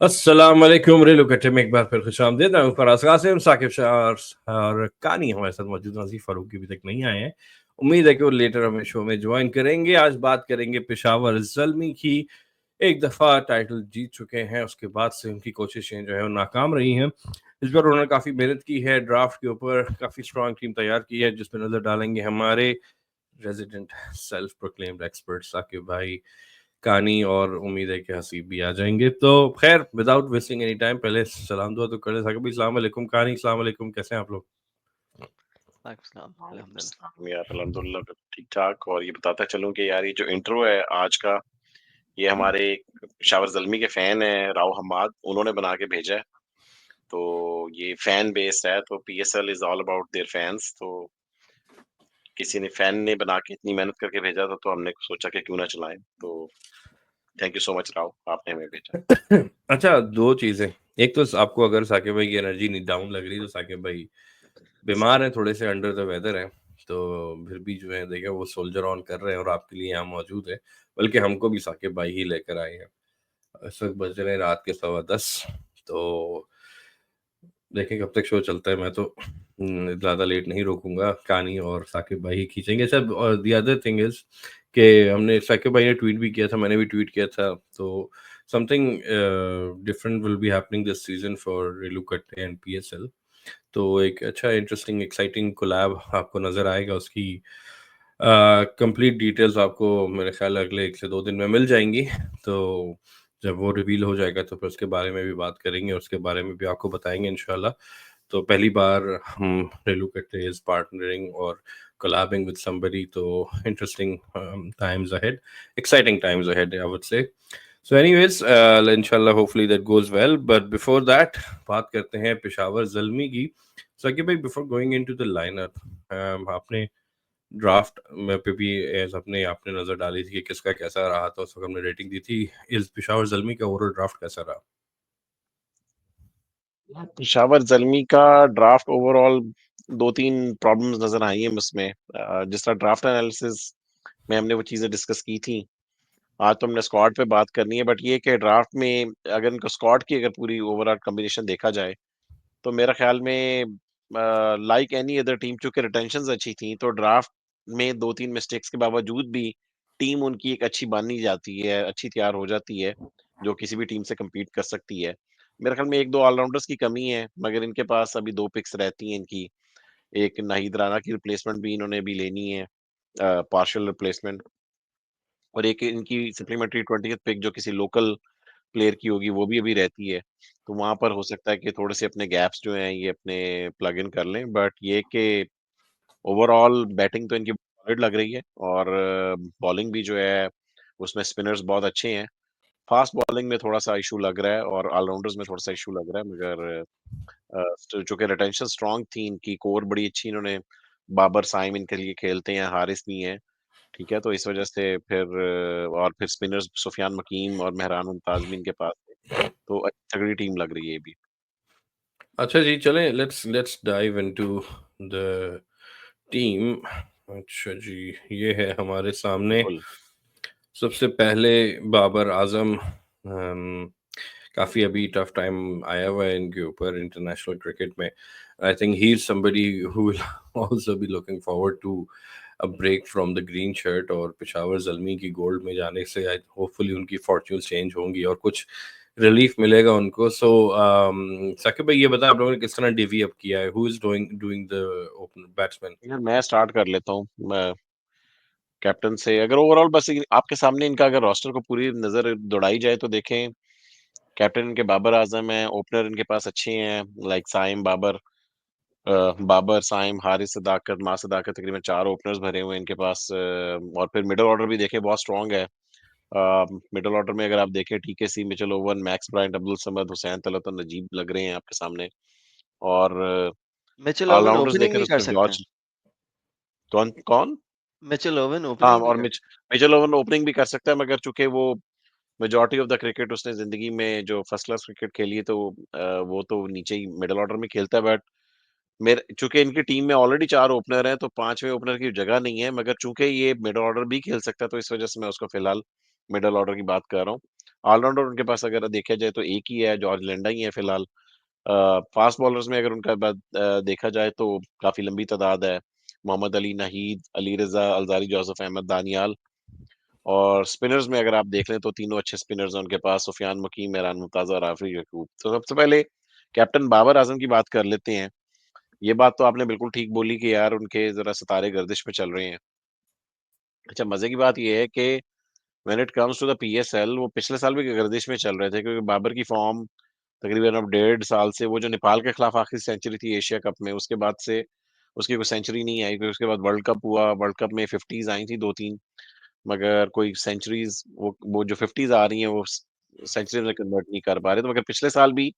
अस्सलाम वालेकुम रेलू कट्टे में एक बार फिर खुशामदीद। मैं हूं फराज कासिम। साकिब शाह और कानी हमारे साथ मौजूद हैं। नज़ीफ फारूकी अभी तक नहीं आए हैं। उम्मीद है कि वो लेटर हमें शो में ज्वाइन करेंगे। आज बात करेंगे पेशावर ज़ल्मी की। एक दफ़ा टाइटल जीत चुके हैं, उसके बाद से उनकी कोशिशें जो है वो नाकाम रही हैं। इस बार उन्होंने काफ़ी मेहनत की है, ड्राफ्ट के ऊपर काफ़ी स्ट्रॉन्ग टीम तैयार की है, जिसमें नज़र डालेंगे हमारे resident self proclaimed expert Saqib भाई, कानी और उम्मीद है कि हसीब भी आ जाएँगे। तो ख़ैर विदाउट वेस्टिंग एनी टाइम पहले सलाम दुआ तो कर लें। साकिब भाई अस्सलाम वालेकुम, कानी अस्सलाम वालेकुम, कैसे हैं आप लोग? वालेकुम सलाम, वालेकुम अल्हम्दुलिल्लाह। सलाम यार, अल्हम्दुलिल्लाह ठीक-ठाक। और ये बताता चलूँ कि यार ये जो इंट्रो है आज का, ये हमारे शावर ज़ल्मी के फ़ैन हैं राव हम्माद, उन्होंने बना के भेजा है। तो ये फ़ैन बेस्ड है, तो PSL is all about their fans. तो किसी ने फ़ैन ने बना के इतनी मेहनत करके भेजा था, तो हमने सोचा कि क्यों ना चलाएँ। तो thank you so much Rao, आपने हमें भेजा। अच्छा 2 चीज़ें, एक तो आपको अगर साकिब भाई की एनर्जी नहीं डाउन लग रही तो साकिब भाई बीमार हैं, थोड़े से अंडर द वेदर हैं, तो फिर भी जो है देखिए वो सोल्जर ऑन कर रहे हैं और आपके लिए यहाँ मौजूद है। बल्कि हमको भी साकिब भाई ही लेकर आए हैं। इस वक़्त बज रहे हैं रात के 10:15। तो देखें कब तक शो चलता है। मैं तो ज़्यादा लेट नहीं रोकूँगा, कानी और साकिब भाई ही खींचेंगे सब। और द अदर थिंग इज़ कि हमने साकिब भाई ने ट्वीट भी किया था, मैंने भी ट्वीट किया था, तो something different will be happening this season for रेलुकट्टे एंड पीएसएल। तो एक अच्छा इंटरेस्टिंग एक्साइटिंग कोलैब आपको नज़र आएगा। उसकी कंप्लीट डिटेल्स आपको मेरे ख़्याल है अगले 1 से 2 दिन में मिल जाएँगी। तो जब वो रिवील हो जाएगा तो फिर उसके बारे में भी बात करेंगे, उसके बारे में भी आपको बताएँगे इंशाल्लाह। तो पहली बार हम रेलुकट्टे इज़ पार्टनरिंग और कोलैबिंग विद समबडी, तो interesting times ahead, exciting times ahead I would say. So anyways इंशाल्लाह hopefully that goes well, but before that बात करते हैं पेशावर ज़ल्मी की। साकिब भाई before going into the lineup, आपने ड्राफ्ट में पे भी एज़ अपने आपने नज़र डाली थी कि किसका कैसा रहा था, उस वक़्त हमने रेटिंग दी थी। इस पेशावर ज़ल्मी का ओवरऑल ड्राफ्ट कैसा रहा? शावर ज़ल्मी का ड्राफ्ट ओवरऑल 2-3 प्रॉब्लम्स नज़र आई हैं उसमें। जिस तरह ड्राफ्ट एनालिसिस में हमने वो चीज़ें डिस्कस की थी। आज तो हमने स्क्वाड पे बात करनी है, बट ये कि ड्राफ्ट में अगर इनको स्क्वाड की अगर पूरी ओवरऑल कॉम्बिनेशन देखा जाए, तो मेरा ख्याल में लाइक एनी अदर टीम, चूँकि रिटेंशंस अच्छी थी, तो ड्राफ्ट में 2-3 मिस्टेक्स के बावजूद भी टीम उनकी एक अच्छी बनी जाती है, अच्छी तैयार हो जाती है, जो किसी भी टीम से कम्पीट कर सकती है। मेरे ख्याल में 1-2 ऑलराउंडर्स की कमी है, मगर इनके पास अभी 2 पिक्स रहती हैं इनकी। एक नाहीद राना की रिप्लेसमेंट भी इन्होंने अभी लेनी है, पार्शियल रिप्लेसमेंट। और एक इनकी सप्लीमेंट्री 20th पिक जो किसी लोकल प्लेयर की होगी, वो भी अभी रहती है। तो वहाँ पर हो सकता है कि थोड़े-से अपने गैप्स जो हैं ये अपने प्लग इन कर लें। बट ये कि ओवरऑल बैटिंग तो इनकी सॉलिड लग रही है, और बॉलिंग भी जो है उसमें स्पिनर्स बहुत अच्छे हैं। फास्ट बॉलिंग में थोड़ा-सा इश्यू लग रहा है और ऑलराउंडर्स में थोड़ा-सा इश्यू लग रहा है, मगर चूँकि रिटेंशन स्ट्रॉन्ग थी इनकी, कोर बड़ी अच्छी इन्होंने, बाबर साइम इनके लिए खेलते हैं, हारिस भी हैं। ठीक है? तो इस वजह से फिर और फिर स्पिनर्स सुफियान मकीम और मेहरान मुमताज़ भी इनके पास है। तो तगड़ी टीम लग रही है ये भी। अच्छा जी, चलें let's let's dive into the team. अच्छा जी, ये है हमारे सामने। बिल्कुल। सबसे पहले बाबर आज़म। काफ़ी अभी टफ टाइम आया हुआ है इनके ऊपर इंटरनेशनल क्रिकेट में। I think he is somebody who will also be looking forward to a break from the green shirt, और पेशावर ज़ल्मी की गोल्ड में जाने से आई होपफुली उनकी फॉर्च्यून्स चेंज होंगी और कुछ रिलीफ मिलेगा उनको। सो साकिब भाई ये बताएं आप लोगों ने किस तरह डिवी अप किया है? Who is doing doing the open batsman? यार मैं स्टार्ट कर लेता हूँ। मैं कैप्टन से अगर ओवरऑल बस आपके सामने इनका अगर रोस्टर को पूरी नज़र दौड़ाई जाए, तो देखें कैप्टन इनके बाबर आज़म हैं, ओपनर इनके पास अच्छे हैं लाइक साइम, बाबर, बाबर, साइम, हारिस सदाकत, माँ सदाकत, तकरीबन 4 ओपनर्स भरे हुए हैं इनके पास। और फिर मिडल ऑर्डर भी देखें बहुत स्ट्रॉन्ग है। मिडल ऑर्डर में अगर आप देखें TKC, Mitchell Owen, Max Bryant, Abdul Samad, Hussain Talat और नजीब लग रहे हैं आपके सामने। और मिचेल ओवन ऑलराउंडर्स ओपनिंग देखें भी तो कर उसमें सकते हैं। जॉर्ज, कौन कौन? मिचेल ओवन हाँ, ओपनिंग भी और कर मिचेल ओवन ओपनिंग भी कर सकता है, मगर चूंकि वो मेजॉरिटी ऑफ द क्रिकेट उसने जिंदगी में जो फर्स्ट क्लास क्रिकेट खेली है, तो वो तो नीचे ही मिडल ऑर्डर में खेलता है। बट मेरे चूंकि इनकी टीम में ऑलरेडी 4 ओपनर हैं, तो 5वें ओपनर की जगह नहीं है, मगर चूंकि ये मिडल ऑर्डर भी खेल सकता है, तो इस वजह से मैं उसको फिलहाल मिडल ऑर्डर की बात कर रहा हूँ। ऑलराउंडर उनके पास अगर देखा जाए तो एक ही है, जॉर्ज लैंडा ही है फिलहाल। फास्ट बॉलर्स में अगर उनका देखा जाए तो काफी लंबी तादाद है। मोहम्मद अली, नाहीद, अली रजा, अलजारी, जोसेफ अहमद, दानियाल। और स्पिनर्स में अगर आप देख लें तो तीनों अच्छे स्पिनर्स हैं उनके पास, सुफियान मकीम, मेहरान मुमताज और आफरी यकूब। तो सबसे पहले कैप्टन बाबर आजम की बात कर लेते हैं। ये बात तो आपने बिल्कुल ठीक बोली कि यार उनके जरा सितारे गर्दिश में चल रहे हैं। अच्छा, मजे की बात ये है कि when it comes to the PSL, वो पिछले साल भी गर्दिश में चल रहे थे, क्योंकि बाबर की फॉर्म तकरीबन अब 1.5 साल से, वो जो नेपाल के खिलाफ आखिरी सेंचुरी थी एशिया कप में, उसके बाद से उसकी कोई सेंचुरी नहीं आई। फिर उसके बाद वर्ल्ड कप हुआ, वर्ल्ड कप में 50s आई थी 2-3, मगर कोई सेंचुरीज, वो जो 50s आ रही हैं वो सेंचुरी में कन्वर्ट नहीं कर पा रहे। तो मगर पिछले साल भी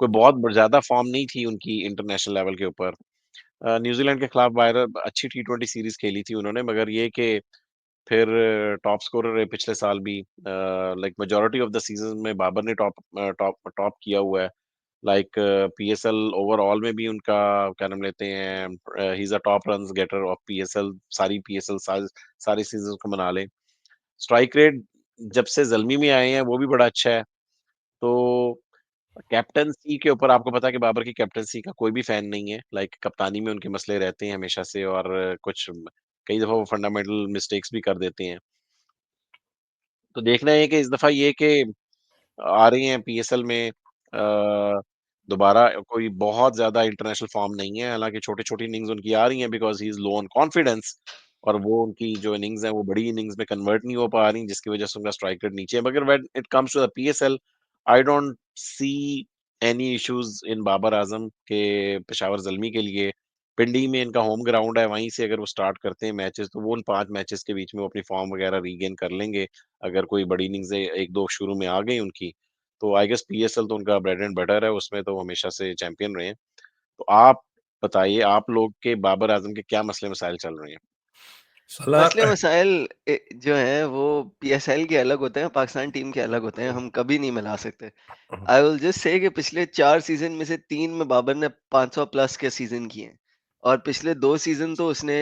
कोई बहुत ज्यादा फॉर्म नहीं थी उनकी इंटरनेशनल लेवल के ऊपर। न्यूजीलैंड के खिलाफ बाहर अच्छी T20 सीरीज खेली थी उन्होंने, मगर ये कि फिर टॉप स्कोरर रहे पिछले साल भी। Like majority of the season में बाबर ने टॉप टॉप टॉप किया हुआ है। लाइक पीएसएल ओवरऑल में भी उनका क्या नाम लेते हैं, he is a top runs getter of PSL, सारी पीएसएल सारी सीजन को मना लें। स्ट्राइक रेट जब से जल्मी में आए हैं वो भी बड़ा अच्छा है। तो कैप्टनसी के ऊपर आपको पता है कि बाबर की कैप्टनसी का कोई भी फैन नहीं है। लाइक कप्तानी में उनके मसले रहते हैं हमेशा से, और कुछ कई दफा वो फंडामेंटल मिस्टेक्स भी कर देते हैं। तो देखना है कि इस दफा ये कि आ रही हैं पीएसएल में दोबारा कोई बहुत ज्यादा इंटरनेशनल फॉर्म नहीं है, हालांकि छोटी छोटी इनिंग्स उनकी आ रही हैं because he is low on confidence, और वो उनकी जो इनिंग्स हैं वो बड़ी इनिंग्स में कन्वर्ट नहीं हो पा रही, जिसकी वजह से उनका स्ट्राइक रेट नीचे है। मगर when it comes to the PSL, I don't see any issues in Babar Azam के पेशावर जल्मी के लिए। पिंडी में इनका होम ग्राउंड है, वहीं से अगर वो स्टार्ट करते हैं मैचेस तो वो उन 5 मैचेस के बीच में वो अपनी फॉर्म वगैरह रीगेन कर लेंगे। अगर कोई बड़ी इनिंग्स एक दो शुरू में आ गई उनकी, तो आई गेस पीएसएल तो उनका ब्रेड एंड बटर है, उसमें तो हमेशा से चैंपियन रहे हैं। तो आप बताइए, आप लोग के बाबर आजम के क्या मसले मसाइल चल रहे हैं? सलाह मसले मसाइल जो हैं वो पीएसएल के अलग होते हैं, पाकिस्तान टीम के अलग होते हैं, हम कभी नहीं मिला सकते। आई विल जस्ट से कि पिछले 4 सीजन में से 3 में बाबर ने 500 प्लस के सीजन किए हैं, और पिछले 2 सीजन तो उसने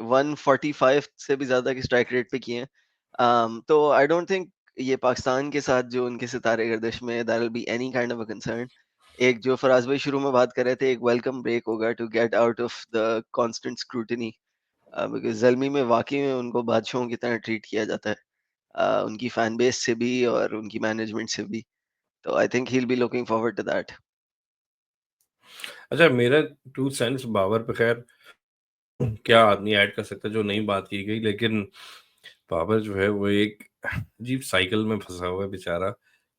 145 से भी ज्यादा की स्ट्राइक रेट पे किए हैं। तो आई डोंट थिंक ये पाकिस्तान के साथ जो उनके सितारे गर्दिश में that will be any kind of a concern. एक जो फराज भाई शुरू में बात कर रहे थे, एक वेलकम ब्रेक होगा to get out of the constant scrutiny, because Zalmi में वाक़ई में उनको बादशाहों की तरह ट्रीट किया जाता है, उनकी फैन बेस से भी और उनकी मैनेजमेंट से भी। तो I think he will be looking forward to that. अच्छा, मेरा 2 सेंस बाबर पे खैर क्या आदमी ऐड कर सकता है जो नहीं बात की गई, लेकिन बाबर जो है वो एक अजीब साइकिल में फंसा हुआ है बेचारा,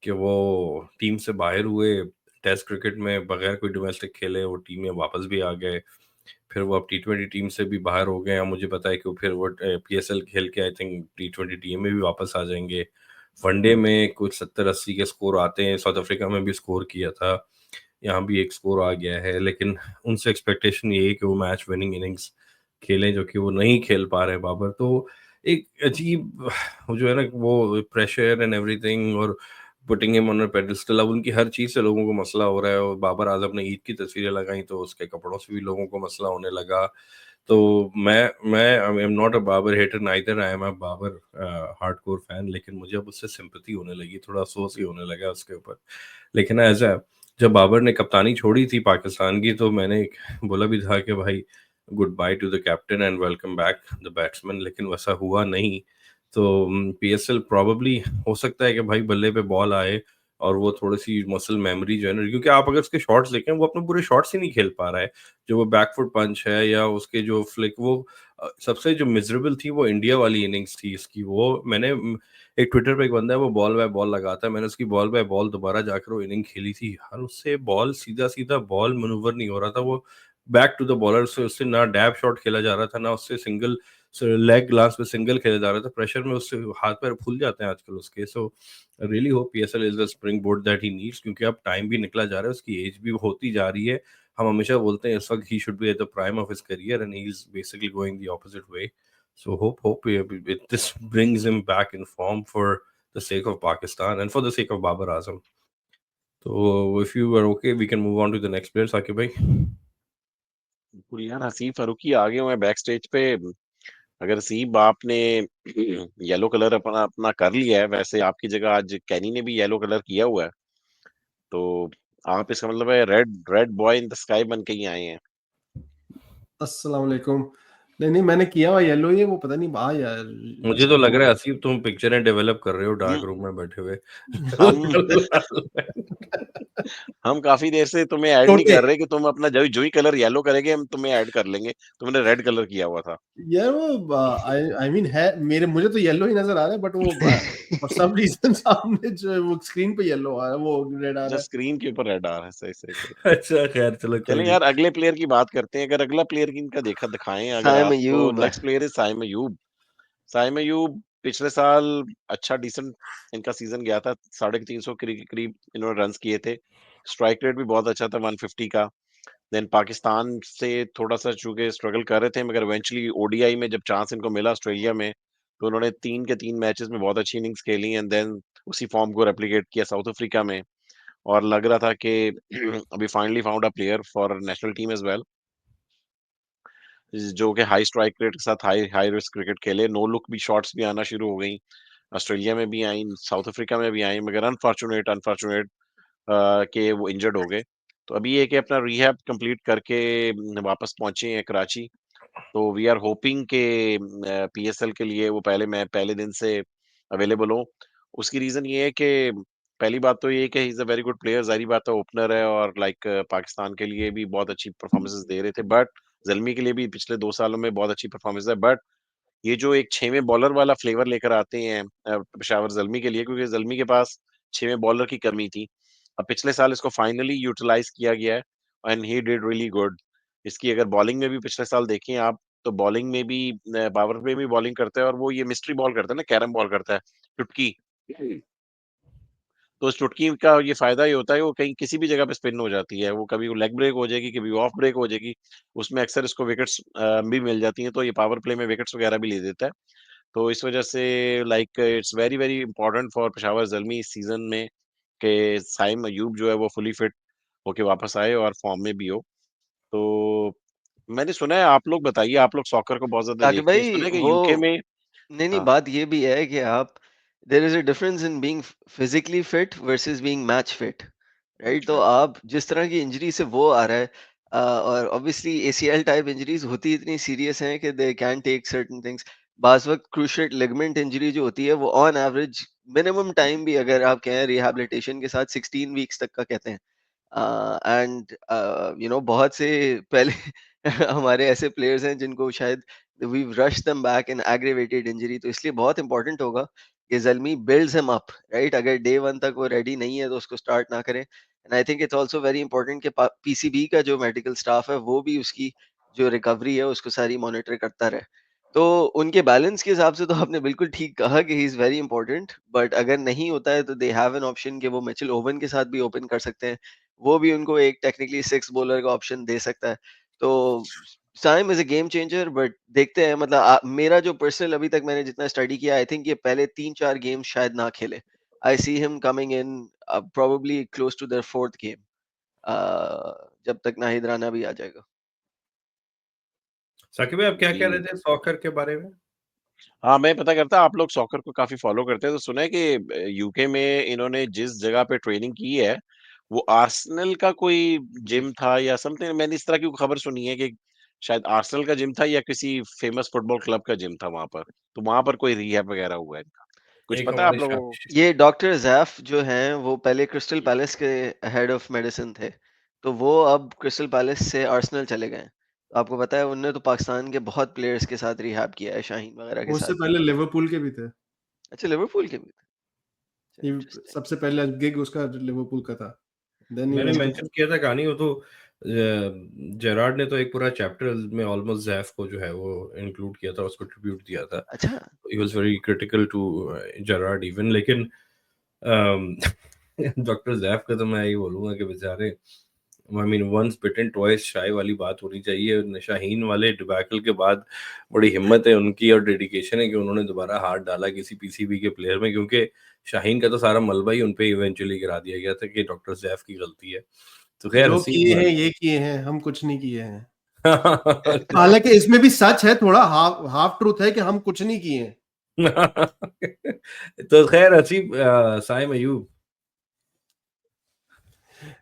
कि वो टीम से बाहर हुए, टेस्ट क्रिकेट में बगैर कोई डोमेस्टिक खेले वो टीम में वापस भी आ गए, फिर वो अब T20 टीम से भी बाहर हो गए हैं। मुझे पता है कि फिर वो पीएसएल खेल के आई थिंक T20 टीम में भी वापस आ जाएंगे। वनडे में कुछ 70-80 के स्कोर आते हैं, साउथ अफ्रीका में भी स्कोर किया था, यहाँ भी एक स्कोर आ गया है, लेकिन उनसे एक्सपेक्टेशन ये है कि वो मैच विनिंग इनिंग्स खेलें, जो कि वो नहीं खेल पा रहे बाबर। तो एक अजीब वो जो है ना, वो प्रेशर एंड एवरीथिंग, और putting him on a pedestal, अब उनकी हर चीज़ से लोगों को मसला हो रहा है। और बाबर आजम ने ईद की तस्वीरें लगाई तो उसके कपड़ों से भी लोगों को मसला होने लगा। तो मैं I am not a Babar hater, neither I am a Babar hardcore fan, लेकिन मुझे अब उससे सिंपैथी होने लगी, थोड़ा अफसोस ही होने लगा उसके ऊपर। लेकिन ऐसा, जब बाबर ने कप्तानी छोड़ी थी पाकिस्तान की, तो मैंने बोला भी था कि भाई good by two the captain and welcome back the batsman, लेकिन वैसा हुआ नहीं। तो पीएसएल प्रॉब्ली हो सकता है कि भाई बल्ले पे बॉल आए और वो थोड़ी-सी मसल मेमोरी जो है ना, क्योंकि आप अगर उसके शॉट्स देखें, वो अपने पूरे शॉट्स ही नहीं खेल पा रहा है। जो वो बैक फुट पंच है या उसके जो फ्लिक, वो सबसे जो मिज़रेबल थी वो इंडिया वाली इनिंग्स थी इसकी। वो मैंने एक ट्विटर पे एक बंदा है वो बॉल बाय बॉल लगाता है, मैंने उसकी बॉल बाय बॉल दोबारा जाकर वो इनिंग खेली थी यार, उससे बॉल सीधा-सीधा बॉल मैनूवर नहीं हो रहा था, वो बैक टू द बॉलर से उससे ना डैब शॉट खेला जा रहा था, ना उससे सिंगल लेग ग्लास पे सिंगल खेला जा रहा था। प्रेशर में उससे हाथ पैर फूल जाते हैं आजकल उसके। So really hope PSL is the spring board that he needs, क्योंकि अब टाइम भी निकला जा रहा है, उसकी एज भी होती जा रही है। हम हमेशा बोलते हैं इस वक्त he should be at the prime of his career and he is basically going the opposite way. So hope this brings him back in form for the sake of Pakistan and for the sake of Babar Azam. So if you are okay, we can move on to the next player, Sakib bhai. बिल्कुल यार, हसीब फारूकी आ गए हुए हैं back stage पे। अगर sieve आपने yellow colour अपना अपना कर लिया है, वैसे आपकी जगह आज कैनी ने भी येलो कलर किया हुआ है, तो आप इसका मतलब है red red boy in the sky बन के ही आए हैं। अस्सलाम वालेकुम। नहीं मैंने किया हुआ येलो ही है, वो पता नहीं यार मुझे तो लग रहा है असीब तुम पिक्चरें डेवलप कर रहे हो डार्क रूम में बैठे हुए। हम काफी देर से तुम्हें ऐड नहीं कर रहे कि तुम अपना जो ही कलर येलो करेंगे हम तुम्हें ऐड कर लेंगे, तुमने रेड कलर किया हुआ था यार वो आई मीन है मुझे तो येलो ही नजर आ रहा है, बट वो फॉर सम रीजन सामने जो वो स्क्रीन पे येलो आ रहा है, वो रेड आ रहा है। स्क्रीन के ऊपर रेड आ रहा है। सही। अच्छा खैर चलो चलें यार, अगले प्लेयर की बात करते हैं। अगर अगला प्लेयर इनका दिखाएं अगर साइम आप, तो Ayub. Next player is Saim Ayub. Saim Ayub पिछले साल अच्छा डिसेंट इनका सीजन गया था, 350 के करीब इन्होंने रन्स किए थे। स्ट्राइक रेट भी बहुत अच्छा था 150 का। देन पाकिस्तान से थोड़ा सा चूंकि स्ट्रगल कर रहे थे, मगर इवेंचुअली ओडीआई में जब चांस इनको मिला ऑस्ट्रेलिया में, तो उन्होंने 3 के 3 मैचेस में बहुत अच्छी इनिंग्स खेली एंड देन उसी फॉर्म को रेप्लिकेट किया साउथ अफ्रीका में। और लग रहा था कि अभी finally found a player for national team as well, जो कि हाई स्ट्राइक रेट के साथ हाई हाई रिस्क क्रिकेट खेले। नो लुक भी शॉट्स भी आना शुरू हो गई, ऑस्ट्रेलिया में भी आई, साउथ अफ्रीका में भी आई, मगर अनफॉर्चुनेट कि वो इंजर्ड हो गए। तो अभी ये कि अपना रिहैब कंप्लीट करके वापस पहुंचे हैं कराची। तो वी आर होपिंग के पीएसएल के लिए वो पहले दिन से अवेलेबल हो। उसकी रीजन ये है कि पहली बात तो ये है कि he is a very good player, जाहिर बात है ओपनर है, और लाइक पाकिस्तान के लिए भी बहुत अच्छी परफॉर्मेंसेस दे रहे थे, बट जल्मी के लिए भी पिछले 2 सालों में बहुत अच्छी परफॉर्मेंस है। बट ये जो एक 6वें बॉलर वाला फ्लेवर लेकर आते हैं पेशावर जल्मी के लिए, क्योंकि जल्मी के पास 6वें बॉलर की कमी थी। अब पिछले साल इसको फाइनली यूटिलाइज किया गया है and he did really good. इसकी अगर बॉलिंग में भी पिछले साल देखें आप, तो बॉलिंग में भी पावर प्ले में बॉलिंग करता है, और वो ये मिस्ट्री बॉल करता है ना, कैरम बॉल करता है, चुटकी। तो उस चुटकी का ये फायदा ये होता है, वो कहीं किसी भी जगह पे स्पिन हो जाती है, वो कभी वो लेग ब्रेक हो जाएगी, कभी ऑफ ब्रेक हो जाएगी, उसमें अक्सर इसको विकेट्स भी मिल जाती हैं, तो ये पावर प्ले में विकेट्स वगैरह भी ले देता है। तो इस वजह से like it's very very important for Peshawar Zalmi इस सीजन में कि साइम अयूब जो है वो फुली फिट होके वापस आए और फॉर्म में भी हो। तो मैंने सुना है, आप लोग बताइए, आप लोग सॉकर को बहुत ज्यादा ताकि देखते हैं, भाई सुना है कि वो यूके में। नहीं हाँ, बात ये भी है कि आप there is a difference in being physically fit versus being match fit, right? तो आप जिस तरह की इंजरी से वो आ रहा है, और ऑब्वियसली एसीएल टाइप इंजरीज होती इतनी सीरियस हैं कि they can take certain things. बाज वक्त क्रूशिएट लिगामेंट इंजरी जो होती है वो ऑन एवरेज मिनिमम टाइम भी अगर आप कहें रिहैबिलिटेशन के साथ 16 वीक्स तक का कहते हैं। एंड बहुत से पहले हमारे ऐसे प्लेयर्स हैं जिनको शायद we rush them back in aggravated injury, तो इसलिए बहुत इंपॉर्टेंट होगा कि Zalmi builds him up, right? अगर डे 1 तक वो रेडी नहीं है तो उसको स्टार्ट ना करें। And I think it's also very important कि पीसीबी का जो मेडिकल स्टाफ है वो भी उसकी जो रिकवरी है उसको सारी मॉनिटर करता रहे। तो उनके बैलेंस के हिसाब से तो आपने बिल्कुल ठीक कहा कि he is very important, but अगर नहीं होता है तो दे हैव एन ऑप्शन कि वो मिचेल ओवन के साथ भी ओपन कर सकते हैं। वो भी उनको एक टेक्निकली 6 बॉलर का ऑप्शन दे सकता है। तो Saim is a game changer, but देखते हैं मतलब मेरा जो पर्सनल अभी तक मैंने जितना स्टडी किया, आई थिंक ये पहले 3-4 गेम्स शायद ना खेले। I see him coming in probably close to there 4th game, जब तक नाहिद राना भी आ जाएगा। साकिब भाई आप क्या कह जी। रहे थे सॉकर के बारे में? हाँ, मैं पता करता आप लोग सॉकर को काफी फॉलो करते हैं, तो सुना है कि यूके में इन्होंने जिस जगह पे ट्रेनिंग की है, वो आर्सेनल का कोई जिम था या समथिंग। मैंने इस तरह की खबर सुनी है कि शायद आर्सेनल का जिम था या किसी फेमस फुटबॉल क्लब का जिम था वहां पर, तो वहां पर कोई रिहैब वगैरह हुआ है इनका, कुछ एक पता है आप हमारे लोगों को? ये डॉक्टर ज़ैफ जो हैं वो पहले क्रिस्टल पैलेस के हेड ऑफ मेडिसिन थे। तो वो अब क्रिस्टल पैलेस से आर्सेनल चले गए हैं। तो आपको पता है उन्होंने तो पाकिस्तान के बहुत प्लेयर्स के साथ रिहैब किया है, शाहीन वगैरह के उससे साथ भी। पहले लिवरपूल के भी थे। अच्छा, लिवरपूल के भी थे। अच्छा, ये इंटरेस्टिंग। सबसे पहला गिग उसका लिवरपूल का था, देन ही मैंने वेंट टू। मेंशन किया था कहानी वो तो जेरार्ड ने तो एक पूरा चैप्टर में ऑलमोस्ट जैफ को जो है वो इंक्लूड किया था, उसको ट्रिब्यूट दिया था। अच्छा। He was very critical to Gerrard even, लेकिन डॉक्टर जैफ का तो मैं यही बोलूंगा कि बेचारे I mean once bitten twice shy वाली बात होनी चाहिए। शाहीन वाले डिबैकल के बाद बड़ी हिम्मत है उनकी और डेडिकेशन है कि उन्होंने दोबारा हाथ डाला किसी पीसीबी के प्लेयर में, क्योंकि शाहीन का तो सारा मलबा ही उन पे इवेंचुअली गिरा दिया गया था कि डॉक्टर जैफ की गलती है। तो खैर जो किए हसीब हैं ये किए हैं, हम कुछ नहीं किए हैं। हालांकि इसमें भी सच है, थोड़ा हाफ ट्रूथ है कि हम कुछ नहीं किए हैं। तो खैर Haseeb Saim Ayub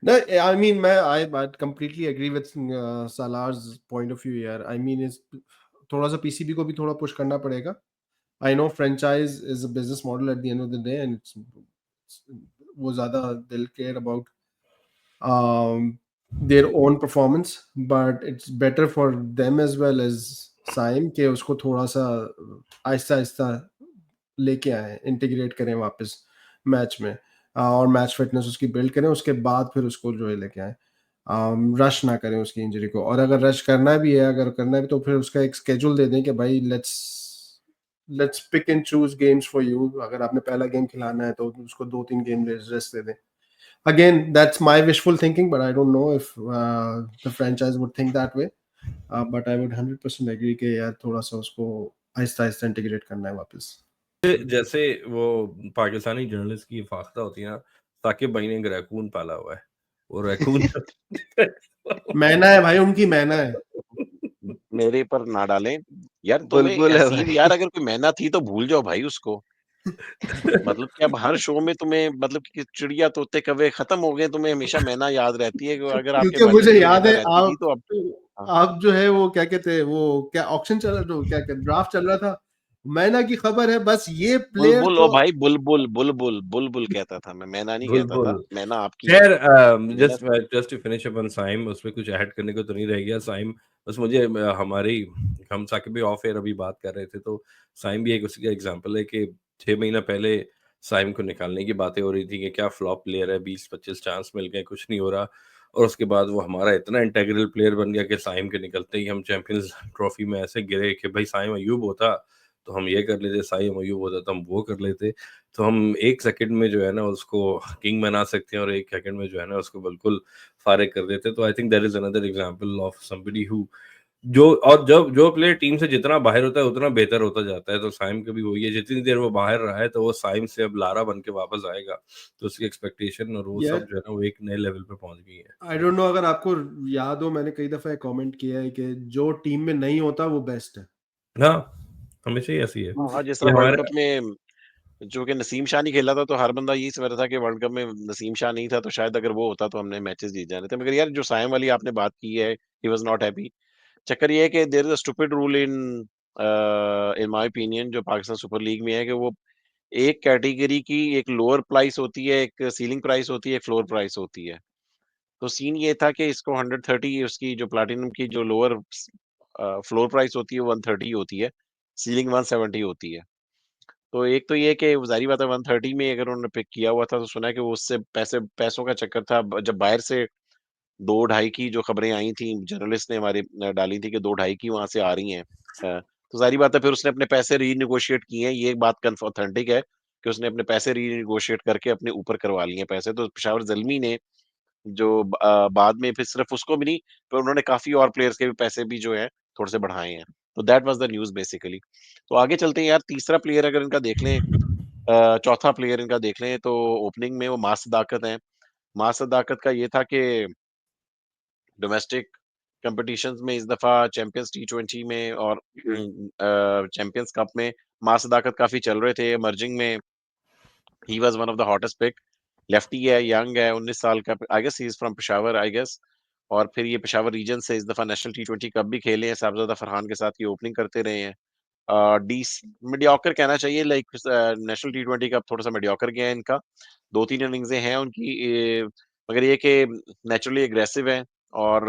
No, I mean, I completely agree with Salar's point of view यार. I mean, इस थोड़ा सा पीसीबी को भी थोड़ा पुश करना पड़ेगा. I know franchise is a business model at the end of the day, and वो ज़्यादा they'll care about their own performance, but it's better for them as well as Saim कि उसको थोड़ा सा आहिस्ता आहिस्ता लेके आए, इंटीग्रेट करें वापस मैच में, और मैच फिटनेस उसकी बिल्ड करें, उसके बाद फिर उसको जो है लेके आए, रश ना करें उसकी इंजरी को, और अगर रश करना भी है, अगर करना है तो फिर उसका एक स्केड्यूल दे दें कि भाई let's pick and choose games for you, अगर आपने पहला गेम खिलाना है तो उसको 2-3 गेम रेस्ट दे दें. Again, that's my wishful thinking, but I don't know if the franchise would think that way. But I would 100% agree कि यार थोड़ा सा उसको आहिस्ता आहिस्ता इंटीग्रेट करना है वापस. जैसे वो पाकिस्तानी जर्नलिस्ट की फाख्ता होती है ना, साकिब भाई ने एक रैकून पाला हुआ है, वो रैकून मैना है भाई, उनकी मैना है. मेरे पर ना डालें यार, तुम्हें बुलबुल है हसीब भाई. यार, अगर कोई मैना थी तो भूल जाओ भाई उसको. मतलब कि अब हर शो में तुम्हें, मतलब कि चिड़िया तोते कौवे खत्म हो गए, तुम्हें हमेशा मैना याद रहती है कि अगर आपके क्योंकि मुझे बाल्टी में याद मैना है रहती थी तो अब. हाँ. आप जो है वो क्या कहते हैं, वो क्या ऑक्शन चल रहा था, क्या कहते ड्राफ्ट चल रहा था, मैना की खबर है, बस ये प्लेयर बुलबुल, तो. ओ भाई, बुलबुल बुलबुल बुलबुल कहता था मैं, मैना नहीं कहता था. बुलबुल मैना आपकी है. खैर मैना. जस्ट टू फिनिश अपन साइम, उसमें कुछ ऐड करने को तो नहीं रह गया साइम. बस मुझे हमारी हम साकिब भी ऑफ एयर अभी बात कर रहे थे, तो साइम भी एक उसी का एग्जांपल है कि 6 महीना पहले साइम को निकालने की बातें हो रही थी कि क्या फ्लॉप प्लेयर है, 20-25 चांस मिल गए, कुछ नहीं हो रहा, और उसके बाद वो हमारा इतना इंटेग्रल प्लेयर बन गया कि साइम के निकलते ही हम चैंपियंस ट्रॉफी में ऐसे गिरे कि भाई साइम अयूब होता तो हम ये कर लेते, साइम अयूब होता तो हम वो कर लेते. तो हम 1 सेकंड में जो है ना उसको किंग बना सकते हैं और 1 सेकंड में जो है ना उसको बिल्कुल फारिग कर देते हैं. तो I think that is another example of somebody who जो, और जब जो प्लेयर टीम से जितना बाहर होता है उतना बेहतर होता जाता है. तो साइम का भी वही है, जितनी देर वो बाहर रहा है तो वो साइम से अब लारा बन के वापस आएगा. तो उसकी एक्सपेक्टेशन और वो सब यार जो है ना वो एक नए लेवल पे पहुंच गई है. आई डोंट नो, अगर आपको याद हो, मैंने कई दफा कमेंट किया है कि जो टीम में नहीं होता वो बेस्ट है. हाँ, हमेशा ही ऐसी है. हाँ, जिस ये तरह वर्ल्ड हमारा कप में जो कि नसीम शाह नहीं खेला था, तो हर बंदा यही समझ रहा था कि वर्ल्ड कप में नसीम शाह नहीं था, तो शायद अगर वो होता तो हमने मैचेस जीत जाने थे. मगर यार, जो साइम वाली आपने बात की है, ही वाज नॉट हैप्पी. चक्कर ये है कि there is a stupid rule in my opinion, जो पाकिस्तान सुपर लीग में है, कि वो एक कैटेगरी की एक लोअर प्राइस होती है, एक सीलिंग प्राइस होती है, एक फ्लोर प्राइस होती है. तो सीन ये था कि इसको 130, उसकी जो प्लैटिनम की जो लोअर फ्लोर प्राइस होती है 130 होती है, सीलिंग 170 होती है. तो एक तो ये है कि ज़ाहिर बात है 130 में अगर उन्होंने पिक किया हुआ था, तो सुना है कि वो उससे पैसों का चक्कर था. जब बाहर से 2 ढाई की जो खबरें आई थी, जर्नलिस्ट ने हमारे डाली थी कि 2 ढाई की वहां से आ रही हैं. तो जाहिर बात है फिर उसने अपने पैसे रीनिगोशिएट किए हैं. ये एक बात ऑथेंटिक है कि उसने अपने पैसे रीनिगोशिएट करके अपने ऊपर करवा लिए हैं पैसे. तो पेशावर जल्मी ने जो बाद में फिर सिर्फ उसको भी नहीं, पर उन्होंने काफी और प्लेयर्स के भी पैसे भी जो है थोड़े से बढ़ाए हैं. तो that was the news basically. तो आगे चलते हैं यार. तीसरा प्लेयर अगर इनका देख लें, चौथा प्लेयर इनका देख लें, तो ओपनिंग में वो मास सदाकत है. मास सदाकत का ये था कि डोमेस्टिक कंपटीशंस में इस दफा चैंपियंस टी20 में और चैंपियंस कप में मास सदाकत काफी चल रहे थे. इमर्जिंग में he was one of the hottest pick. Lefty है, यंग है, 19 साल का. I guess he is from Peshawar, I guess. और फिर ये पेशावर रीजन से इस दफा नेशनल टी20 कप भी खेले हैं. साहबजादा फरहान के साथ ये ओपनिंग करते रहे हैं. डीस मीडियोकर कहना चाहिए, लाइक नेशनल टी20 का थोड़ा सा मीडियोकर गया है इनका. 2-3 इनिंग्सें हैं उनकी, मगर ये कि नेचुरली एग्रेसिव है. और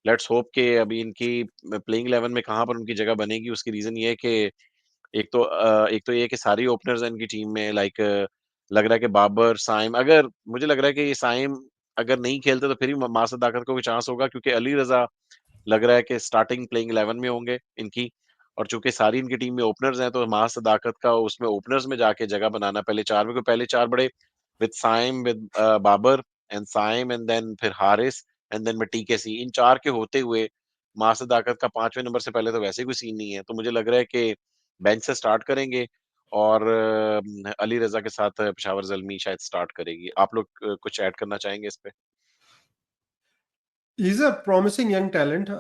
लेट्स होप कि अभी इनकी प्लेइंग 11 में कहाँ पर उनकी जगह बनेगी. उसकी रीजन ये है कि एक तो ये है कि सारी ओपनर्स हैं इनकी टीम में, लाइक लग रहा है कि बाबर, साइम, अगर मुझे लग रहा है कि ये साइम अगर नहीं खेलते तो फिर ही मास सदाकत को भी चांस होगा, क्योंकि अली रजा लग रहा है कि स्टार्टिंग प्लेइंग 11 में होंगे इनकी. और चूंकि सारी इनकी टीम में ओपनर्स हैं, तो मास सदाकत का उसमें ओपनर्स में जाके जगह बनाना, पहले चार में, को पहले चार बड़े with Saim, with Babar and Saim, and then फिर हारिस, एंड देन में टीकेसी, इन चार के होते हुए मास सदाकत का 5वें नंबर से पहले तो वैसे कोई सीन नहीं है. तो मुझे लग रहा है कि बेंच से स्टार्ट करेंगे, और अली रजा के साथ पेशावर जल्मी शायद स्टार्ट करेगी. आप लोग कुछ ऐड करना चाहेंगे इस पे? He's a promising young talent.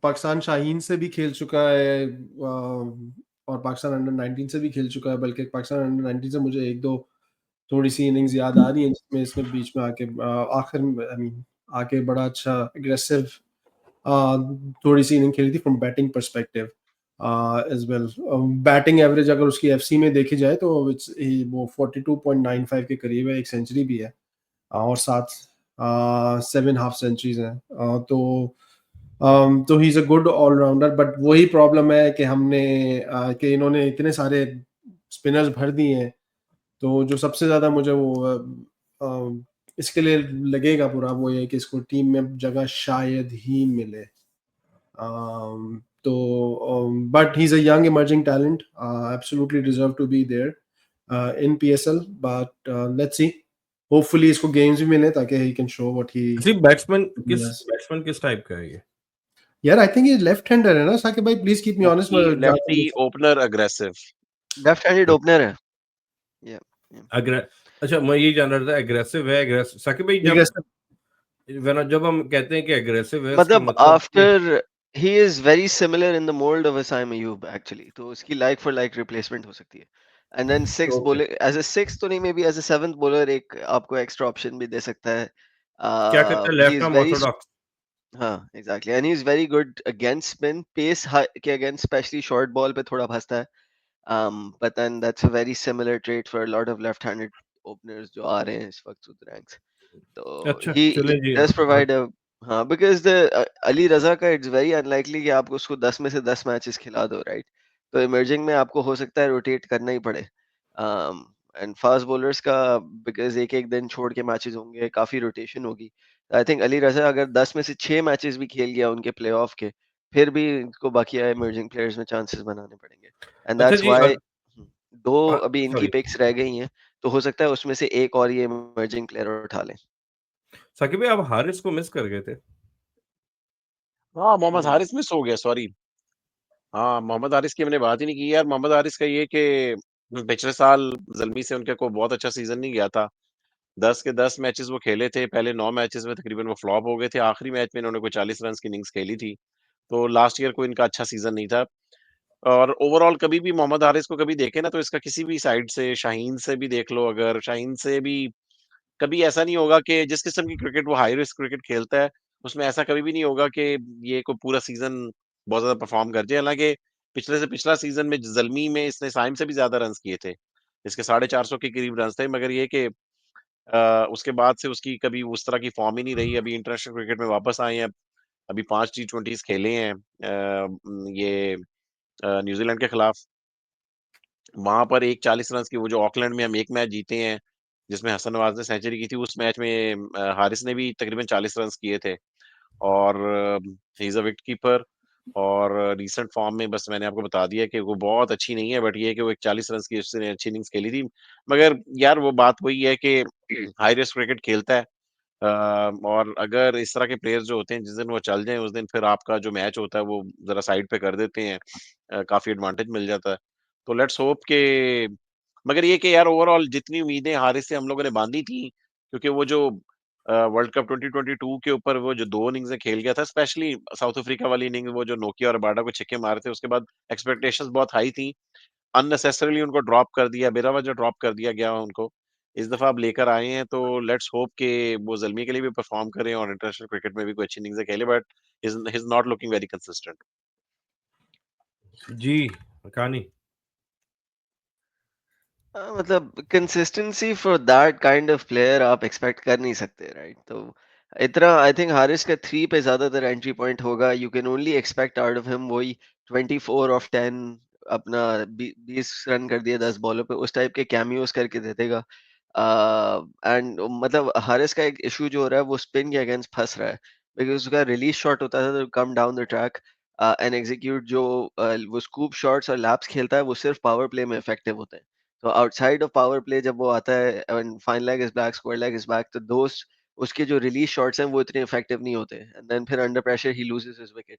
Pakistan Shaheen से भी खेल चुका है और पाकिस्तान अंडर 19 से भी खेल चुका है, बल्कि पाकिस्तान अंडर 19 से मुझे एक दो थोड़ी सी इनिंग्स याद आ रही हैं जिसमें इसने बीच में आके आखिर में आई मीन आके बड़ा अच्छा एग्रेसिव थोड़ी सी इनिंग खेली थी from batting perspective as well. Batting average अगर उसकी एफसी में देखी जाए तो वो 42.95 के करीब है, एक सेंचुरी भी है और साथ 7 हाफ सेंचुरीज हैं। तो he is a good allrounder, but वही प्रॉब्लम है कि कि इन्होंने इतने सारे स्पिनर्स भर दिए हैं, तो जो सबसे ज्यादा मुझे इसके लिए लगेगा पूरा वो ये कि इसको टीम में जगह शायद ही मिले। But he is a young emerging talent, absolutely deserve to be there in PSL, but let's see, hopefully इसको गेम्स भी मिले ताकि he can show what he batsman किस टाइप का है ये? यार आई थिंक ये लेफ्ट हैंडर है ना साकिब भाई, please keep me honest. Lefty opener aggressive left handed opener है। अच्छा, मैं ये जान रहा था एग्रेसिव है साकिब भाई, जब हम कहते हैं कि एग्रेसिव है, मतलब after he is very similar in the mould of Wasim Ayub actually, तो उसकी लाइक फॉर लाइक रिप्लेसमेंट हो सकती है। And then six bowler as a six तो नहीं, maybe as a seventh bowler एक आपको एक्स्ट्रा ऑप्शन भी दे सकता है। क्या कहते हैं, he left is arm very orthodox. हाँ exactly, and he is very good against spin, pace के अगेंस्ट स्पेशली शॉर्ट बॉल पे थोड़ा फंसता है। but then that's a very similar trait for a lot of left-handed openers जो आ रहे हैं इस वक्त through the ranks. तो अच्छा, he चलें जी। does provide a हाँ, because the अली रजा का it's very unlikely कि आप उसको 10 में से 10 मैचेस खिला दो, right? तो इमर्जिंग में आपको हो सकता है रोटेट करना ही पड़े। एंड फास्ट बॉलर्स का बिकॉज एक एक दिन छोड़ के मैचेस होंगे, काफी रोटेशन होगी। आई थिंक अली रजा अगर 10 में से 6 मैचेस भी खेल गया उनके प्लेऑफ के, फिर भी इनको बाकी इमर्जिंग प्लेयर्स में चांसेस बनाने पड़ेंगे। एंड अच्छा दैट्स जी, व्हाई दो अभी इनकी सॉरी पिक्स रह गई हैं, तो हो सकता है उसमें से एक और ये इमर्जिंग प्लेयर उठा लें। साकिब भाई, आप हारिस को मिस कर गए थे। हाँ, मोहम्मद हारिस मिस हो गया, सॉरी। हाँ, मोहम्मद हारिस की हमने बात ही नहीं की यार। मोहम्मद हारिस का ये कि पिछले साल ज़ल्मी से उनका कोई बहुत अच्छा सीजन नहीं गया था। 10 के 10 मैचेस वो खेले थे। पहले 9 मैचेस में तकरीबन वो फ्लॉप हो गए थे। आखिरी मैच में इन्होंने कोई 40 रन की इनिंग्स खेली थी। तो लास्ट ईयर कोई इनका अच्छा सीजन नहीं था। और ओवरऑल कभी भी मोहम्मद हारिस को कभी देखें ना, तो इसका किसी भी साइड से, शाहीन से भी देख लो, अगर शाहीन से भी कभी ऐसा नहीं होगा कि जिस किस्म की क्रिकेट वो हाई रिस्क क्रिकेट खेलता है, उसमें ऐसा कभी भी नहीं होगा कि ये कोई पूरा सीजन बहुत ज्यादा परफॉर्म कर जाए। हालांकि पिछले से पिछला सीजन में जल्मी में इसने साइम से भी ज्यादा रन किए थे। इसके 450 के करीब रन थे, मगर ये कि उसके बाद से उसकी कभी उस तरह की फॉर्म ही नहीं रही। अभी इंटरनेशनल क्रिकेट में वापस आए हैं। अभी 5 T20s खेले हैं ये न्यूजीलैंड के खिलाफ। वहां पर एक 40 रन की, वो जो ऑकलैंड में हम एक मैच जीते हैं जिसमें हसन नवाज ने सेंचुरी की थी, उस मैच में हारिस ने भी तकरीबन 40 रन किए थे। और ही इज अ विकेट कीपर। और रीसेंट फॉर्म में बस मैंने आपको बता दिया कि वो बहुत अच्छी नहीं है, बट ये है कि वो एक 40 रन की उसने अच्छी इनिंग्स खेली थी। मगर यार वो बात वही है कि हाई रिस्क क्रिकेट खेलता है। और अगर इस तरह के प्लेयर्स जो होते हैं, जिस दिन वो चल जाएं उस दिन फिर आपका जो मैच होता है वो जरा साइड पे कर देते हैं। काफी एडवांटेज मिल जाता है। तो लेट्स होप के, मगर ये कि यार ओवरऑल जितनी उम्मीदें हारिस से हम लोगों ने बांधी थी, क्योंकि वो जो वर्ल्ड कप 2022 के ऊपर वो जो 2 इनिंग्स खेल गया था, स्पेशली साउथ अफ्रीका वाली इनिंग, वो जो नोकिया और बाडा को छक्के मारे थे, उसके बाद एक्सपेक्टेशंस बहुत हाई थी। अननेसेसरीली उनको ड्रॉप कर दिया, बेरावजह ड्रॉप कर दिया गया उनको। इस दफा आप लेकर आए हैं, तो लेट्स होप कि वो ज़ल्मी के लिए भी परफॉर्म करें और इंटरनेशनल क्रिकेट में भी कोई अच्छी इनिंग्स खेले, but he is not looking very consistent. जी, कहानी मतलब consistency for that kind of player आप एक्सपेक्ट कर नहीं सकते, राइट? तो इतना आई थिंक हारिस का 3 पे ज्यादातर एंट्री पॉइंट होगा। You can only expect out of him वही 24 ऑफ 10 अपना 20 रन कर दिया 10 बॉलों पे, उस टाइप के कैमियोस करके दे देगा। एंड मतलब हारिस का एक इशू जो हो रहा है वो स्पिन के अगेंस्ट फंस रहा है, बिकॉज उसका रिलीज शॉट होता था तो come down the track and execute जो वो स्कूप शॉट्स और लैप्स खेलता है वो सिर्फ पावर प्ले में इफेक्टिव होते हैं। तो आउटसाइड ऑफ पावर प्ले जब वो आता है and fine leg is back, square leg is back, तो दोस्त उसके जो रिलीज शॉट्स हैं वो इतने इफेक्टिव नहीं होते, एंड देन फिर अंडर प्रेशर ही लूजेस हिज विकेट।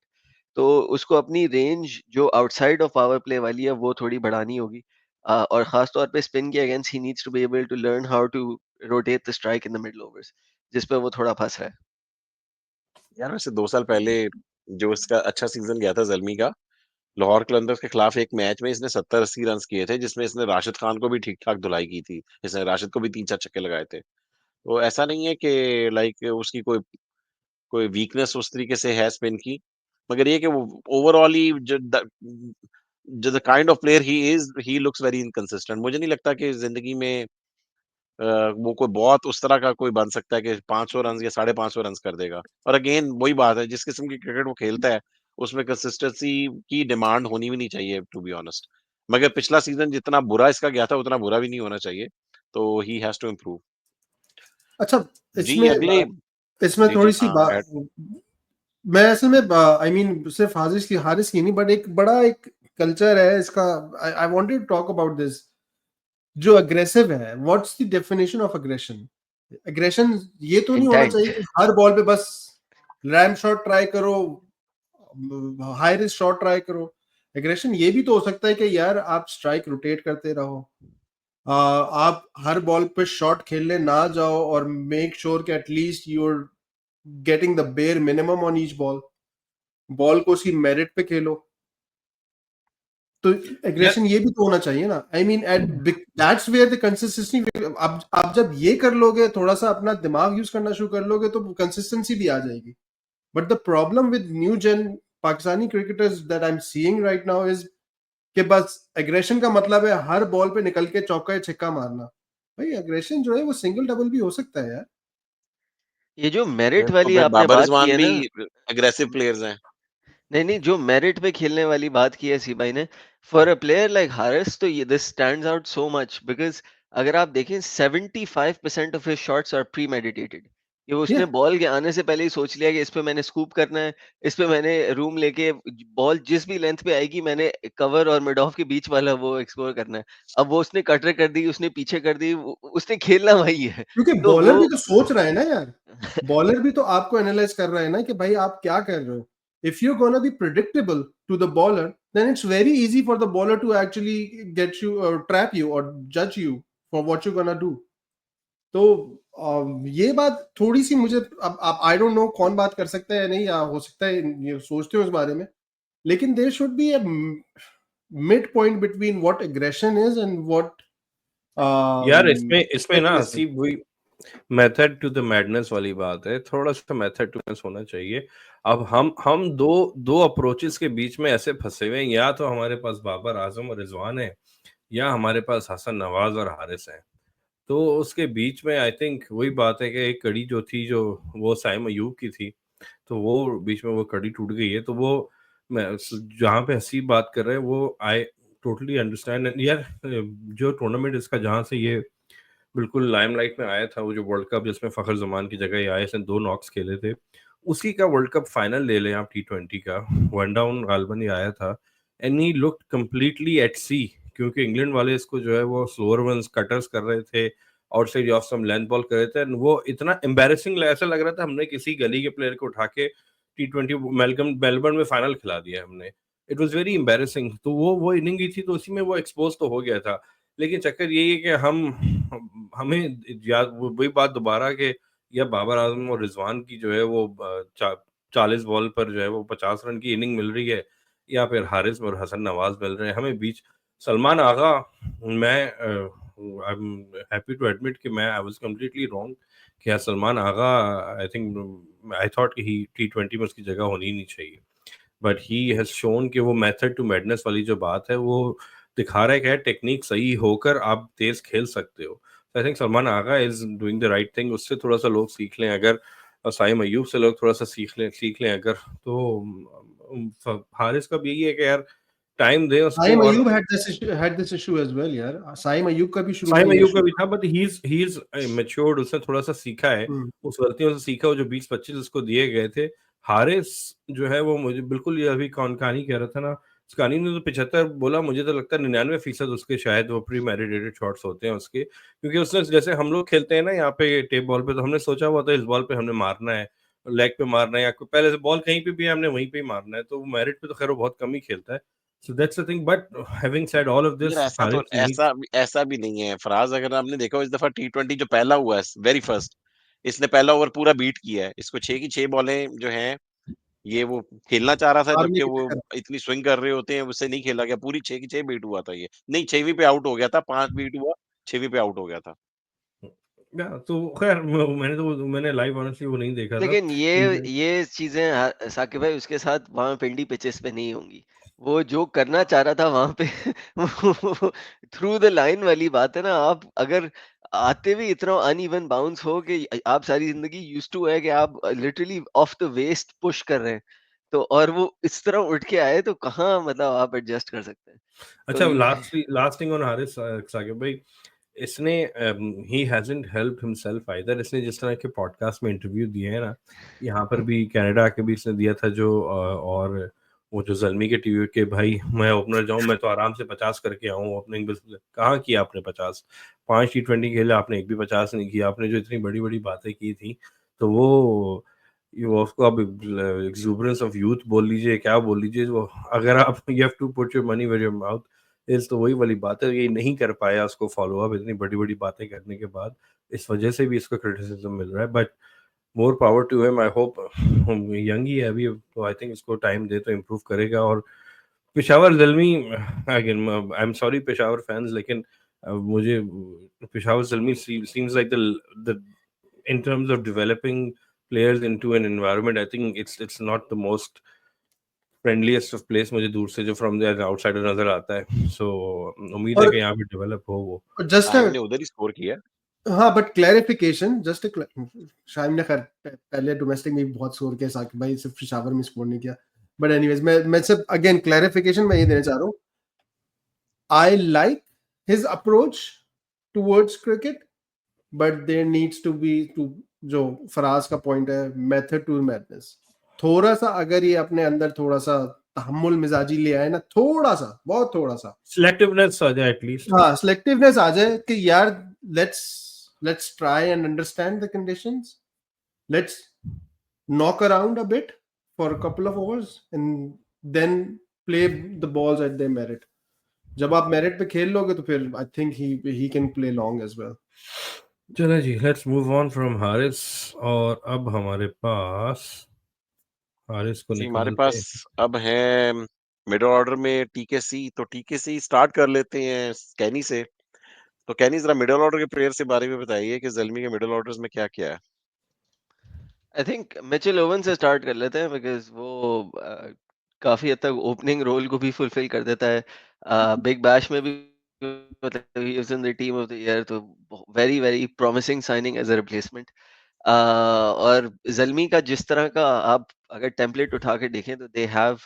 तो उसको अपनी रेंज जो आउटसाइड ऑफ पावर प्ले वाली है वो थोड़ी बढ़ानी होगी। और खास तौर पे स्पिन के against he needs to be able to learn how to rotate the strike in the middle overs, जिस पे वो थोड़ा फंस रहा है। यार वैसे 2 साल पहले जो इसका अच्छा सीजन गया था ज़ल्मी का, लाहौर कलंदर्स के खिलाफ एक मैच में इसने 70-80 रन किए थे, जिसमें इसने राशिद खान को भी ठीक-ठाक धुलाई की थी। इसने राशिद को भी 3-4 छक्के लगाए थे। तो ऐसा नहीं है कि लाइक उसकी कोई कोई वीकनेस उस तरीके से है स्पिन की, मगर ये कि वो ओवरऑल ही जो the kind of player he is, he looks very inconsistent. मुझे नहीं लगता कि जिंदगी में वो कोई बहुत उस तरह का कोई बन सकता है कि 500 रन या 550 रन कर देगा। और अगेन वही बात है, जिस किस्म की क्रिकेट वो खेलता है उसमें कंसिस्टेंसी की डिमांड होनी भी नहीं चाहिए, टू बी ऑनेस्ट। मगर पिछला सीजन जितना बुरा इसका गया था उतना बुरा भी नहीं होना चाहिए, तो ही हैज टू इम्प्रूव। अच्छा, जी इसमें अगले इसमें जी जी थोड़ी सी हाँ बात, मैं असल में आई मीन सिर्फ हारिस की नहीं, बट एक बड़ा एक कल्चर है इसका। I wanted to talk about this. जो अग्रेसिव है, what's the definition of aggression? Aggression ये तो नहीं होना चाहिए इंटेंट। कि हर बॉल पे बस रैम शॉट ट्राई करो, हाई रिस्क शॉट ट्राई करो। एग्रेशन ये भी तो हो सकता है कि यार आप स्ट्राइक रोटेट करते रहो, आप हर बॉल पे शॉट खेलने ना जाओ और मेक श्योर कि at least you are getting the bare minimum on each ball, ball को उसकी मेरिट पे खेलो। तो एग्रेशन ये भी तो होना चाहिए ना। I mean at that's where the consistency. आप जब ये कर लोगे, थोड़ा सा अपना दिमाग यूज करना शुरू कर लोगे, तो कंसिस्टेंसी भी आ जाएगी। But the problem with new gen Pakistani cricketers that I am seeing right now is कि बस एग्रेशन का मतलब है हर बॉल पे निकल के चौका या छक्का मारना। भाई एग्रेशन जो है वो सिंगल डबल भी हो सकता है यार। ये जो मेरिट तो वाली फिर आपने बाबर बात की रिजवान है भी ना, अग्रेसिव प्लेयर्स हैं। नहीं नहीं, जो मेरिट पे खेलने वाली बात की है सी भाई ने, for a player like Haris, तो ये this stands out so much because अगर आप देखें 75% of his shots are premeditated. ये या उसने बॉल के आने से पहले ही सोच लिया कि इस पे मैंने स्कूप करना है, इस पे मैंने रूम लेके बॉल जिस भी लेंथ पे आएगी मैंने कवर और मिड ऑफ के बीच वाला वो एक्सप्लोर करना है। अब वो उसने कटर कर दी, उसने पीछे कर दी, उसने खेलना वही है। क्योंकि तो बॉलर वो भी तो सोच रहा है ना यार, बॉलर भी तो आपको एनालाइज कर रहा है ना कि भाई आप क्या कर रहे हो। If you gonna be predictable to the bowler, then it's very easy for the bowler to actually get you, trap you और जज you for what you gonna do. तो ये बात थोड़ी सी मुझे, अब आई डोंट नो कौन बात कर सकता है या नहीं, या हो सकता है ये सोचते हो इस बारे में, लेकिन there should be a mid point between what aggression is and what यार इसमें इसमें ना फिटनेस है। हंसी वही मेथड टू द मैडनेस वाली बात है, थोड़ा सा मेथड टू मैडनेस होना चाहिए। अब हम दो दो अप्रोचेस के बीच में ऐसे फंसे हुए हैं, या तो हमारे पास बाबर आजम और रिजवान है, या हमारे पास हसन नवाज और हारिस है। तो उसके बीच में आई थिंक वही बात है कि एक कड़ी जो थी, जो वो साइम अयूब की थी, तो वो बीच में वो कड़ी टूट गई है। तो वो मैं जहाँ पे हंसी बात कर रहे हैं वो आई टोटली अंडरस्टैंड यार। जो टूर्नामेंट इसका जहाँ से ये बिल्कुल लाइमलाइट में आया था, वो जो वर्ल्ड कप जिसमें फखर जमान की जगह ये आए, इसने 2 नॉक्स खेले थे, उसी का वर्ल्ड कप फाइनल ले लें आप T20 का, वन डाउन गालबन ही आया था, and he looked completely at sea. क्योंकि इंग्लैंड वाले इसको जो है वो स्लोअर वंस कटर्स कर रहे थे, outside off some length ball कर रहे थे, एंड वो इतना एम्बैरेसिंग ऐसा लग रहा था हमने किसी गली के प्लेयर को उठा के T20 मेलबर्न में फाइनल खिला दिया हमने। It was very embarrassing. तो वो इनिंग ही थी, तो उसी में वो एक्सपोज तो हो गया था। लेकिन चक्कर यही है कि हमें याद वही बात दोबारा के, या बाबर आजम और रिजवान की जो है वो 40 बॉल पर जो है वो 50 रन की इनिंग मिल रही है, या फिर हारिस और हसन नवाज मिल रहे हैं हमें बीच। सलमान आगा, मैं I am happy to admit कि मैं आई वाज कंप्लीटली रॉन्ग कि यार Salman Agha, I think I thought कि ही T20 में उसकी जगह होनी ही नहीं चाहिए, बट ही हैज शोन कि वो मेथड टू मैडनेस वाली जो बात है वो दिखा रहा है कि टेक्निक सही होकर आप तेज खेल सकते हो। I think Salman Agha is doing the right thing. उससे थोड़ा सा लोग सीख लें अगर, साइम अयूब से लोग थोड़ा सा सीख लें अगर, तो हारिस का भी यही है कि यार टाइम दें उसको। साइम और Ayub had this issue as well यार। साइम अयूब का भी शुरू में साइम ये अयूब का इशू भी था, बट ही इज मैच्योर्ड, उसने थोड़ा सा सीखा है, था। उस गलतियों से सीखा। वो जो 20-25 उसको दिए गए थे, हारिस जो है वो मुझे बिल्कुल, ये अभी कहानी कह रहा था ना, कहानी ने तो 75 बोला, मुझे तो लगता है 99% उसके शायद वो प्री मैरिडेटेड शॉट्स होते हैं उसके, क्योंकि उसने जैसे हम लोग खेलते हैं ना यहाँ पे टेप बॉल पे, तो हमने सोचा हुआ था इस बॉल पे हमने मारना है, लेग पे मारना है, या पहले से बॉल कहीं पे भी है हमने वहीं पे ही मारना है। तो मेरिट पे तो खैर वो बहुत कम ही खेलता है। So that's the thing, but having said all of यार दिस, ऐसा तो हारिस नीड्स। ऐसा भी नहीं है फराज। अगर आपने देखा हो इस दफा T20 जो पहला हुआ है, वेरी फर्स्ट, इसने पहला ओवर पूरा बीट किया है, इसको 6 की 6 बॉलें जो हैं ये वो खेलना चाह रहा था, आर्मी जबकि के वो चक्कर इतनी स्विंग कर रहे होते हैं, उससे नहीं खेला गया, पूरी 6 की 6 बीट हुआ था ये। नहीं 6वीं पे आउट हो गया था, 5 बीट हुआ, 6वीं पे आउट हो गया था। तो खैर मैंने लाइव ऑनेस्टली वो नहीं देखा था। लेकिन ये चीजें साकिब भाई उसके साथ वहां पिंडी पिचेस पे नहीं होंगी। वो जो करना चाह रहा था वहां पे थ्रू द लाइन वाली बात है ना। आप अगर आते भी इतना अनइवन बाउंस हो कि आप सारी जिंदगी यूज्ड टू है कि आप literally off the waist push कर रहे हैं, तो और वो इस तरह उठ के आए तो कहाँ मतलब आप एडजस्ट कर सकते हैं। तो अच्छा, लास्टिंग ऑन हारिस साकिब भाई, इसने he hasn't helped himself either. इसने जिस तरह के पॉडकास्ट में इंटरव्यू दिए हैं ना, यहाँ पर भी कनाडा आके भी इसने दिया था जो और वो जो ज़ल्मी के टीवी के भाई मैं ओपनर जाऊं, मैं तो आराम से 50 करके आऊं ओपनिंग। कहाँ किया आपने 50? 5 T20 खेले आपने, एक भी 50 नहीं किया आपने। जो इतनी बड़ी बड़ी बातें की थी, तो वो उसको आप एक्सुबरेंस ऑफ यूथ बोल लीजिए, क्या बोल लीजिए, वो अगर आप you have to put your money where your mouth is, तो वही वाली बात है। ये नहीं कर पाया उसको फॉलो अप इतनी बड़ी बड़ी बातें करने के बाद, इस वजह से भी इसको क्रिटिसिज्म मिल रहा है। But more power to him, I hope. Young ही है अभी, तो आई थिंक इसको टाइम दे तो इम्प्रूव करेगा। और Peshawar Zalmi, again I am sorry Peshawar fans, लेकिन मुझे Peshawar Zalmi seems like the in terms of developing players into an environment, I think it's not the most friendliest of place मुझे दूर से जो from the outsider नजर आता है। So उम्मीद है और कि यहाँ पे डेवलप हो वो। जस्ट शाइम ने उधर ही स्कोर किया। हाँ, बट क्लैरिफिकेशन जस्ट शाइम ने खैर पहले डोमेस्टिक में भी बहुत स्कोर किया, साकिब भाई सिर्फ पेशावर में स्कोर नहीं किया। बट एनीवेज मैं सिर्फ अगेन क्लैरिफिकेशन मैं ये देना चाह रहा हूँ, I like his approach towards cricket, but there needs to be two, जो फराज का पॉइंट है, मेथड टू मैडनेस। थोड़ा सा अगर ये अपने अंदर थोड़ा सा तहम्मुल मिजाजी ले आए ना, थोड़ा सा, बहुत थोड़ा सा सिलेक्टिवनेस आ जाए एटलीस्ट। हाँ सिलेक्टिवनेस आ जाए कि यार let's try and understand the conditions, let's knock around a bit for a couple of overs and then play the balls at their merit. जब आप मेरिट पे खेल लोगे तो फिर I think he can play long as well. चलो जी, let's move on from Haris. और अब हमारे पास हारिस को जी हमारे निकालते पास हैं। अब है मिडिल ऑर्डर में टीकेसी। तो टीकेसी स्टार्ट कर लेते हैं कैनी से। तो कैनी जरा मिडिल ऑर्डर के प्लेयर से बारे में बताइए कि ज़ल्मी के मिडिल ऑर्डर्स में क्या क्या है। आई थिंक मिचेल ओवन से स्टार्ट कर लेते हैं बिकॉज वो काफी हद तक ओपनिंग रोल को भी फुलफिल कर देता है। बिग बैश में भी मतलब he was in the team of the year, तो very very promising signing as a replacement. और ज़ल्मी का जिस तरह का आप अगर टेम्पलेट उठा के देखें तो दे हैव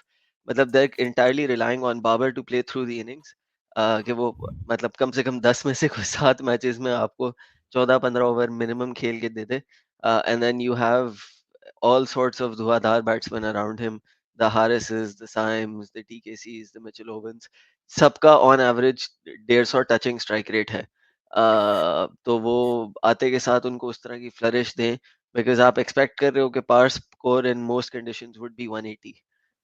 मतलब they entirely relying on Babar to play through the innings, कि वो मतलब कम से कम 10 में से कुछ 7 मैचेस में आपको 14-15 ओवर मिनिमम खेल के दे दे। And then you have all sorts of Dhuandhar batsmen around him, the Harrises, the Symes, the TKCs, the Mitchell Ovens, सबका on average 150 touching strike rate है। तो वो आते के साथ उनको उस तरह की फ्लरिश दें, बिकॉज आप एक्सपेक्ट कर रहे हो कि par score in most conditions would be 180।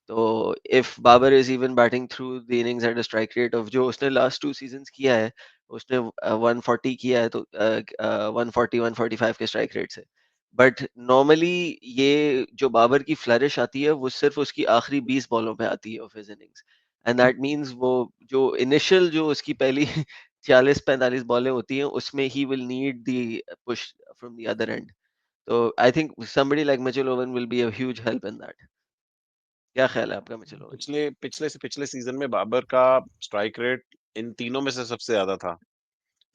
तो if Babar is even batting through the innings at a strike rate of जो उसने लास्ट 2 सीजंस किया है, उसने 140 किया है, तो 140 145 के स्ट्राइक रेट से। बट नॉर्मली ये जो बाबर की फ्लरिश आती है वो सिर्फ उसकी आखिरी 20 बॉलों पे आती है of his innings, and that means वो जो इनिशियल जो उसकी पहली 40-45 बॉलें होती हैं उसमें he will need the push from the other end. तो I think somebody like Mitchell Owen will be a huge help in that। क्या ख्याल है आपका मिचेल ओवन? पिछले पिछले से पिछले सीजन में बाबर का स्ट्राइक रेट इन तीनों में से सबसे ज्यादा था।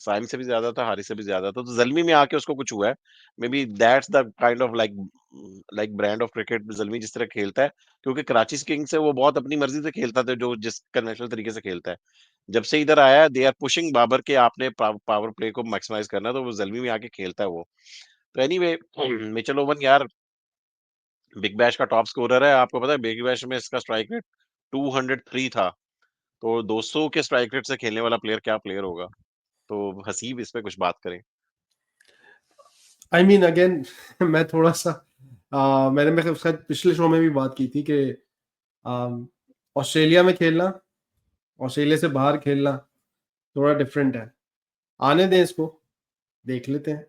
साइम से भी ज्यादा था, हारिस से भी ज्यादा था। तो ज़ल्मी में आके उसको कुछ हुआ है। May be that's the kind of like brand of cricket Zalmi जिस तरह खेलता है। क्योंकि कराची किंग्स से वो बहुत अपनी मर्जी से खेलता था, जो जिस कन्वेंशनल तरीके से खेलता है। जब से इधर आया दे आर पुशिंग बाबर के आपने पावर प्ले को मैक्सिमाइज करना, तो वो ज़ल्मी में आके खेलता है वो। तो एनीवे मिचेल ओवन यार बिग बैश का टॉप स्कोरर है। आपको पता है बिग बैश में इसका स्ट्राइक रेट 203 था। तो 200 के स्ट्राइक रेट से खेलने वाला प्लेयर क्या प्लेयर होगा। तो हसीब इस पे कुछ बात करें। आई मीन अगेन मैं थोड़ा सा मैंने शायद पिछले शो में भी बात की थी कि ऑस्ट्रेलिया में खेलना, ऑस्ट्रेलिया से बाहर खेलना थोड़ा डिफरेंट है। आने दें इसको, देख लेते हैं।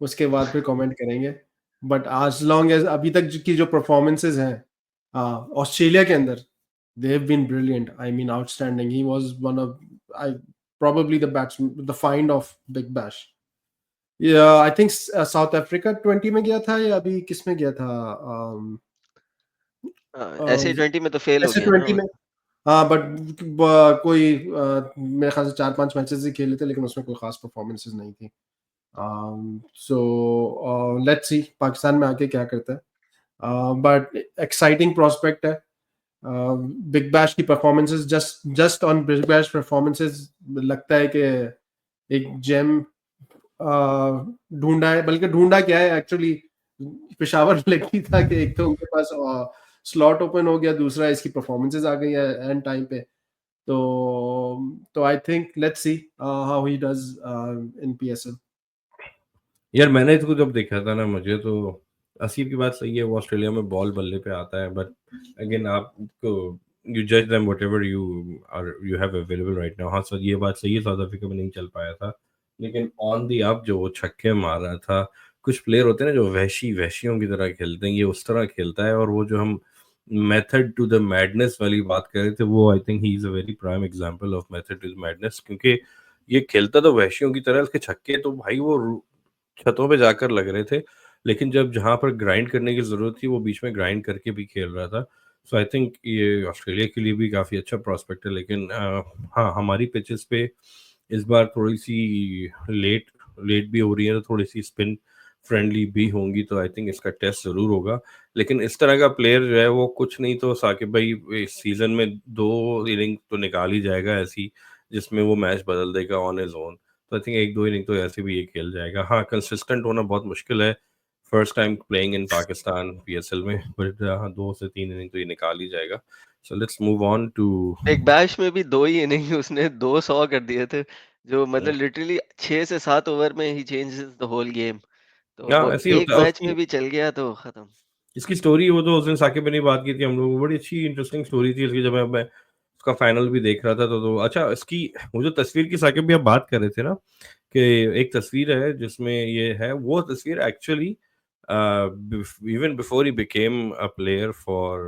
उसके बाद फिर कमेंट करेंगे। बट as long as अभी तक की जो परफॉर्मेंसेस हैं ऑस्ट्रेलिया के अंदर, they have been brilliant. I mean outstanding. He was one of I probably the find of Big Bash. Yeah, I think south Africa 20 में गया था या अभी किस में गया था? ऐसे 20 में तो फेल हो ऐसे गया ना 20 में। हाँ, बट कोई मेरे ख्याल से 4-5 मैचेस ही खेले थे, लेकिन उसमें कोई खास परफॉर्मेंसेस नहीं थी। सो लेट्स सी पाकिस्तान में आके क्या करता है। बट एक्साइटिंग प्रोस्पेक्ट है। बिग बैश की performances, just on big bash performances लगता है कि एक जेम ढूंढा है, बल्कि ढूंढा क्या है एक्चुअली, पेशावर लगी था कि एक तो उनके पास स्लॉट ओपन हो गया, दूसरा इसकी परफॉर्मेंसेस आ गई है एंड टाइम पे। तो I think let's see how he does in PSL. यार मैंने इसको जब देखा था ना, मुझे तो असीब की बात सही है, वो ऑस्ट्रेलिया में बॉल बल्ले पे आता है, बट अगेन आपको यू जज them whatever you have available right now. हाँ सर, ये बात सही है, साउथ अफ्रीका में नहीं चल पाया था, लेकिन ऑन दी अप जो वो छक्के मार रहा था, कुछ प्लेयर होते हैं ना जो वहशियों की तरह खेलते हैं, ये उस तरह खेलता है। और वो जो हम मेथड टू द मैडनेस वाली बात कर रहे थे, वो I think he is a very prime example of method to the madness, क्योंकि ये खेलता तो वहशियों की तरह, उसके छक्के तो भाई वो छतों पे जाकर लग रहे थे, लेकिन जब जहाँ पर ग्राइंड करने की ज़रूरत थी, वो बीच में ग्राइंड करके भी खेल रहा था। सो आई थिंक ये ऑस्ट्रेलिया के लिए भी काफ़ी अच्छा प्रॉस्पेक्ट है, लेकिन हाँ, हमारी पिचेस पे इस बार थोड़ी-सी लेट लेट भी हो रही है, तो थोड़ी-सी स्पिन फ्रेंडली भी होंगी, तो आई थिंक इसका टेस्ट ज़रूर होगा। लेकिन इस तरह का प्लेयर जो है, वो कुछ नहीं तो साकिब भाई इस सीज़न में 2 इनिंग तो निकाल ही जाएगा ऐसी, जिसमें वो मैच बदल देगा ऑन हिज़ ओन। तो आई थिंक 1-2 इनिंग तो ऐसे भी ये खेल जाएगा। हाँ, कंसिस्टेंट होना बहुत मुश्किल है, first time playing in Pakistan PSL में, बट हाँ, 2 से 3 इनिंग तो ये निकाल ही जाएगा। So let's move on to big bash में भी 2 ही इनिंग उसने 200 कर दिए थे, जो मतलब लिटरली 6 से 7 ओवर में ही चेंजेस द होल गेम। तो हाँ, वो ऐसे ही एक होता है। मैच में भी चल गया तो खत्म। इसकी स्टोरी, वो तो उस दिन साकिब ने बात की थी हम लोग, बड़ी अच्छी इंटरेस्टिंग स्टोरी थी इसकी, जब मैं उसका फाइनल भी देख रहा था, तो अच्छा, इसकी वो जो तस्वीर की साकिब भी आप बात कर रहे थे ना, कि एक तस्वीर है जिसमें ये है, वो तस्वीर actually even before he became a player for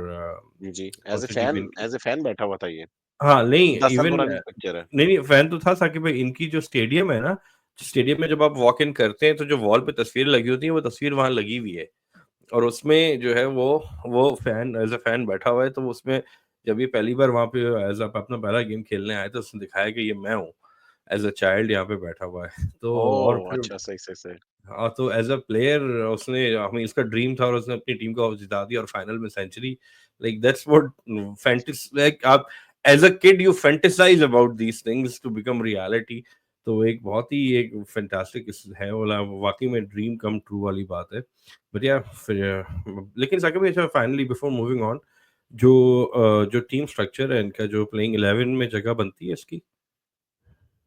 जी, कौन सी टीम? एज़ अ फैन बैठा हुआ था ये। हाँ, नहीं 10 साल इवन पुरानी पिक्चर है। नहीं, नहीं फैन तो था साकिब भाई, इनकी जो स्टेडियम है ना, स्टेडियम में जब आप वॉक इन करते हैं, तो जो वॉल पे तस्वीर लगी होती है, वो तस्वीर वहाँ लगी हुई है। और उसमें जो है वो फैन एज़ अ फैन बैठा हुआ है, तो उसमें जब ये पहली बार वहाँ पे एज़ अपना पहला गेम खेलने आया, तो उसने दिखाया कि ये मैं हूँ, एज़ अ चाइल्ड यहाँ पे बैठा हुआ है। तो और ओह! फिर अच्छा, सही, सही, सही। हाँ, तो एज़ अ प्लेयर उसने, हमें इसका ड्रीम था और उसने अपनी टीम को जिता दिया और फाइनल में century. Like that's what fantasies like आप as a kid you fantasise about these things to become reality. तो एक बहुत ही एक फैंटास्टिक है, वाला वाक़ई में ड्रीम कम ट्रू वाली बात है। बट या फिर लेकिन साकिब भाई, अच्छा फाइनली बिफोर मूविंग ऑन, जो टीम स्ट्रक्चर है इनका, जो प्लेइंग 11 में जगह बनती है इसकी?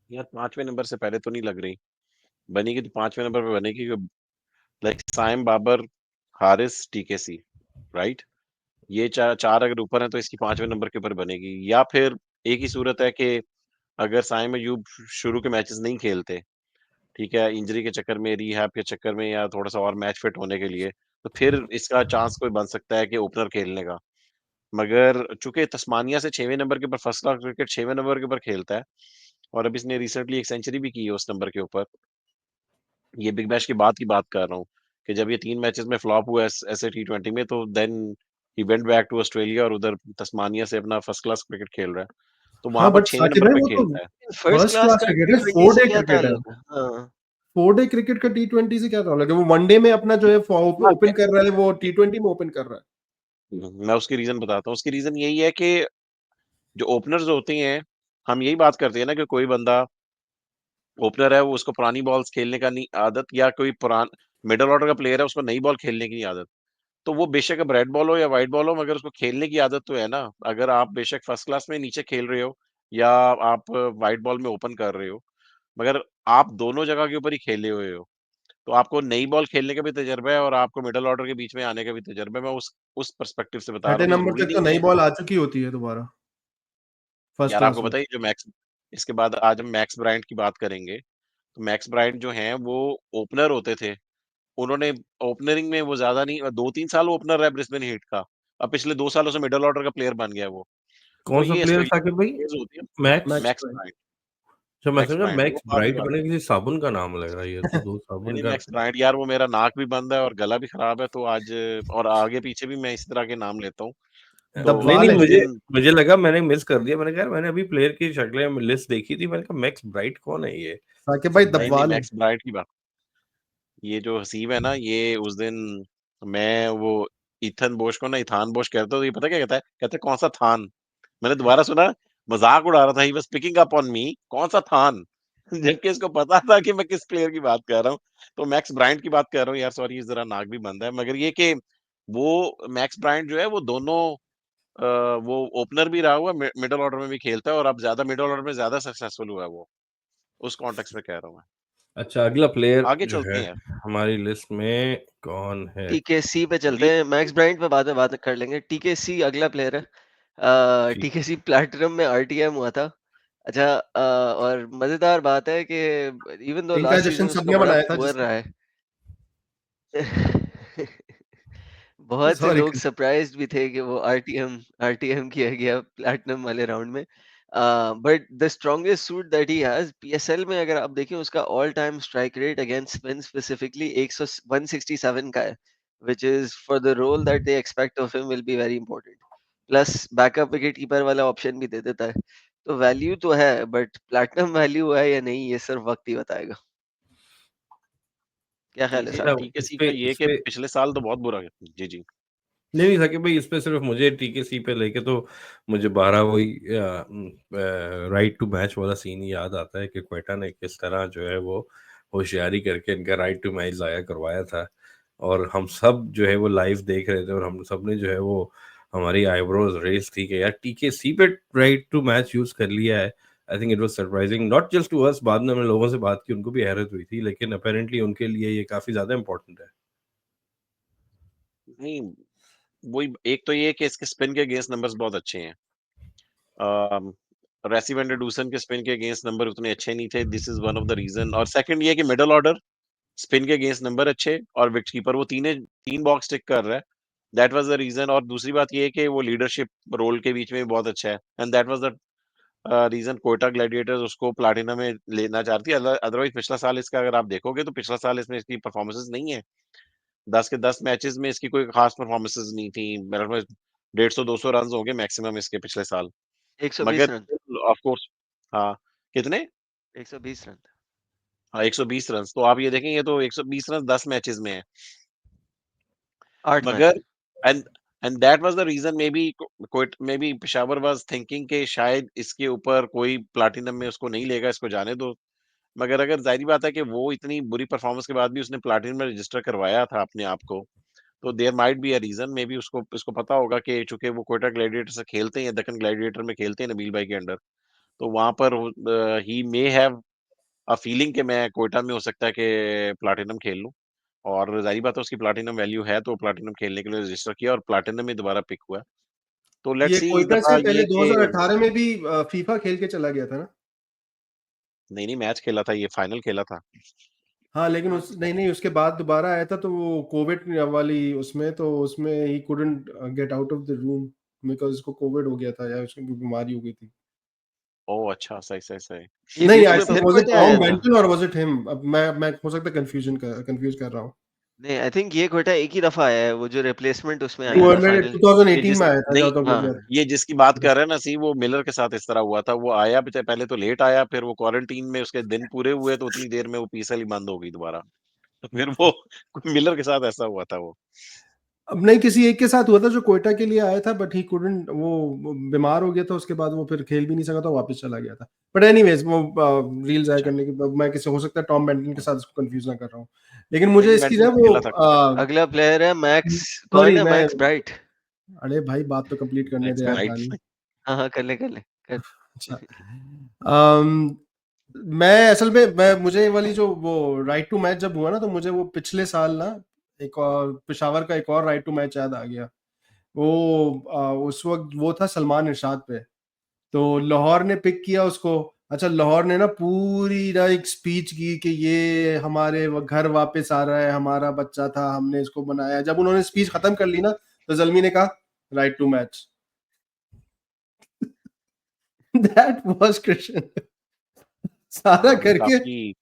यार 5वें नंबर से पहले तो नहीं लग रही। बनेगी तो 5वें नंबर पे बनेगी, लाइक साइम, बाबर, हारिस, टीकेसी, राइट? ये 4 अगर ऊपर हैं तो इसकी 5वें नंबर के ऊपर बनेगी, या फिर एक ही सूरत है कि अगर साइम अयूब शुरू के मैचेस नहीं खेलते, ठीक है, इंजरी के चक्कर में, रिहैब के चक्कर में, या थोड़ा-सा और मैच फिट होने के लिए, तो फिर इसका चांस कोई बन सकता है कि ओपनर खेलने का। मगर चूँकि तस्मानिया से 6वें नंबर के ऊपर, फर्स्ट क्लास क्रिकेट 6वें नंबर के ऊपर खेलता है, और अब इसने रिसेंटली एक सेंचुरी भी की है उस नंबर के ऊपर। ये बिग बैश की बात कर रहा हूँ, कि जब ये 3 मैचेस में फ्लॉप हुआ ऐसे टी20 में, तो then he went back to Australia और उधर तस्मानिया से अपना फर्स्ट क्लास क्रिकेट खेल रहा है। तो वहाँ हाँ, पर बट 6वें साकिब नंबर भाई पे वो तो खेलता है। फर्स्ट फर्स्ट क्लास क्लास का क्रिकेट है, टी20 4 से डे क्या क्रिकेट है। ताल्लुक है? हाँ। 4 डे क्रिकेट का टी20 से क्या ताल्लुक है? वो वनडे में अपना जो है हाँ, ओपन कर रहा है, वो टी20 में ओपन कर रहा है। मैं उसकी रीज़न बताता हूँ। उसकी रीज़न यही है कि जो ओपनर्स होते हैं, हम यही बात करते हैं ना कि कोई बंदा ओपनर है, वो उसको पुरानी बॉल्स खेलने का नहीं आदत, या कोई मिडल ऑर्डर का प्लेयर है, उसको नई बॉल खेलने की नहीं आदत। तो वो बेशक अब रेड बॉल हो या व्हाइट बॉल हो, मगर उसको खेलने की आदत तो है ना। अगर आप बेशक फर्स्ट क्लास में नीचे खेल रहे हो, या आप व्हाइट बॉल में ओपन कर रहे हो, मगर आप दोनों जगह के ऊपर ही खेले हुए हो, तो आपको नई बॉल खेलने का भी तजुर्बा है और आपको मिडल ऑर्डर के बीच में आने का भी तजुर्बा है। मैं उस पर्सपेक्टिव से बता रहा छठे हूँ, तो नंबर ज़रूरी तक तो नहीं नई है। बॉल आ चुकी होती है दोबारा फर्स्ट यार क्लास आपको में। पता है, जो मैक्स इसके बाद आज हम मैक्स ब्रायंट की बात करेंगे, तो मैक्स ब्रायंट जो हैं वो ओपनर होते थे, उन्होंने ओपनरिंग में वो ज्यादा नहीं, 2-3 साल ओपनर रहा ब्रिस्बेन हीट का, अब पिछले 2 सालों से मिडिल ऑर्डर का प्लेयर बन गया वो। कौन तो सा ये प्लेयर स्पेशल साकिब भाई? केस होती है। Max? Max max bright. Bryant, अच्छा, मैं मैक्स समझा ब्रायंट वो मैक्स बाद में ब्राइट बात मैंने किसी साबुन का नाम लग रहा है, ये तो दो नहीं, साबुन नहीं, का। मैक्स ब्रायंट यार वो मेरा नाक भी बंद है और गला भी खराब है, तो आज और आगे पीछे भी मैं इसी तरह के नाम लेता हूँ। तो नहीं, दबवाल नहीं, है उस मुझे दिन मुझे लगा मैंने मिस कर दिया। मैंने कहा यार मैंने अभी प्लेयर की शक्लें लिस्ट देखी थी, मैंने कहा मैक्स ब्राइट कौन है ये? साकिब भाई नहीं, नहीं, दबवाल है। मैक्स ब्रायंट की बात, ये जो हसीब है ना, ये उस दिन मैं वो इथन बोश को ना इथान बोश कहता हूँ, तो ये पता क्या कहता है? कहता है कौन सा थान? मैंने दोबारा सुना, मजाक उड़ा रहा था, he was picking up on me, कौन सा थान? जबकि इसको पता था कि मैं किस प्लेयर की बात कर रहा हूँ। तो मैक्स ब्रायंट की बात कर रहा हूँ यार, सॉरी जरा नाक भी बंद है, मगर ये कि वो मैक्स ब्रायंट जो है वो दोनों वो ओपनर भी रहा हुआ है, मिडिल ऑर्डर में भी खेलता है, और अब ज्यादा मिडिल ऑर्डर में ज्यादा सक्सेसफुल हुआ है वो, उस कॉन्टेक्स्ट में कह रहा हूँ मैं। अच्छा, अगला प्लेयर आगे जो चलते है हैं यार। हमारी लिस्ट में कौन है? टीकेसी पे चलते डी हैं, मैक्स ब्रायंट पे बाद में बात कर लेंगे। टीकेसी अगला प्लेयर है। ठीक। टीकेसी प्लैटिनम में आरटीएम हुआ था। अच्छा, और मजेदार बात है कि इवन दो इनका लास्ट जश्न सीजन उसका सबने बड़ा मनाया था पुअर जिसका। रहा है। बहुत से सॉरी। लोग सरप्राइज्ड भी थे कि वो आरटीएम किया गया प्लैटिनम वाले राउंड में। But the strongest suit that he has PSL में, अगर आप देखें, उसका all time strike rate against spin specifically 167 का है, which is for the role that they expect of him will be very important. Plus backup wicket keeper वाला option भी दे देता है। तो वैल्यू तो है, बट प्लैटिनम वैल्यू है या नहीं, ये सिर्फ वक्त ही बताएगा। क्या ख्याल है जी, साहब? इस टीकेसी पे का ये इस कि पे पिछले साल तो बहुत बुरा गया। जी, जी। नहीं, नहीं साकिब भाई, इस पे सिर्फ मुझे टीकेसी पे लेके तो मुझे 12 वही राइट टू मैच वाला सीन याद आता है कि क्वेटा ने किस तरह जो है वो होशियारी करके इनका राइट टू मैच ज़ाया करवाया था, और हम सब जो है वो लाइव देख रहे थे, और हम सब ने जो है वो हमारी आईब्रोज रेस थी कि यार टीकेसी पे राइट टू मैच यूज कर लिया है। I think it was surprising not just to us, बाद में हमने लोगों से बात की, उनको भी हैरत हुई थी, लेकिन अपेरेंटली उनके लिए ये काफी ज्यादा इंपॉर्टेंट है। नहीं, वही एक तो ये कि इसके स्पिन के अगेंस्ट नंबर्स बहुत अच्छे हैं। रेसी वैन डूसन के स्पिन के अगेंस्ट नंबर उतने अच्छे नहीं थे, this is one of the reason. और सेकंड ये कि मिडिल ऑर्डर स्पिन के अगेंस्ट नंबर अच्छे, और विकेट कीपर वो तीन बॉक्स टिक कर रहा है, दैट वाज द रीजन। और दूसरी बात ये है कि वो लीडरशिप रोल के बीच में भी बहुत अच्छा है, and that was the reason Quetta Gladiators उसको प्लाटिना में लेना चाहती है। अदरवाइज पिछला साल इसका अगर आप देखोगे तो पिछला साल इसमें इसकी परफॉर्मेंसेस नहीं है, 10 के 10 मैचेस में इसकी कोई खास परफॉर्मेंसेस नहीं थी। मेरे ख्याल में 150-200 रन हो गए मैक्सिमम इसके पिछले साल, 120 मगर रन। Of course. हाँ, कितने? 120 रन। हाँ, 120 रन। तो आप ये देखें, ये तो 120 रन 10 मैचेस में है, 8 मैच मगर में। And and that was the reason, maybe Peshawar was thinking कि शायद इसके ऊपर कोई प्लाटिनम में उसको नहीं लेगा, इसको जाने दो। मगर अगर जाहिर बात है कि वो इतनी बुरी परफॉर्मेंस के बाद भी उसने प्लाटिनम में रजिस्टर करवाया था अपने आप को, तो there might be a reason. Maybe उसको इसको पता होगा कि चूंकि वो कोयटा ग्लैडिएटर से खेलते हैं, दक्कन ग्लैडिएटर में खेलते हैं नबील भाई के अंडर, तो वहां पर ही मे हैव अ फीलिंग कि मैं कोयटा में हो सकता है कि प्लाटिनम खेल लूं। और जाहिर बात है उसकी प्लाटिनम वैल्यू है, तो प्लाटिनम खेलने के लिए रजिस्टर किया और प्लाटिनम में दोबारा पिक हुआ। तो लेट्स ये सी इस कोयटा से दफा पहले ये कि 2018 में भी फीफा खेल के चला गया था ना। नहीं, नहीं, मैच खेला था, ये फाइनल खेला था। हाँ, लेकिन उस नहीं नहीं उसके बाद दोबारा आया था, तो वो कोविड वाली उसमें, तो उसमें he couldn't get out of the room because उसको कोविड हो गया था या उसको कोई बीमारी हो गई थी। ओह अच्छा, सही, सही, सही। ये नहीं, बीच आई में थिंक फिर वाज इट कोयटा आया टॉम था। बेंटन और वाज इट हिम? अब मैं हो सकता है कंफ्यूज कर रहा हूँ। नहीं, आई थिंक ये कोयटा एक ही दफा आया है, वो जो रिप्लेसमेंट उसमें आई थी 200 फाइनल। 2018 जिस में आया था नहीं, जहाँ तक मुझे हाँ, याद ये जिसकी बात कर रहे हैं ना सी, वो मिलर के साथ इस तरह हुआ था। वो आया पहले तो लेट आया, फिर वो क्वारंटीन में उसके दिन पूरे हुए, तो उतनी देर में वो पीएसएल ही बंद हो गई दोबारा। तो फिर वो मिलर के साथ ऐसा हुआ था वो। अब नहीं, किसी एक के साथ हुआ था जो कोयटा के लिए आया था, बट ही कुडंट, वो बीमार हो गया था, उसके बाद वो फिर खेल भी नहीं सका था, वापस चला गया था। बट एनीवेज, वो रील्स आया अच्छा, करने के बाद मैं किसी, हो सकता है टॉम बेंटन के साथ इसको कंफ्यूज ना कर रहा हूँ, लेकिन नहीं, मुझे नहीं, इसकी बेंटन ना तो वो खेला था कोयटा। अगला प्लेयर है मैक्स। कौन सॉरी, है? मैं, मैक्स ब्राइट। अरे भाई बात तो कंप्लीट करने दे मैक्स यार ब्राइट। जानी। हाँ, हाँ, कर ले। अच्छा, अम, मैं असल में मुझे ये वाली जो वो राइट टू मैच जब हुआ ना, तो मुझे वो पिछले साल ना एक और पेशावर का एक और राइट टू मैच याद आ गया। वो उस वक्त वो था सलमान इरशाद पे, तो लाहौर ने पिक किया उसको, अच्छा, लाहौर ने ना पूरी ना एक स्पीच की कि ये हमारे घर वापस आ रहा है, हमारा बच्चा था, हमने इसको बनाया। जब उन्होंने स्पीच खत्म कर ली ना, तो ज़ल्मी ने कहा right to match. That was Christian. सारा ये करके काफी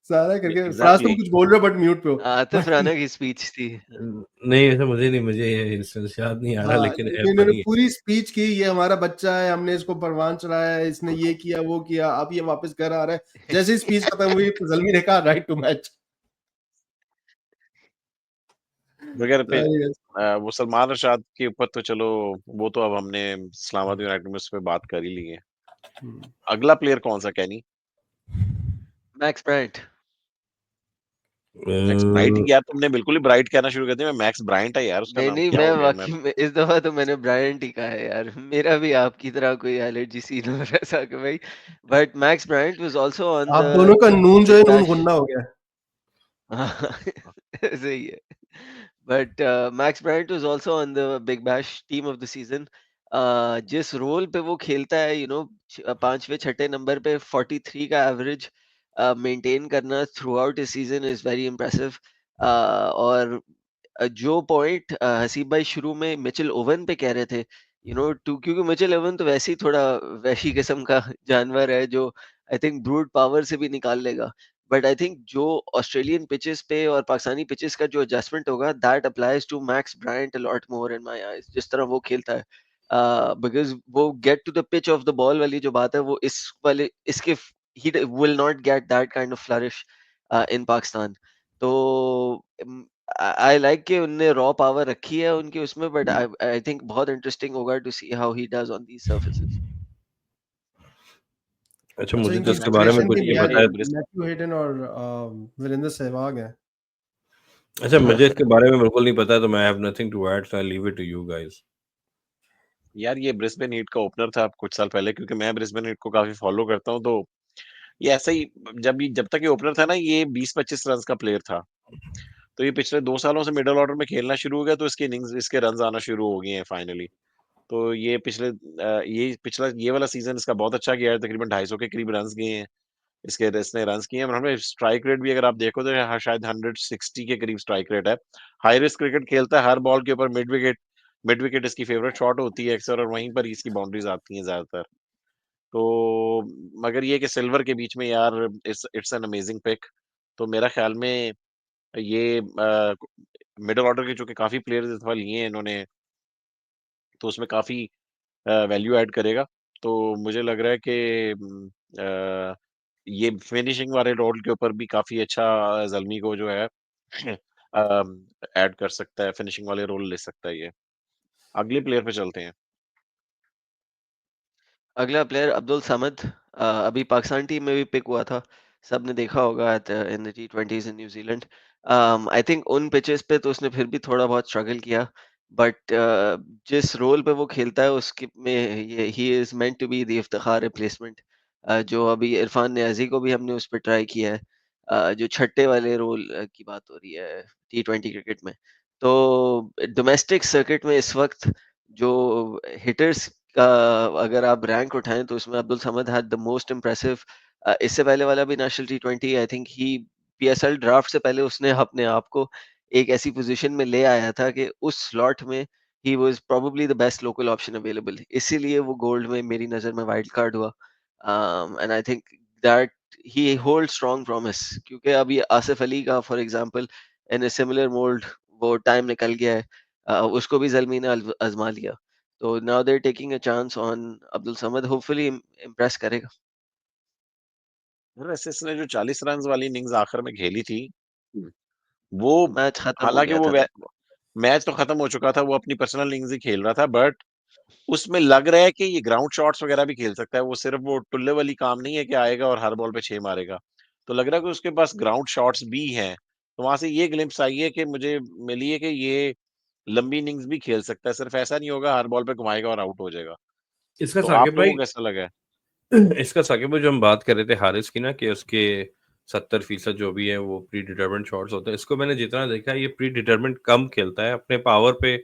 फराज तुम एग्जैक्टली कुछ बोल रहे हो बट म्यूट पे हो। आतिफ बट राना की स्पीच थी। नहीं ऐसा मुझे ये इंस्टेंस याद नहीं आ रहा, हाँ, लेकिन है इन्होंने फनी है। पूरी स्पीच की, ये हमारा बच्चा है, हमने इसको परवान चढ़ाया है, इसने ये किया वो किया, अब ये वापस घर आ रहा है। जैसे ही स्पीच खत्म हुई तो ज़ल्मी ने कहा राइट टू मैच। मगर फिर वो सलमान रशाद के ऊपर तो चलो, वो तो अब हमने इस्लामाबाद यूनाइटेड में उस पे बात कर ही ली है। अगला प्लेयर कौन सा कैनी? Max Bryant. Max Bright? यार तुमने बिल्कुल ही ब्राइट कहना शुरू कर दिया। मैं मैक्स ब्रायंट है यार, उसका नहीं नाम नहीं, क्या मैं हो गया? मैं वाकई में इस दफा तो मैंने ब्रायंट ही कहा है यार। मेरा भी आपकी तरह कोई एलर्जी सीन हो रहा था कि भाई, but max Bryant was also on आप द दोनों का नून जो बिग है नून बैश। गुन्ना हो गया। सही है। But max Bryant was also on the big bash team of the season. जिस रोल पे वो खेलता है, पांचवे छठे नंबर पे 43 का एवरेज मेंटेन करना थ्रू आउट इस सीजन इज वेरी इम्प्रेसिव। और जो पॉइंट हसीब भाई शुरू में मिचेल ओवन पे कह रहे थे, क्योंकि मिचेल ओवन तो वैसे ही थोड़ा वैसी किस्म का जानवर है जो आई थिंक ब्रूट पावर से भी निकाल लेगा। बट आई थिंक जो ऑस्ट्रेलियन पिचेस पे और पाकिस्तानी पिचेस का जो एडजस्टमेंट होगा, that applies to Max Bryant a lot more in my eyes, जिस तरह वो खेलता है। बिकॉज वो get to the pitch of the ball वाली जो बात है, वो इस वाले इसके he will not get that kind of flourish in Pakistan. तो आई लाइक कि उनने रॉ पावर रखी है उनके उसमें, बट आई आई थिंक बहुत इंटरेस्टिंग होगा to see how he does on these surfaces. अच्छा, अच्छा, मुझे तो इनकी इसके बारे में सिचुएशन कुछ भी नहीं यार पता ये है। मैथ्यू हेडन और वीरेंद्र सहवाग है। अच्छा, मुझे इसके बारे में बिल्कुल नहीं पता है, तो मैं have nothing to add, so I leave it to you guys. यार ये ब्रिस्बेन हीट का ओपनर था कुछ साल पहले, क्योंकि मैं ब्रिस्बेन हीट को काफी फॉलो करता हूँ। तो ये ऐसा ही, जब तक ये ओपनर था ना, ये 20-25 रन का प्लेयर था। तो ये पिछले 2 सालों से मिडिल ऑर्डर में खेलना शुरू हो गया, तो इसके इनिंग्स, इसके रन आना शुरू हो गए हैं फाइनली। तो ये वाला सीजन इसका बहुत अच्छा गया है। तकरीबन 250 के करीब रन गए हैं इसने रन किए हैं। और हमें स्ट्राइक रेट भी अगर आप देखो तो शायद 160 के करीब स्ट्राइक रेट है। हाई रिस्क क्रिकेट खेलता है, हर बॉल के ऊपर मिड विकेट इसकी फेवरेट शॉट होती है अक्सर, और वहीं पर इसकी बाउंड्रीज आती हैं ज्यादातर। तो मगर ये कि सिल्वर के बीच में यार, इट्स एन अमेजिंग पिक। तो मेरा ख्याल में ये मिडिल ऑर्डर के चूंकि काफी प्लेयर्स इस दफा लिए हैं इन्होंने, तो उसमें काफी वैल्यू ऐड करेगा। तो मुझे लग रहा है कि ये फिनिशिंग वाले रोल के ऊपर भी काफी अच्छा जल्मी को जो है ऐड कर सकता है, फिनिशिंग वाले रोल ले सकता है ये। अगले प्लेयर पे चलते हैं। अगला प्लेयर अब्दुल समद, अभी पाकिस्तान टीम में भी पिक हुआ था, सबने देखा होगा in the T20s in New Zealand. I think उन पिचेस पे तो उसने फिर भी थोड़ा बहुत स्ट्रगल किया, बट जिस रोल पे वो खेलता है उसके में he is meant to be the Iftikhar replacement. जो अभी इरफान नियाजी को भी हमने उस पर ट्राई किया है, जो छठे वाले रोल की बात हो रही है T20 क्रिकेट में। तो डोमेस्टिक सर्किट में इस वक्त जो हिटर्स का अगर आप रैंक उठाएं, तो उसमें Abdul Samad had the most impressive. इससे पहले वाला भी नेशनल T20, आई थिंक ही पीएसएल ड्राफ्ट से पहले उसने अपने आप को एक ऐसी पोजीशन में ले आया था कि उस स्लॉट में he was probably the best local option available, इसीलिए वो गोल्ड में मेरी नजर में वाइल्ड कार्ड हुआ। And I think that he hold strong promise, क्योंकि अभी आसिफ अली का for example in a similar mould वो टाइम निकल गया है। उसको भी जलमी ने आजमा लिया। तो now they are taking a chance on Abdul Samad, hopefully impress करेगा। वैसे इसने जो 40 रन वाली इनिंग्स आखिर में खेली थी, वो मैच खत्म हो हालांकि गया वो था तब। मैच तो खत्म हो चुका था, वो अपनी पर्सनल इनिंग्स ही खेल रहा था, बट उसमें लग रहा है कि ये ग्राउंड शॉट्स वगैरह भी खेल सकता है। वो सिर्फ वो टुल्ले वाली काम नहीं है कि आएगा और हर बॉल पे 6 मारेगा। तो लग रहा है कि उसके पास ग्राउंड शॉट्स भी हैं। तो वहां से ये ग्लिम्स आई है कि मुझे मिली है कि ये लंबी इनिंग्स भी खेल सकता है, सिर्फ ऐसा नहीं होगा हर बॉल पे घुमाएगा और आउट हो जाएगा। इसका तो साकिब आप लोगों भाई को कैसा लगा है? इसका साकिब भाई, जो हम बात कर रहे थे हारिस की ना, कि उसके 70% जो भी है वो प्री डिटरमेंट शॉट्स होते हैं, इसको मैंने जितना देखा ये प्री डिटरमेंट कम खेलता है, अपने पावर पे,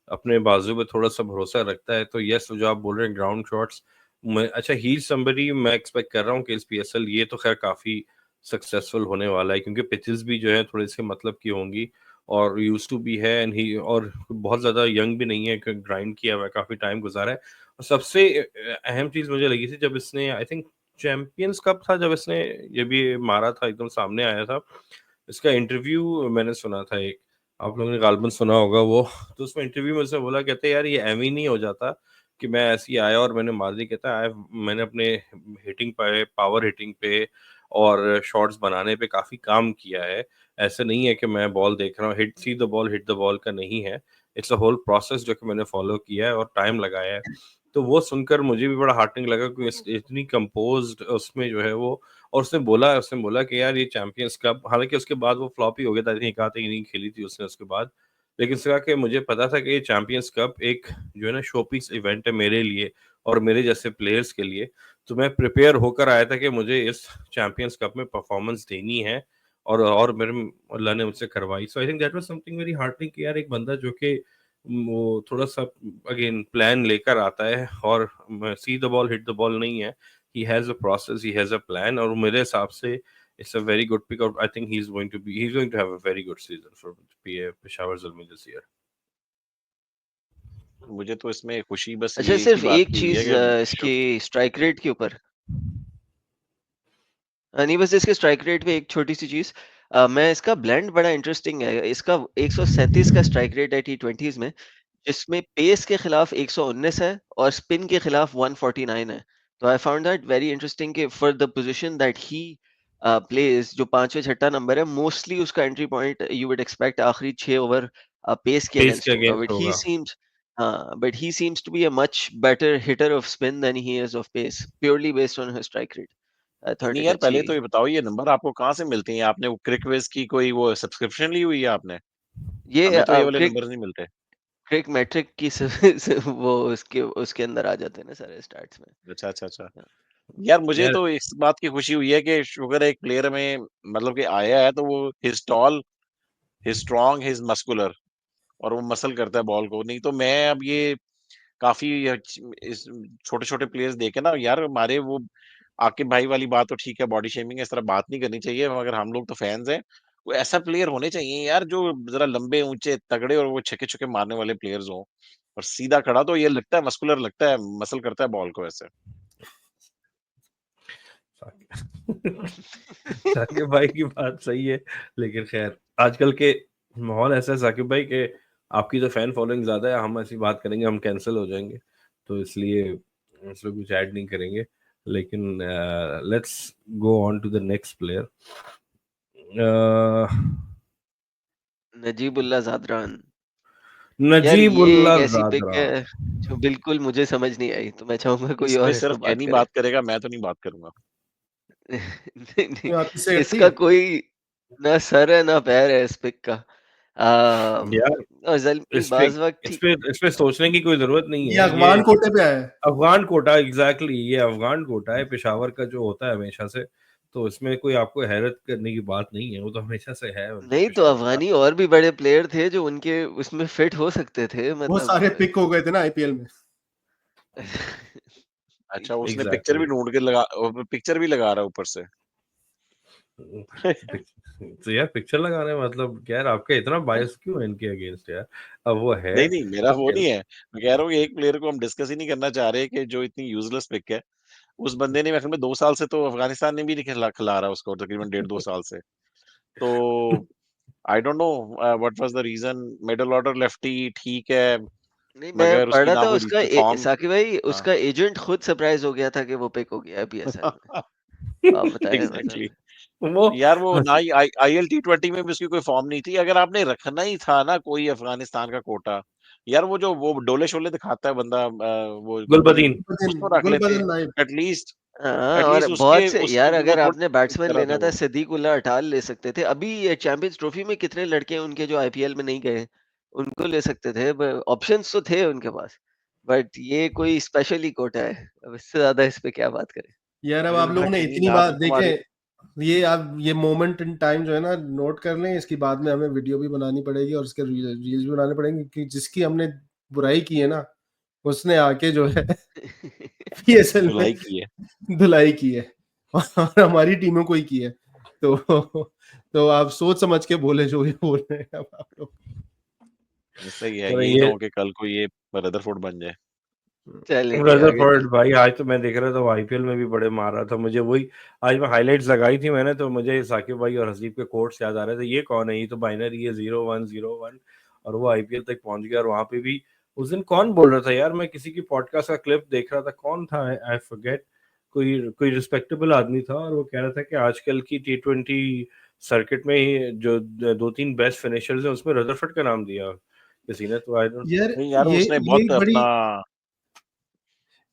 अपने बाजू पे थोड़ा सा भरोसा रखता है। तो यस, जो आप बोल रहे हैं ग्राउंड शॉट्स, अच्छा ही समबडी मैं एक्सपेक्ट कर रहा हूँ कि इस PSL ये तो खैर काफी सक्सेसफुल होने वाला है, क्योंकि पिचेस भी जो है थोड़े से मतलब की होंगी और यूज्ड टू भी है, एंड ही और बहुत ज्यादा यंग भी नहीं है, कि ग्राइंड किया हुआ है, काफी टाइम गुजारा है। और सबसे अहम चीज मुझे लगी थी जब इसने, आई थिंक चैंपियंस कप था जब इसने ये भी मारा था, एकदम सामने आया था, इसका इंटरव्यू मैंने सुना था एक, आप लोगों ने गालबन सुना होगा वो। तो उसमें इंटरव्यू में उसने बोला, कहते यार ये एम ही नहीं हो जाता कि मैं ऐसे ही आया और मैंने मार दी, कहता है मैंने अपने हिटिंग पे, पावर हिटिंग पे और शॉट्स बनाने पे काफी काम किया है। ऐसे नहीं है कि मैं बॉल देख रहा हूँ, हिट द बॉल का नहीं है, इट्स अ होल प्रोसेस जो कि मैंने फॉलो किया है और टाइम लगाया है। तो वो सुनकर मुझे भी बड़ा हार्टनिंग लगा कि इतनी कंपोज्ड उसमें जो है वो, और उसने बोला कि यार ये चैंपियंस कप, हालांकि उसके बाद वो फ्लॉप ही हो गया था, एक आध इनिंग खेली थी उसने उसके बाद, लेकिन उसने कहा कि मुझे पता था कि ये चैंपियंस कप एक जो है ना शोपीस इवेंट है मेरे लिए और मेरे जैसे प्लेयर्स के लिए, तो मैं प्रिपेयर होकर आया था कि मुझे इस चैंपियंस कप में परफॉर्मेंस देनी है, और मेरे अल्लाह ने मुझसे करवाई। So I think that was something very heartening कि यार एक बंदा जो कि वो थोड़ा सा अगेन प्लान लेकर आता है और see the ball hit the ball नहीं है, he has a process, he has a plan, और मेरे हिसाब से it's a very good pick out. I think he's going to have a very good season for Peshawar Zulmi this year. मुझे तो इसमें खुशी बस अच्छा, ये इसी सिर्फ बात एक की हुई है चीज कि इसकी स्ट्राइक रेट के ऊपर, नहीं बस इसके स्ट्राइक रेट पे एक छोटी सी चीज, मैं इसका ब्लेंड बड़ा इंटरेस्टिंग है। इसका 137 का स्ट्राइक रेट है T20s में, जिसमें पेस के खिलाफ 119 है और स्पिन के खिलाफ 149 है। तो I found that very interesting कि for the position that he plays, जो पांचवें छठा नंबर है, मोस्टली उसका entry point you would expect आखिरी 6 ओवर पेस के Pace के अगेंस्ट होगा, against होगा। But he seems to be a much better hitter of spin than he is of pace, purely based on his strike rate. I thought नहीं it यार, अच्छी। पहले तो ये बताओ ये नंबर आपको कहाँ से मिलते हैं? आपने वो क्रिकविज की कोई वो सब्सक्रिप्शन ली हुई है आपने? ये हमें तो ये वाले क्रिक नंबर्स नहीं मिलते। क्रिक मैट्रिक की वो उसके अंदर आ जाते हैं ना सारे स्टार्ट्स में। अच्छा अच्छा अच्छा। यार मुझे यार तो इस बात की खुशी हुई है कि शुगर एक प्लेयर में मतलब कि आया है, तो वो he's tall, he's strong, he's muscular, और वो मसल करता है बॉल को। नहीं तो मैं अब ये काफी इस छोटे छोटे प्लेयर्स देखे ना यार, हमारे वो आकिब भाई वाली बात तो ठीक है, बॉडी शेमिंग है, इस तरह बात नहीं करनी चाहिए, मगर हम लोग तो फैंस हैं। वो ऐसा प्लेयर होने चाहिए यार जो जरा लंबे ऊंचे तगड़े और वो छक्के छक्के मारने वाले प्लेयर्स हों, और सीधा खड़ा तो ये लगता है मस्कुलर, लगता है मसल करता है बॉल को ऐसे। साकिब भाई की बात सही है, लेकिन खैर आजकल के माहौल ऐसा है साकिब भाई के, आपकी तो फैन फॉलोइंग ज्यादा है, हम ऐसी बात करेंगे हम कैंसिल हो जाएंगे, तो इसलिए इसमें कुछ ऐड नहीं करेंगे। लेकिन let's go on to the next player. Najibullah Zadran. यार ये एक नजीबुल्ला ऐसी पिक जादरा। है जो बिल्कुल मुझे समझ नहीं आई, तो मैं चाहूंगा कोई इसमें और इस पे सिर्फ बात एनी करे। बात करेगा, मैं तो नहीं बात करूंगा। नहीं, नहीं, क्यों आपकी सेहत इसका ठीक कोई ना सर है ना पैर है इस पिक का। यार और जल्मी इस पे बाज वक्त इस ठीक। पे इस पे सोचने की कोई जरूरत नहीं ये है, ये अफगान कोटे पे आया है। अफगान कोटा, एग्जैक्टली ये अफगान कोटा है पेशावर का जो होता है हमेशा से, तो इसमें कोई आपको हैरत करने की बात नहीं है, वो तो हमेशा से है उनके नहीं तो पेशावर का। अफगानी और भी बड़े प्लेयर थे जो उनके उसमें फिट हो सकते थे, बहुत मतलब। सारे पिक हो गए थे ना आईपीएल में। अच्छा, उसने पिक्चर भी एग्जैक्टली। ढूंढ के लगा, पिक्चर भी लगा रहा है ऊपर से। तो यार पिक्चर लगाने मतलब क्या यार, आपका इतना बायस क्यों है इनके अगेंस्ट यार? अब वो है नहीं नहीं, मेरा तो वो नहीं है। मैं कह रहा हूँ कि एक प्लेयर को हम डिस्कस ही नहीं करना चाह रहे कि जो इतनी यूजलेस पिक है। उस बंदे ने मेरे ख्याल में 2 साल से तो अफगानिस्तान ने भी नहीं खिला रहा उसको, तकरीबन 1.5-2 साल से। तो I don't know what was the reason. Middle order lefty ठीक है, नहीं, मैं मगर पढ़ उसकी रहा ना था कोई उसका फॉर्म। साकिब भाई, हाँ। उसका एजेंट खुद सरप्राइज हो गया था कि वो पिक हो गया है PSL में। आप बताएं एग्जैक्टली। मतलब। वो यार वो ना ही IL T20 में भी उसकी कोई फॉर्म नहीं थी। अगर आपने रखना ही था ना कोई अफगानिस्तान का कोटा, यार वो जो वो डोले शोले दिखाता है बंदा, वो गुलबदीन, गुलबदीन। उसको रख लेते गुलबदन नाइब। एटलीस्ट। हाँ, और एटलीस्ट बहुत उसके से उसकी यार, वो अगर आपने थोड़ा बैट्समैन तरह था लेना था वो। सिद्दीक उल्लाह अटाल ले सकते थे। अभी ये चैंपियंस ट्रॉफी में कितने लड़के हैं उनके जो IPL में नहीं गए, उनको ले सकते थे। ऑप्शंस तो थे उनके पास, बट ये कोई स्पेशल ही कोटा है। अब इससे ज्यादा इस पे क्या बात करें। यार अब आप फिर लोगों ने नहीं इतनी ना, बात तो तुम्हारी। देखें, ये आप ये मोमेंट इन टाइम जो है ना नोट कर लें, इसकी बाद में हमें वीडियो भी बनानी पड़ेगी और इसके रील्स भी बनाने पड़ेंगे कि जिसकी हमने बुराई की है ना, उसने आके जो है पीएसएल में धुलाई की है। धुलाई की है और हमारी टीमों को ही की है। तो आप सोच समझ के बोले जो भी बोल रहे हैं अब आप लोग। सही है, चलो यही ना ये हो कि कल को ये रदरफोर्ड बन जाए। चलें जी, आगे रदरफोर्ड चलते भाई आज तो मैं देख रहा था, वो आईपीएल में भी बड़े मार रहा था। मुझे वही आज मैं हाइलाइट्स लगाई थी मैंने, तो मुझे साकिब भाई और हसीब के कोट्स याद आ रहे थे। ये कौन है? ये तो बाइनरी है 0101, और वो आईपीएल तक पहुंच गया। और वहां पे भी उस दिन कौन बोल रहा था यार, मैं किसी की पॉडकास्ट का क्लिप देख रहा था, कौन था आई फॉरगेट, कोई कोई रिस्पेक्टेबल आदमी था, और वो कह रहा था कि आजकल की T20 सर्किट में ही जो 2-3 बेस्ट फिनिशर्स हैं उसमें रदरफोर्ड का नाम दिया किसी ने। तो आई डोंट यार नहीं यार, ये उसने ये बहुत बड़ी अपना।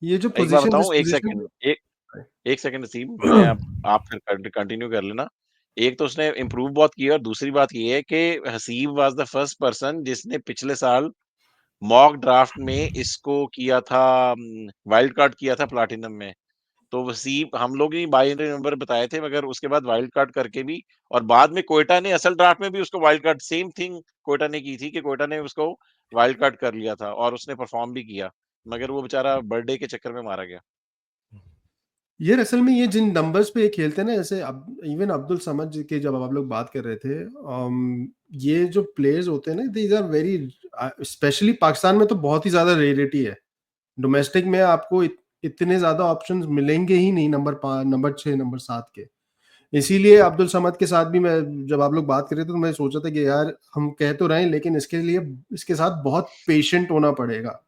ये जो एक बार पोजीशन जिस बताऊं, एक पोजीशन सेकंड, में एक सेकंड नसीब, मैं आप फिर कंटिन्यू कर लेना। एक तो उसने इम्प्रूव बहुत किया, और दूसरी बात ये है कि Haseeb was the first person जिसने पिछले साल मॉक ड्राफ्ट में इसको किया था, वाइल्ड कार्ड किया था प्लाटिनम में। तो वसीब, हम लोग ही बाइनरी नंबर बताए थे, मगर उसके बाद वाइल्ड कार्ड करके भी, और बाद में कोयटा ने असल ड्राफ्ट में भी उसको wild card, same thing Quetta ने की थी कि कोयटा ने उसको वाइल्ड कार्ड कर लिया था, और उसने परफॉर्म भी किया, मगर वो बेचारा बर्थडे के चक्कर में मारा गया। यार असल में ये जिन नंबर्स पे ये खेलते हैं ना, जैसे अब इवन अब्दुल समद जी के जब आप लोग बात कर रहे थे, ये जो प्लेयर्स होते हैं ना, these are very, specially Pakistan में तो बहुत ही ज्यादा रेयरिटी है। डोमेस्टिक में आपको इतने ज्यादा ऑप्शंस मिलेंगे ही नहीं नंबर 5, नंबर 6, नंबर 7 के। इसीलिए अब्दुल समद के साथ भी मैं, जब आप लोग बात कर रहे थे तो मैं सोचा था कि यार हम कह तो रहे हैं, लेकिन इसके लिए इसके साथ बहुत पेशेंट होना पड़ेगा।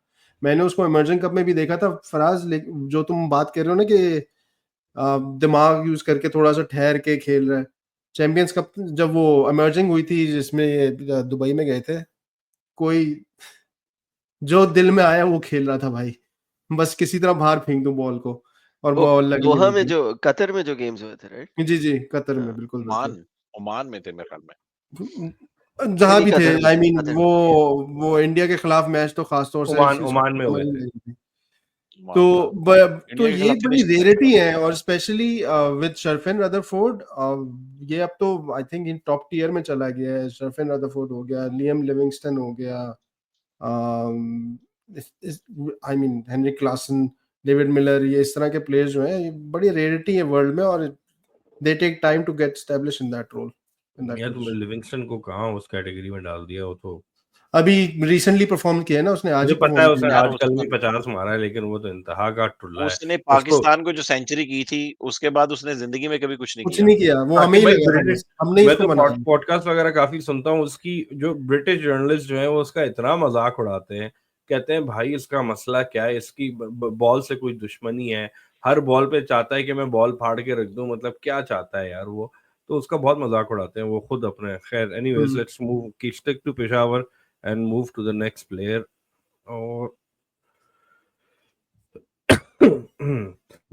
मैंने उसको इमर्जिंग कप में भी देखा था फराज, जो तुम बात कर रहे हो ना कि दिमाग यूज करके थोड़ा सा ठहर के खेल रहा है। चैंपियंस कप जब वो इमर्जिंग हुई थी जिसमें ये दुबई में गए थे, कोई जो दिल में आया वो खेल रहा था भाई, बस किसी तरह बाहर फेंक दूं बॉल को, और वो बॉल लगी दोहा नहीं में थी। जो कतर में जो गेम्स हुए थे, राइट? जी जी, कतर में, हाँ, बिल्कुल ओमान, बिल्कुल। ओमान में थे मेरे ख्याल में। नहीं जहां नहीं, भी थे, कतर में आई थे, मीन कतर में थे। वो इंडिया के खिलाफ मैच तो खासतौर से इस ओमान चीज ओमान में को समझ हुए नहीं थे। लगी थी। ओमान में, तो तो इंडिया के ये खिलाफ थे बड़ी नेशंस लीग में। रेयरिटी है, और स्पेशली विद शर्फिन रदरफोर्ड, ये अब तो I think in top tier में चला गया है। शर्फिन रदरफोर्ड हो गया, लियम लिविंगस्टन हो गया, I mean Henry Klaasen, David Miller, ये इस तरह के प्लेयर्स जो हैं, ये बड़ी रेयरिटी है वर्ल्ड में, और they take time to get establish in that role, in that यार तुमने पोजीशन। लिविंगस्टन को कहाँ उस कैटेगरी में डाल दिया? वो तो अभी रिसेंटली परफॉर्म किया है ना उसने, आज मुझे ही पता है परफॉर्म उसने किया है। यार आजकल भी 50 मारा है, लेकिन वो तो इंतहा का टुल्ला है उसने उसको। पाकिस्तान को जो सेंचुरी की थी, उसके बाद उसने जिंदगी में कभी कुछ नहीं कुछ किया। नहीं किया, वो हमें साकिब ही भाई लगा था, ब्रिटिश, बस हमने ही मैं उसको तो बना दिया। पॉडकास्ट वगैरह काफी सुनता हूँ, उसकी जो ब्रिटिश जर्नलिस्ट जो है वो उसका इतना मजाक उड़ाते हैं। कहते हैं भाई इसका मसला क्या है, इसकी बॉल से कोई दुश्मनी है, हर बॉल पे चाहता है कि मैं बॉल फाड़ के रख दूं, मतलब क्या चाहता है यार वो। तो उसका बहुत मजाक उड़ाते हैं वो खुद अपने। खैर एनीवेज, हम्म। लेट्स मूव की stick to Peshawar and move to the next player. और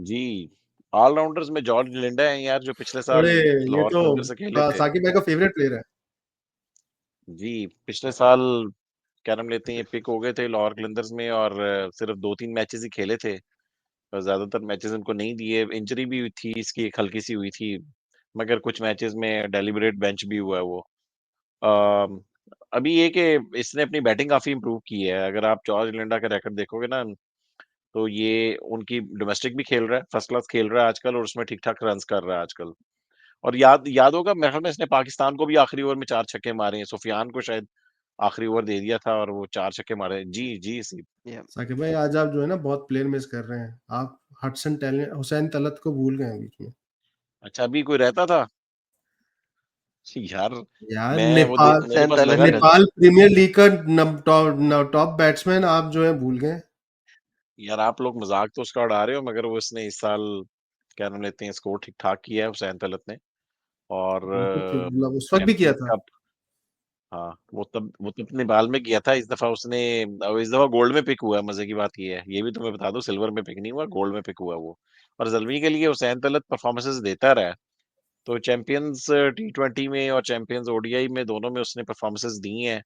जी, ऑलराउंडर्स में जॉर्ज लिंडा है यार, जो पिछले साल अरे ये लाहौर तो कलंदर से खेले थे। साकिब भाई का फेवरेट प्लेयर है। जी, पिछले साल क्या नाम लेते हैं, ये पिक हो गए थे लाहौर कलंदर्स में, और सिर्फ 2-3 मैचेस ही खेले थे, और ज्यादातर मैचेस उनको नहीं दिए। इंजरी भी हुई थी, इसकी एक हल्की सी हुई थी, मगर कुछ मैचेस में डेलिबरेट बेंच भी हुआ है वो। अम, अभी ये कि इसने अपनी बैटिंग काफी इंप्रूव की है। अगर आप जॉर्ज लिंडा का रिकॉर्ड देखोगे ना, तो ये उनकी डोमेस्टिक भी खेल रहा है, फर्स्ट क्लास खेल रहा है आजकल, और उसमें ठीक ठाक रन कर रहा है आजकल। और याद याद होगा मेरे ख्याल में, इसने पाकिस्तान को भी आखिरी ओवर में 4 छक्के मारे हैं, सुफियान को शायद आखिरी ओवर दे दिया था, और वो 4 छक्के मारे। जी जी सी। या साकिब भाई आज आप जो है ना बहुत प्लेयर मिस कर रहे हैं, आप हडसन टैलेंट हुसैन तलत को भूल गए हैं बीच में। अच्छा, अभी कोई रहता था यार, यार मैं वो नेपाल, मेरे हुसैन पास तलत लगा रहता। नेपाल प्रीमियर लीग का टॉप बैट्समैन आप जो है भूल गए। यार आप लोग मजाक तो उसका उड़ा रहे हो, मगर वो इसने इस साल क्या नाम लेते हैं, स्कोर ठीक ठाक किया है हुसैन तलत ने, और बिल्कुल ठीक, मतलब उस वक्त भी किया चैंपियंस था। कप। हाँ, वो तब नेपाल में किया था। इस दफा उसने, अब इस दफा गोल्ड में पिक हुआ है। मजे की बात ये है, ये भी तुम्हें बता दो, सिल्वर में पिक नहीं हुआ, गोल्ड में पिक हुआ वो। और जलवी के लिए हुसैन तलत परफॉर्मेंसेस देता रहा है, तो चैंपियंस T20 में और चैंपियंस ओडीआई में, दोनों में उसने परफॉर्मेंसेस दी हैं।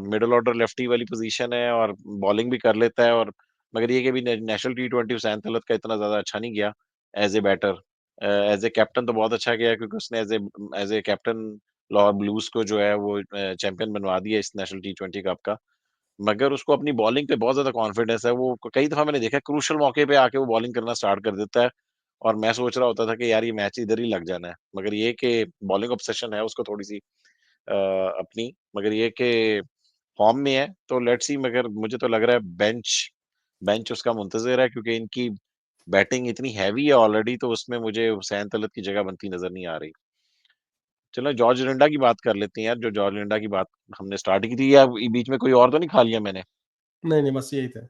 मिडिल ऑर्डर लेफ्टी वाली पोजीशन है, और बॉलिंग भी कर लेता है, और मगर ये कि अभी नेशनल T20 हुसैन तलत का इतना ज्यादा अच्छा नहीं गया as a batter. As a captain तो बहुत अच्छा गया, क्योंकि उसने as a captain Lahore Blues को जो है वो चैंपियन बनवा दिया इस नेशनल T20 कप का। मगर उसको अपनी बॉलिंग पे बहुत ज्यादा कॉन्फिडेंस है। वो कई दफा मैंने देखा क्रूशल मौके पे आके वो बॉलिंग करना स्टार्ट कर देता है, और मैं सोच रहा होता था कि यार ये मैच इधर ही लग जाना है। मगर ये कि बॉलिंग ऑब्सेशन है उसको थोड़ी सी अपनी, मगर ये कि फॉर्म में है तो लेट्स सी। मगर मुझे तो लग रहा है बेंच बेंच उसका मुंतजर है, क्योंकि इनकी बैटिंग इतनी हैवी है ऑलरेडी, तो उसमें मुझे हुसैन तलत की जगह बनती नजर नहीं आ रही। चलो जॉर्ज लिंडा की बात कर लेते हैं यार, जो जॉर्ज लिंडा की बात हमने स्टार्ट की थी, या बीच में कोई और तो नहीं खा लिया मैंने? नहीं नहीं, बस यही था।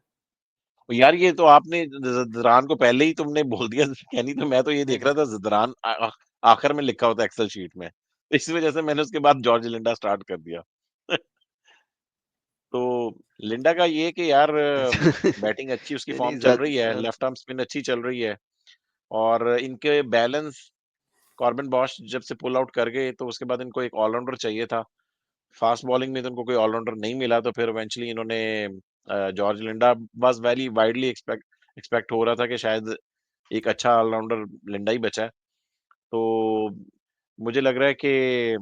यार ये तो आपने जदरान को पहले ही तुमने बोल दिया कहनी, तो मैं तो ये नहीं देख रहा था जदरान आखिर में लिखा होता एक्सेल शीट में, तो इस वजह से मैंने उसके बाद जॉर्ज लिंडा स्टार्ट कर दिया। तो लिंडा का ये कि यार बैटिंग अच्छी उसकी नहीं फॉर्म नहीं, चल रही है, लेफ्ट आर्म स्पिन अच्छी चल रही है, और इनके बैलेंस कॉर्बिन बॉश जब से पुल आउट कर गए तो उसके बाद इनको एक ऑलराउंडर चाहिए था। फास्ट बॉलिंग में तो उनको कोई ऑलराउंडर नहीं मिला, तो फिर इवेंचुअली इन्होंने George Linda was very widely expect हो रहा था कि शायद एक अच्छा ऑलराउंडर लिंडा ही बचा है। तो मुझे लग रहा है कि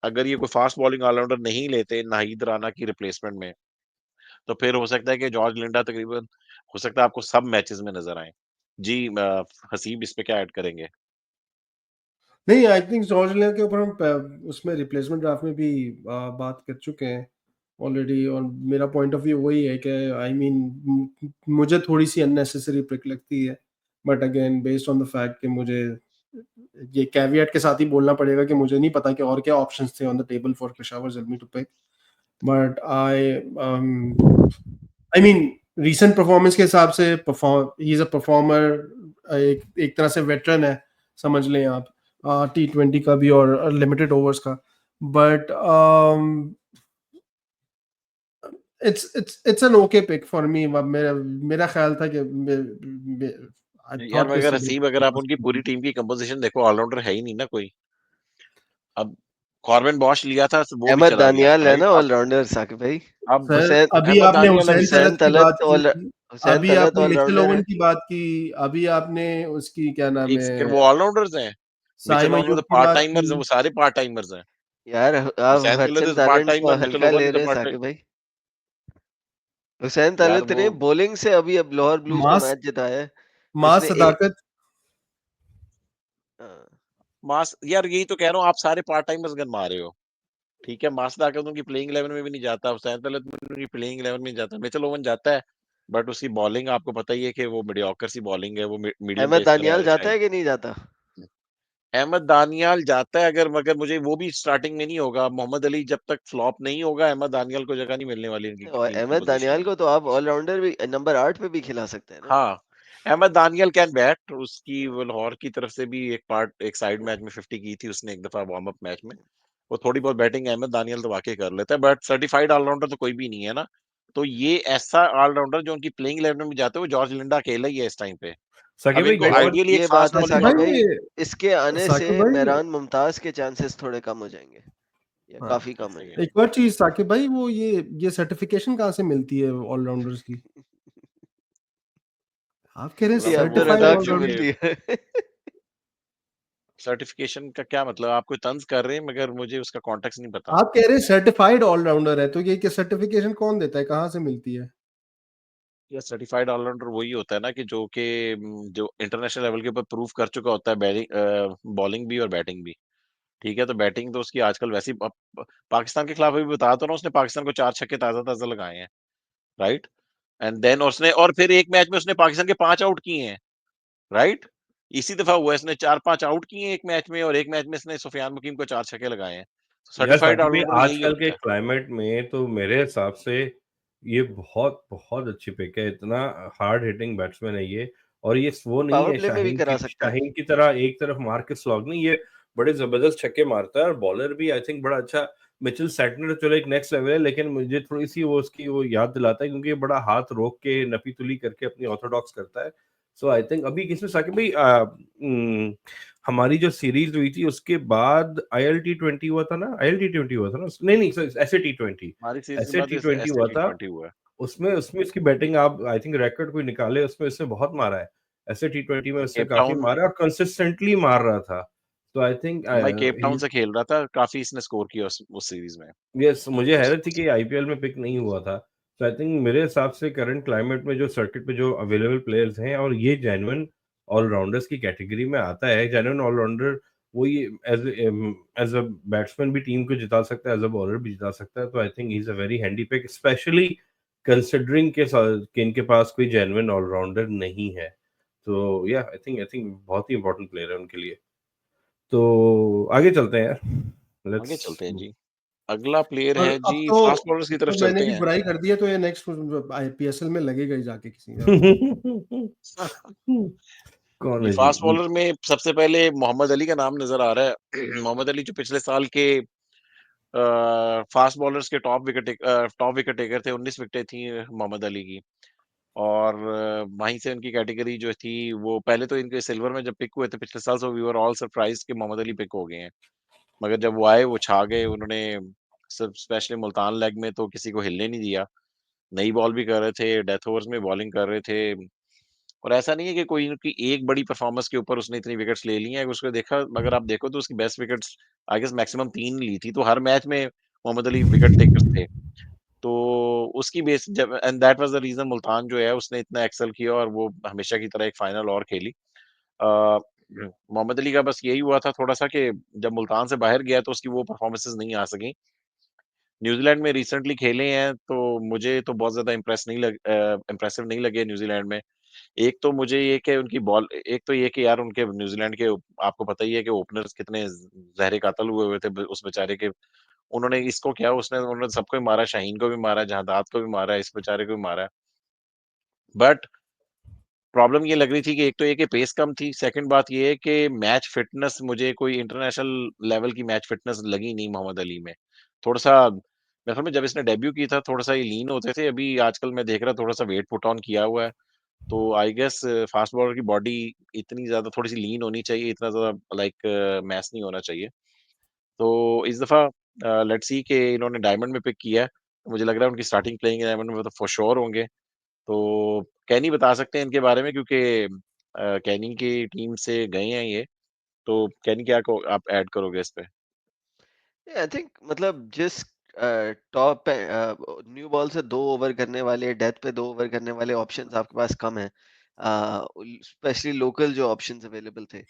अगर ये कोई फास्ट बॉलिंग ऑलराउंडर नहीं लेते नाहिद राना की रिप्लेसमेंट में, तो फिर हो सकता है कि जॉर्ज लिंडा तकरीबन हो सकता है आपको सब मैचेस में नजर आए। जी हसीब इस पे क्या ऐड करेंगे? नहीं, आई थिंक जॉर्ज लिंडा के ऊपर हम उसमें रिप्लेसमेंट ड्राफ्ट में भी बात कर चुके हैं ऑलरेडी, और मेरा पॉइंट ऑफ व्यू वही है कि आई मीन मुझे थोड़ी सी अननेसेसरी प्रिक लगती है, but again based on the fact कि मुझे ये कैवियट के साथ ही बोलना पड़ेगा कि मुझे नहीं पता कि और क्या ऑप्शंस थे on the table for Peshawar Zalmi to pick, but I mean recent performance के हिसाब से ही इज अ परफॉर्मर, एक एक तरह से वेटरन है समझ लें आप, T20 का भी और लिमिटेड ओवर्स का, but it's an okay pick for me. मेरा मेरा ख्याल था कि आई यार थॉट मगर हसीब अगर आप उनकी पूरी टीम की कंपोजिशन देखो, ऑलराउंडर है ही नहीं ना कोई। अब कॉर्बिन बॉश लिया था तो वो भी अहमद चला गया, दानियाल है राइट? ना अब ऑलराउंडर साकिब भाई। अब सर, हुसैन अभी अहमद आपने दानियाल अभी हुसैन हुसैन तलत की बात तलत की, हुसैन अभी तलत आपने मिचेल ऑलराउंडर ओवन है। की बात की, अभी आपने उसकी क्या नाम एक सेकंड, है, वो ऑलराउंडर्स हैं। मिचेल साइम ऑवन अयूब तो की पार्ट बात टाइमर्स हैं, की। वो सारे पार्ट टाइमर्स हैं। यार आप Hussain Talat Hudson is part तालन को टाइमर, मिचेल हल्का ओवन ले इज रहे हैं पार्ट टाइम। साकिब भाई। हुसैन यार तलत वो ने बॉलिंग से अभी अब लाहौर ब्लूज को मास मैच जिताया है। मास उसने सदाकत। हाँ, मास, यार यही तो कह रहा हूँ, आप सारे पार्ट टाइमर्स गन मार रहे हो। ठीक है, मास ताकत उनकी प्लेइंग 11 में भी नहीं जाता, हुसैन तलत में उनकी प्लेइंग 11 में नहीं जाता, मिचेल ओवन जाता है, बट उसकी बॉलिंग आपको पता ही है कि वो मीडियोकर सी बॉलिंग है, वो medium Ahmed pace Daniyal player है जाता शायद। है कि नहीं जाता? अहमद दानियाल जाता है अगर, मगर मुझे वो भी स्टार्टिंग में नहीं होगा। मोहम्मद अली जब तक फ्लॉप नहीं होगा, अहमद दानियाल को जगह नहीं मिलने वाली इनकी और टीम अहमद कंपोजिशन दानियाल में। को तो आप ऑलराउंडर भी नंबर 8 पे भी खिला सकते हैं ना। हाँ, अहमद दानियल कैन बैट। उसकी वो लाहौर की तरफ से भी एक साइड मैच में 50 की थी उसने एक दफा वार्म अप मैच में। वो थोड़ी बहुत बैटिंग अहमद दानियल तो वाकई कर लेता है, बट सर्टिफाइड ऑलराउंडर तो कोई भी नहीं है ना। तो ये ऐसा ऑलराउंडर जो उनकी प्लेइंग 11 में भी जाते हैं, वो जॉर्ज लिंडा अकेला ही है इस टाइम पे। साकिब अब भाई इनको एक और आइडियली एक ये फास्ट बात है बॉलिंग साकिब साकिब भाई ऑलराउंडर। भाई। ये इसके आने से साकिब भाई मेहरान मुमताज के चांसेस थोड़े कम हो जाएंगे, या हाँ, काफी कम हो सही है। एक और चीज साकिब भाई, वो ये सर्टिफिकेशन कहाँ से मिलती है ऑलराउंडर्स की? जाएंगे। आप कह रहे हैं मतलब ये फिर वो अब्दुल सर्टिफाइड रजाक कोच से के ऑलराउंडर? मिलती है। सर्टिफिकेशन का क्या मतलब? आप कोई तंज कर रहे हैं, मगर मुझे उसका कॉन्टेक्स्ट नहीं पता। आप कह रहे हैं सर्टिफाइड ऑलराउंडर है, तो ये सर्टिफिकेशन कौन देता है, कहाँ से मिलती है? या सर्टिफाइड ऑलराउंडर वही होता है ना कि जो इंटरनेशनल लेवल के ऊपर प्रूव कर चुका होता है, बैटिंग बॉलिंग भी और बैटिंग भी। ठीक है, तो बैटिंग तो उसकी आजकल वैसी पाकिस्तान के खिलाफ अभी बता तो ना, उसने पाकिस्तान को 4 छक्के ताजा ताजा लगाए हैं, राइट? एंड देन उसने, और फिर एक मैच में उसने पाकिस्तान के 5 आउट किए हैं, राइट? इसी दफा हुआ है, इसने 4-5 आउट किए हैं एक मैच में, और एक मैच में इसने सुफियान मुकीम को 4 छक्के लगाए हैं। यार सर्टिफाइड साकिब भाई ऑलराउंडर यही आजकल के होता है। क्लाइमेट में तो मेरे हिसाब से ये बहुत बहुत अच्छी पिक है। इतना हार्ड हिटिंग बैट्समैन है ये, और ये वो नहीं पावर है प्ले में भी करा सकता है। शाहीन की तरह एक तरफ मार के स्लॉग नहीं, ये बड़े जबरदस्त छक्के मारता है, और बॉलर भी आई थिंक बड़ा अच्छा। मिचेल सैटनर चलो एक नेक्स्ट लेवल है, लेकिन मुझे थोड़ी सी वो उसकी वो याद दिलाता है, क्योंकि ये बड़ा हाथ रोक के नपी तुली करके अपनी ऑर्थोडॉक्स करता है। सो आई थिंक अभी किसमें साकिब भाई हमारी जो सीरीज हुई थी उसके बाद ILT20 हुआ था ना, ILT20 हुआ था ना, नहीं नहीं ऐसे T20, हमारी सीरीज के ऐसे बाद T20 ऐसे हुआ था। T20 हुआ है। उसमें उसमें इसकी बैटिंग आप आई थिंक रिकॉर्ड कोई निकाले, उसमें इसने बहुत मारा है। ऐसे T20 में उसने केप काफी टाउन, मारा और कंसिस्टेंटली मार रहा था। तो आई थिंक भाई केप टाउन से खेल रहा था, काफी इसने स्कोर किया उस सीरीज में। यस, मुझे हैरत थी कि आईपीएल में पिक नहीं हुआ था। तो आई थिंक मेरे हिसाब से करंट क्लाइमेट में जो सर्किट पे जो अवेलेबल प्लेयर्स हैं, और ये जेन्युइन ऑलराउंडर्स की कैटेगरी में आता है। जेन्युइन ऑलराउंडर वो ये एज अ बैट्समैन भी टीम को जिता सकता है, एज अ बॉलर भी जिता सकता है। तो I think he is a very handy pick, especially considering कि इनके पास कोई जेन्युइन ऑलराउंडर नहीं है। तो या आई थिंक बहुत ही इंपॉर्टेंट प्लेयर है उनके लिए। तो आगे चलते हैं यार, आगे लेट्स चलते हैं जी। अगला प्लेयर और है अब जी, तो फास्ट बॉलर्स की तरफ तो मैंने चलते भी हैं। बुराई कर दी है, तो ये नेक्स्ट आईपीएसएल में लगेगा ही जाके किसी ना। कौन जी, है जी? फास्ट बॉलर में सबसे पहले मोहम्मद अली का नाम नज़र आ रहा है। मोहम्मद अली जो पिछले साल के फास्ट बॉलर्स के टॉप विकेट टेकर थे, 19 विकेटें थी मोहम्मद अली की। और वहीं से उनकी कैटेगरी जो थी, वो पहले तो इनके सिल्वर में जब पिक हुए थे पिछले साल, so we were all surprised कि मोहम्मद अली पिक हो गए हैं। मगर जब वो आए, वो छा गए। उन्होंने सब स्पेशली मुल्तान लेग में तो किसी को हिलने नहीं दिया। नई बॉल भी कर रहे थे, डेथ ओवर्स में बॉलिंग कर रहे थे। और ऐसा नहीं है कि कोई उनकी एक बड़ी परफॉर्मेंस के ऊपर उसने इतनी विकेट्स ले ली हैं। उसको देखा, अगर आप देखो तो उसकी best wickets I guess maximum 3 ली थी। तो हर मैच में मोहम्मद अली विकेट टेकर्स थे। तो उसकी बेस जब and that was the reason Multan जो है उसने इतना एक्सेल किया और वो हमेशा की तरह एक फाइनल और खेली। मोहम्मद अली का बस यही हुआ था थोड़ा-सा कि जब मुल्तान से बाहर गया तो उसकी वो परफॉर्मेंसेज़ नहीं आ सकी। न्यूज़ीलैंड में रिसेंटली खेले हैं तो मुझे तो बहुत ज़्यादा इम्प्रेसिव नहीं लगे न्यूज़ीलैंड में। एक तो मुझे ये कि उनकी बॉल एक तो ये कि यार उनके न्यूज़ीलैंड के आपको पता ही है कि ओपनर्स कितने ज़हरे कातल हुए हुए थे उस बेचारे के। उन्होंने इसको क्या उन्होंने सबको ही मारा, शाहीन को भी मारा, जहाँदाद को भी मारा, इस बेचारे को भी मारा। बट प्रॉब्लम ये लग रही थी कि एक तो ये कि पेस कम थी, सेकंड बात ये है कि मैच फिटनेस मुझे कोई इंटरनेशनल लेवल की मैच फिटनेस लगी नहीं मोहम्मद अली में। थोड़ा-सा मेरे ख्याल में जब इसने डेब्यू की था थोड़ा-सा ये लीन होते थे, अभी आजकल मैं देख रहा थोड़ा-सा वेट पुट ऑन किया हुआ है। तो आई गेस फास्ट बॉलर की बॉडी इतनी ज़्यादा थोड़ी-सी लीन होनी चाहिए, इतना ज़्यादा लाइक मैस नहीं होना चाहिए। तो इस दफ़ा लेट्स सी कि इन्होंने डायमंड में पिक किया है। तो मुझे लग रहा है उनकी स्टार्टिंग प्लेइंग इलेवन में तो फॉर श्योर होंगे। तो कैनी बता सकते हैं इनके बारे में क्योंकि कैनी की टीम से गए हैं ये। तो कैनी क्या को आप ऐड करोगे इस पे? आई थिंक मतलब जिस टॉप पे न्यू बॉल से 2 ओवर करने वाले, डेथ पे 2 ओवर करने वाले ऑप्शंस आपके पास कम है, स्पेशली लोकल जो ऑप्शंस अवेलेबल थे।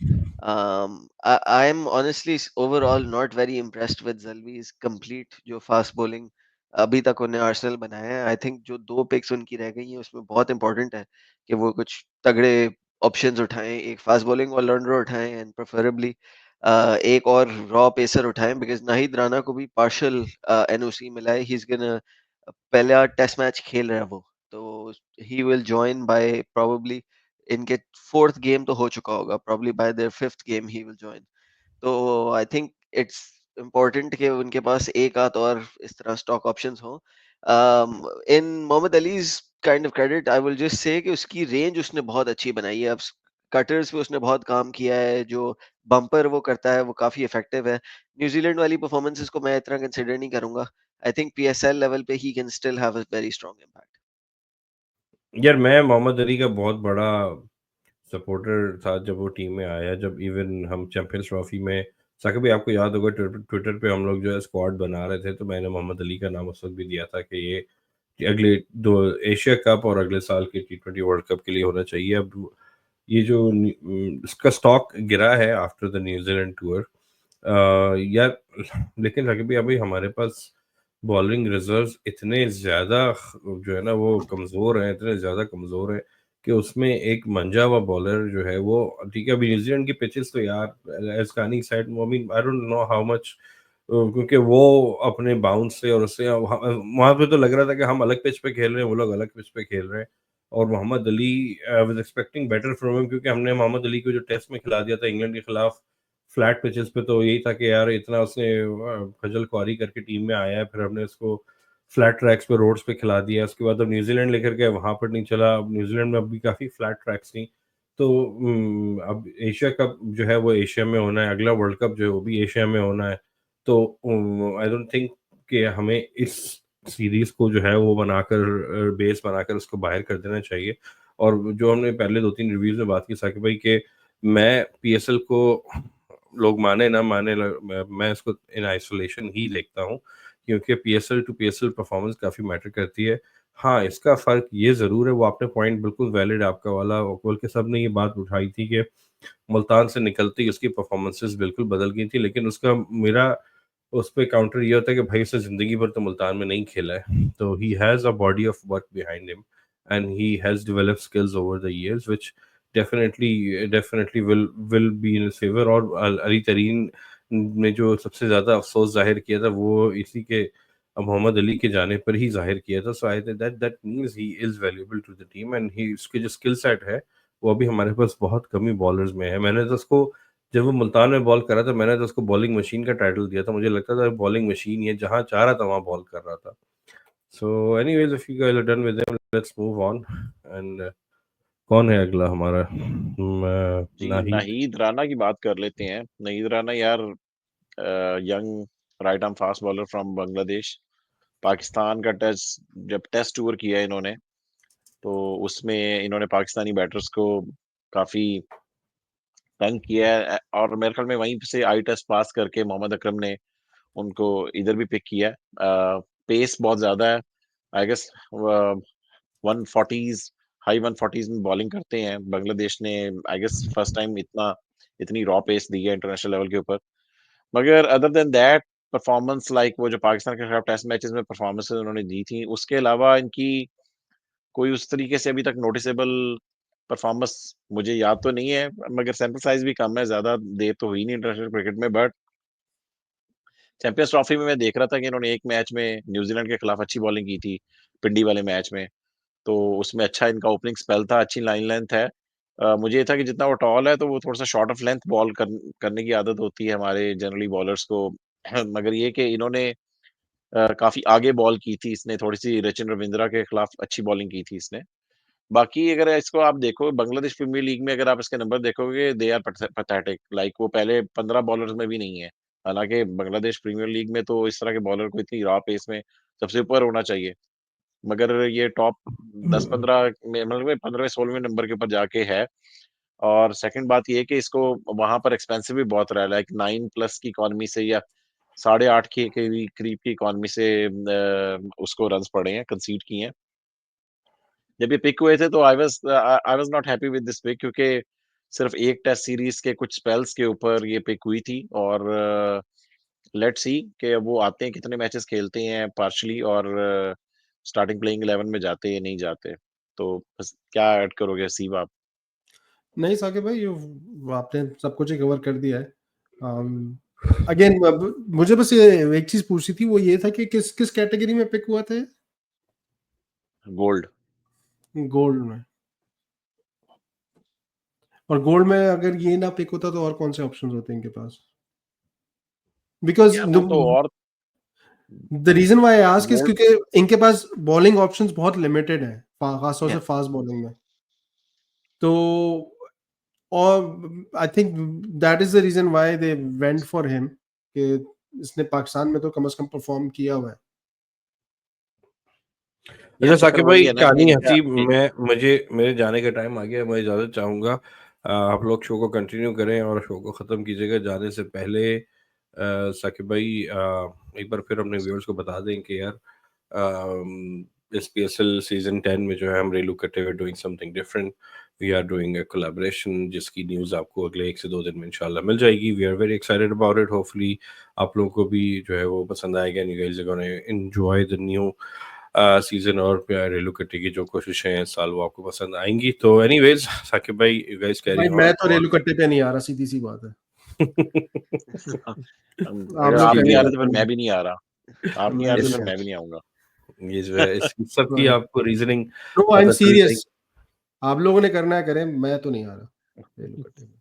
I am honestly overall not very impressed with जल्वीज कंप्लीट जो फास्ट बॉलिंग अभी तक उन्हें आर्सेनल बनाया है। आई थिंक जो 2 पिक्स उनकी रह गई हैं उसमें बहुत इंपॉर्टेंट है कि वो कुछ तगड़े ऑप्शंस उठाएं, एक फास्ट बॉलिंग ऑलराउंडर उठाएं एंड प्रेफरेबली एक और रॉ पेसर उठाएं, बिकॉज नाहिद राना को भी पार्शियल एनओसी मिला है। ही इज गोना पहला टेस्ट मैच खेल रहा है वो, तो he will join by probably इनके फोर्थ गेम तो हो चुका होगा, probably by their fifth game he will join. तो आई थिंक इट्स इम्पोर्टेंट कि उनके पास एक आध और इस तरह स्टॉक ऑप्शंस हो। In Mohammad Ali's kind of credit I will just say कि उसकी रेंज उसने बहुत अच्छी बनाई है। अब कटर्स पे उसने बहुत काम किया है, जो बम्पर वो करता है वो काफी इफेक्टिव है। न्यूजीलैंड वाली परफॉर्मेंसेस को मैं इतना कंसिडर नहीं करूंगा। आई थिंक पीएसएल लेवल पे he can still have a very strong impact. यार मैं मोहम्मद अली का बहुत बड़ा सपोर्टर था जब वो टीम में आया, जब इवन हम चैंपियंस ट्रॉफी में, साकिब भाई आपको याद होगा ट्विटर पे हम लोग जो है स्क्वाड बना रहे थे, तो मैंने मोहम्मद अली का नाम उस वक्त भी दिया था कि ये अगले 2 एशिया कप और अगले साल के T20 वर्ल्ड कप के लिए होना चाहिए। अब ये जो इसका स्टॉक गिरा है आफ्टर द न्यूजीलैंड टूर, यार लेकिन रग्बी अभी हमारे पास बॉलिंग रिजर्व्स इतने ज़्यादा जो है ना वो कमज़ोर हैं, इतने ज़्यादा कमज़ोर हैं कि उसमें एक मंजा हुआ बॉलर जो है वो, ठीक है, अभी न्यूजीलैंड की पिचेस तो यार एस्कानी side, I mean I don't know how much, क्योंकि वो अपने बाउंस से और उससे वहाँ पे तो लग रहा था कि हम अलग पिच पे खेल रहे हैं, वो लोग अलग पिच पे खेल रहे हैं। और Mohammad Ali, I was expecting better from him, क्योंकि हमने मोहम्मद अली को जो टेस्ट में खिला दिया था इंग्लैंड के खिलाफ फ्लैट पिचेस पे, तो यही था कि यार इतना उसने खजल खुआरी करके टीम में आया है, फिर हमने उसको फ्लैट ट्रैक्स पे, रोड्स पे खिला दिया। उसके बाद अब न्यूजीलैंड लेकर गए, वहां पर नहीं चला। अब न्यूजीलैंड में अभी काफ़ी फ्लैट ट्रैक्स थी। तो अब एशिया कप जो है वो एशिया में होना है, अगला वर्ल्ड कप जो है वो भी एशिया में होना है। तो आई डोंट थिंक कि हमें इस सीरीज को जो है वो बनाकर, बेस बनाकर उसको बाहर कर देना चाहिए। और जो हमने पहले 2-3 रिव्यूज में बात की साकिब भाई के, मैं पीएसएल को, लोग माने ना माने, मैं इसको इन आइसोलेशन ही देखता हूँ, क्योंकि पीएसएल टू पीएसएल परफॉर्मेंस काफ़ी मैटर करती है। हाँ, इसका फ़र्क ये ज़रूर है, वो आपने पॉइंट बिल्कुल वैलिड आपका वाला, बल्कि सबने ये बात उठाई थी कि मुल्तान से निकलते ही उसकी परफ़ॉर्मेंसेस बिल्कुल बदल गई थी, लेकिन उसका मेरा उस पे काउंटर ये होता है कि भाई उसने ज़िंदगी भर तो मुल्तान में नहीं खेला है, तो he has a body of work behind him and he has developed skills over the years which definitely will be in his favour. और अली तरीन ने जो सबसे ज़्यादा अफ़सोस ज़ाहिर किया था, वो इसी के मोहम्मद अली के जाने पर ही ज़ाहिर किया था। So I think that means he is valuable to the team and he उसके जो स्किल सेट है, वो अभी हमारे पास बहुत कम ही बॉलर्स में है। मैंने तो उसको जब वो मुल्तान में बॉल कर रहा था, मैंने तो उसको बॉलिंग मशीन का टाइटल दिया था। मुझे लगता था बॉलिंग मशीन ही है, जहाँ चाह रहा था वहाँ बॉल कर रहा था। So anyways if you guys are done with him, let's move on and कौन है अगला हमारा? जी, नाहिद। नाहीद राणा की बात कर लेते हैं। नाहीद राणा यार, young right arm fast bowler from Bangladesh. Pakistan का जब टेस्ट टूर किया इन्होंने, तो उसमें इन्होंने पाकिस्तानी बैटर्स को काफी तंग किया है, और मेरे ख्याल में वहीं से आई टेस्ट पास करके मोहम्मद अकरम ने उनको इधर भी पिक किया। पेस बहुत ज्यादा है, I guess 140s, high 140s में बॉलिंग करते हैं बांग्लादेश ने। आई गेस फर्स्ट टाइम इतनी रॉ पेस दी है इंटरनेशनल लेवल के ऊपर। मगर other than that performance, like वो जो पाकिस्तान के खिलाफ टेस्ट मैचेस में परफॉर्मेंसेस उन्होंने दी थी, उसके अलावा इनकी कोई उस तरीके से अभी तक नोटिसेबल परफॉर्मेंस मुझे याद तो नहीं है। मगर सैंपल साइज भी कम है, ज्यादा देर तो हुई नहीं इंटरनेशनल क्रिकेट में। बट चैंपियंस ट्रॉफी में मैं देख रहा था कि इन्होंने एक मैच में न्यूजीलैंड के खिलाफ अच्छी बॉलिंग की थी, पिंडी वाले मैच में। तो उसमें अच्छा इनका ओपनिंग स्पेल था, अच्छी लाइन लेंथ है। मुझे ये था कि जितना वो टॉल है, तो वो थोड़ा सा शॉर्ट ऑफ लेंथ करने की आदत होती है हमारे जनरली बॉलर्स को। मगर ये कि इन्होंने काफी आगे बॉल की थी इसने, थोड़ी सी रचिन रविंद्रा के खिलाफ अच्छी बॉलिंग की थी इसने। बाकी अगर इसको आप देखो बांग्लादेश प्रीमियर लीग में, अगर आप इसके नंबर देखोगे, दे आर पैथेटिक। लाइक वो पहले 15 बॉलर्स में भी नहीं है। हालांकि बांग्लादेश प्रीमियर लीग में तो इस तरह के बॉलर को इतनी रॉ पेस में सबसे ऊपर होना चाहिए, मगर ये टॉप 10-15 में, मतलब 15वें-16वें नंबर के ऊपर जाके है। और सेकंड बात ये है कि इसको वहां पर एक्सपेंसिव भी बहुत रहा है, लाइक 9+ की इकोनॉमी से, या 8.5 के करीब की इकोनॉमी से उसको रन्स पड़े हैं, कंसीड किए हैं। जब ये पिक हुए थे तो I was not happy with this pick, क्योंकि सिर्फ एक टेस्ट सीरीज के कुछ स्पेल्स के ऊपर ये पिक हुई थी। और लेट्स सी कि वो आते हैं, कितने मैचेस खेलते हैं पार्शली, और स्टार्टिंग प्लेइंग 11 में जाते हैं नहीं जाते। तो बस क्या ऐड करोगे सीब आप? नहीं साकिब भाई, आपने सब कुछ ही कवर कर दिया है। अगेन मुझे बस ये एक चीज पूछी थी, वो ये था कि किस किस कैटेगरी में पिक हुआ था? गोल्ड। गोल्ड में। और गोल्ड में अगर ये ना पिक होता तो और कौन से ऑप्शंस होते हैं इनके पास? बिकॉज यार वो तो और the reason why I ask is gold. क्योंकि इनके पास बॉलिंग ऑप्शंस बहुत लिमिटेड है, खासतौर से Yeah. फास्ट बॉलिंग में। तो और I think that is the reason why they went for him, कि इसने पाकिस्तान में तो कम से कम परफॉर्म किया हुआ है। अच्छा यार चक्कर साकिब भाई, वही है ना कि कहानी इनका हंसी, मैं मुझे मेरे जाने का टाइम आ गया, मैं इजाज़त चाहूँगा। आप लोग शो को कंटिन्यू करें और शो को ख़त्म कीजिएगा। जाने से पहले साकिब भाई, एक बार फिर अपने व्यूअर्स को बता दें कि यार इस पीएसएल सीज़न 10 में जो है हम रेलू कट्टे हुए doing something different. We are doing a collaboration, जिसकी न्यूज़ आपको अगले 1 से 2 दिन में इंशाल्लाह मिल जाएगी। We are very excited about it. Hopefully आप लोगों को भी जो है वो पसंद आएगा and you guys are gonna enjoy the new season. और रेलू कट्टे की जो कोशिशें हैं इस साल, वो आपको पसंद आएंगी। तो एनीवेज साकिब भाई, यू गाइस कैरी भाई मैं ऑन। तो रेलू कट्टे पे नहीं आ रहा, सीधी सी बात है। आप अगर लोग आप नहीं आ करेंगे रहे तो फिर मैं बताइए। भी नहीं आ रहा। आप नहीं आ मैं रहे भी तो नहीं फिर आ मैं भी नहीं आऊंगा। ये जो है इस सब की रहा। आपको रीजनिंग नो आई एम पता चल सीरियस, जाएगी। आप लोगों ने करना है करें, मैं तो नहीं आ रहा रेलू कट्टे पे।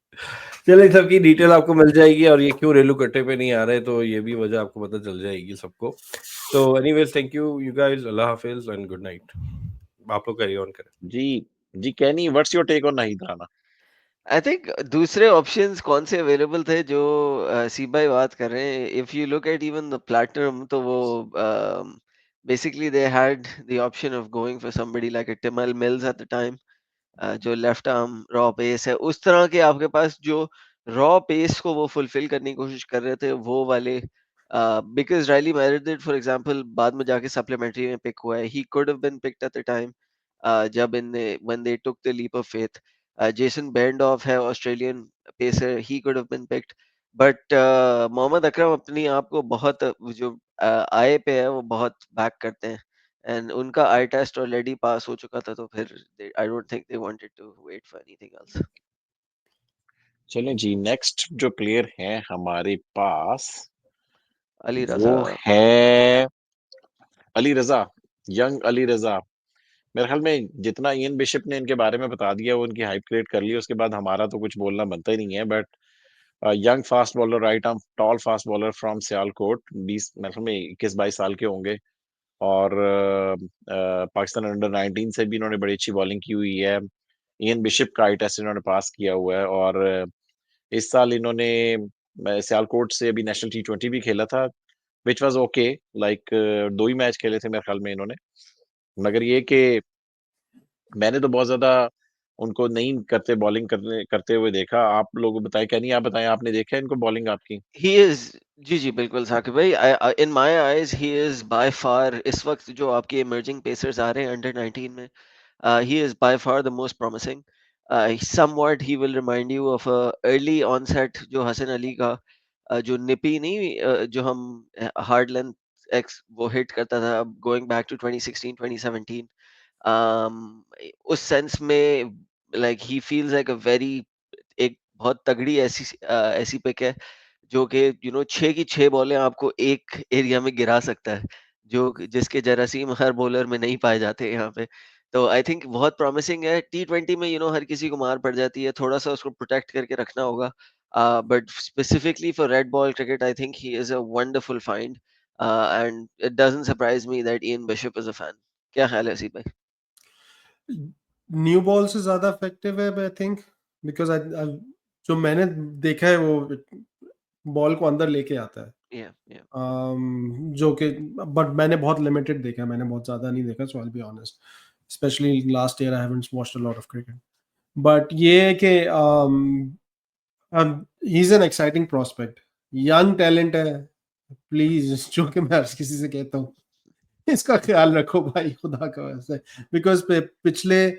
चलिए, सबकी डिटेल आपको मिल जाएगी और ये क्यों रेलू कट्टे पे नहीं आ रहे, तो ये भी वजह आपको पता चल जाएगी सबको। तो एनीवेज, थैंक यू गाइस, अल्लाह हाफिज एंड गुड नाइट। आप लोग कैरी ऑन करें। जी जी, कैनी, what's your take on Nahid Rana? I think दूसरे ऑप्शंस कौन से अवेलेबल थे जो सी भाई बात कर रहे हैं। If you look at even the platinum, तो वो basically they had the option of going for somebody like a Tymal Mills at the time, जो लेफ्ट आर्म रॉ पेस है। उस तरह के आपके पास जो रॉ पेस को वो फुलफिल करने की कोशिश कर रहे थे, वो वाले Because Riley Meredith, for example, बाद में जाके supplementary में pick हुआ है. He could have been picked at the time. जब when they took the leap of faith. Jason Behrendorff है Australian pacer. He could have been picked. But Mohammad Akram अपनी आप को बहुत जो आय पे है वो बहुत बैक करते हैं. And उनका आई टेस्ट ऑलरेडी पास हो चुका था, तो फिर I don't think they wanted to wait for anything else. चलें जी, नेक्स्ट जो प्लेयर है हमारे पास अली वो रजा. है अली रजा, यंग अली रजा. मेरे ख्याल में जितना इयन बिशप ने इनके बारे में बता दिया, वो उनकी हाइप क्रिएट कर ली, उसके बाद हमारा तो कुछ बोलना बनता ही नहीं है. But young fast bowler, right arm tall fast bowler from Sialkot, 20 मेरे ख्याल में 21-22 साल के होंगे. और पाकिस्तान अंडर 19 से भी इन्होंने बड़ी अच्छी बॉलिंग की हुई है. इयन बिशप का आई टेस्ट इन्होंने पास किया हुआ है. और इस साल इन्होंने सियालकोट से अभी नेशनल T20 भी खेला था, which was okay. Like 2 he match खेले थे मेरे ख्याल में इन्होंने. मगर ये कि मैंने तो बहुत ज्यादा उनको नहीं करते बॉलिंग करते हुए देखा. आप लोग बताएं, क्या नहीं, आप बताएं, आपने देखा है इनको बॉलिंग आपकी? He is जी बिल्कुल साकिब भाई. In my eyes he is by far इस वक्त जो आपके emerging pacers आ रहे हैं under 19 में, he is by far the most promising. Somewhat he will remind you of a early onset जो हसन अली का जो निपी नहीं जो हम hard length X वो hit करता था going back to 2016 2017. उस सेंस में like he feels like a very एक बहुत तगड़ी ऐसी पिक है जो कि 6 की 6 बॉलें आपको एक एरिया में गिरा सकता है, जो जिसके जरासीम हर बॉलर में नहीं पाए जाते यहाँ पे. तो आई थिंक बहुत प्रॉमिसिंग है. T20 में हर किसी को मार पड़ जाती है, थोड़ा सा उसको प्रोटेक्ट करके रखना होगा. But specifically for red ball cricket I think he is a wonderful find. And it doesn't surprise me that Ian bishop is a fan. क्या ख्याल है सीप भाई? न्यू बॉल से ज्यादा इफेक्टिव है आई थिंक, बिकॉज जो मैंने देखा है वो बॉल को अंदर लेके आता है. Yeah, yeah. जो कि बट मैंने बहुत लिमिटेड देखा है, मैंने बहुत ज्यादा नहीं देखा, so I will be honest. Specially last year I haven't watched a lot of cricket. But ये है कि he is an exciting prospect, young talent है. प्लीज, जो कि मैं हर किसी से कहता हूँ, इसका ख्याल रखो भाई, खुदा का वैसे. बिकॉज पिछले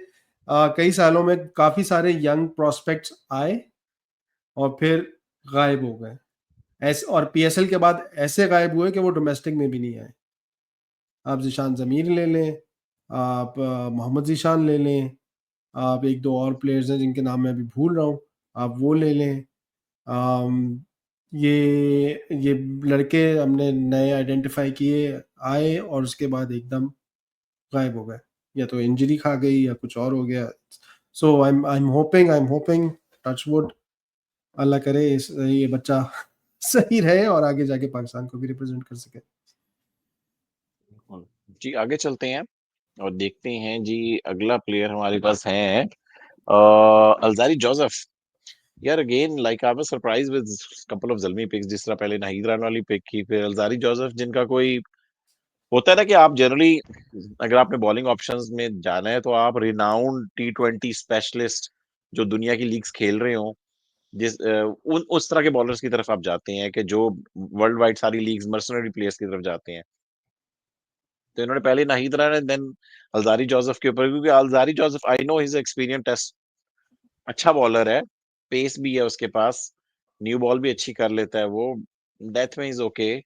कई सालों में काफी सारे यंग प्रोस्पेक्ट्स आए और फिर गायब हो गए. और पीएसएल के बाद ऐसे गायब हुए कि वो डोमेस्टिक में भी नहीं आए. आप जिशान जमीर ले लें, आप मोहम्मद जीशान ले लें, आप एक दो और प्लेयर्स हैं जिनके नाम मैं अभी भूल रहा हूँ, आप वो ले लें. ये लड़के हमने नए आइडेंटिफाई किए, आए और उसके बाद एकदम गायब हो गए, या तो इंजरी खा गई या कुछ और हो गया. So I am hoping touch wood, अल्लाह करे ये बच्चा सही रहे और आगे जाके पाकिस्तान को भी रिप्रेजेंट कर सके. जी, आगे चलते हैं और देखते हैं जी. अगला प्लेयर हमारे पास है अल्जारी जोसेफ. यार again like I was surprise with couple of Zalmi picks. जिस तरह पहले नाहीद राना वाली पिक की, फिर अल्जारी जोसेफ, जिनका कोई होता है ना कि आप जनरली अगर आपने बॉलिंग ऑप्शंस में जाना है तो आप रिनाउंड T20 स्पेशलिस्ट जो दुनिया की लीग्स खेल रहे हो, उस तरह के बॉलर्स की तरफ आप जाते हैं कि जो वर्ल्ड वाइड सारी लीग्स मर्सनरी प्लेयर्स की तरफ जाते हैं. तो इन्होंने पहले Nahid Rana then Alzarri Joseph के ऊपर, क्योंकि Alzarri Joseph I know his experience test, अच्छा बॉलर है, पेस भी है उसके पास, न्यू बॉल भी अच्छी कर लेता है वो, डेथ में इज ओके.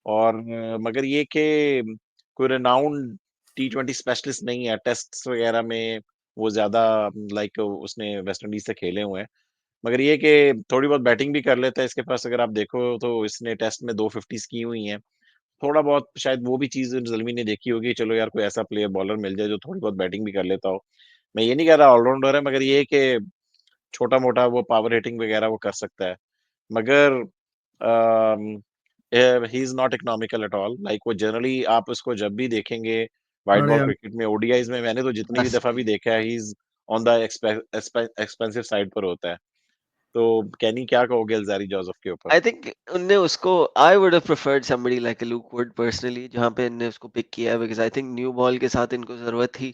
और मगर ये कि कोई रेनाउंड T20 स्पेशलिस्ट नहीं है. टेस्ट वगैरह में वो ज्यादा लाइक उसने वेस्ट इंडीज से खेले हुए हैं. मगर ये कि थोड़ी बहुत बैटिंग भी कर लेता है इसके पास. अगर आप देखो तो इसने टेस्ट में 250s की हुई हैं. थोड़ा बहुत शायद वो भी चीज जलमी ने देखी होगी, चलो यार कोई ऐसा प्लेयर बॉलर मिल जाए जो थोड़ी बहुत बैटिंग भी कर लेता हो. मैं ये नहीं कह रहा ऑलराउंडर है, मगर ये कि छोटा मोटा वो पावर हिटिंग वगैरह वो कर सकता है. मगर ही is not economical at all. Like वो जनरली आप उसको जब भी देखेंगे वाइट अरे बॉल यार, क्रिकेट में, ओडीआईज में, मैंने तो जितनी भी दफा भी देखा है, he is on the expensive side पर होता है. तो कैनी क्या कहोगे अल्जारी जोसेफ के ऊपर? आई थिंक उनने उसको I would have preferred somebody like look would personally, जहाँ पे इनने उसको पिक किया है, because I think new ball के साथ इनको जरूरत थी.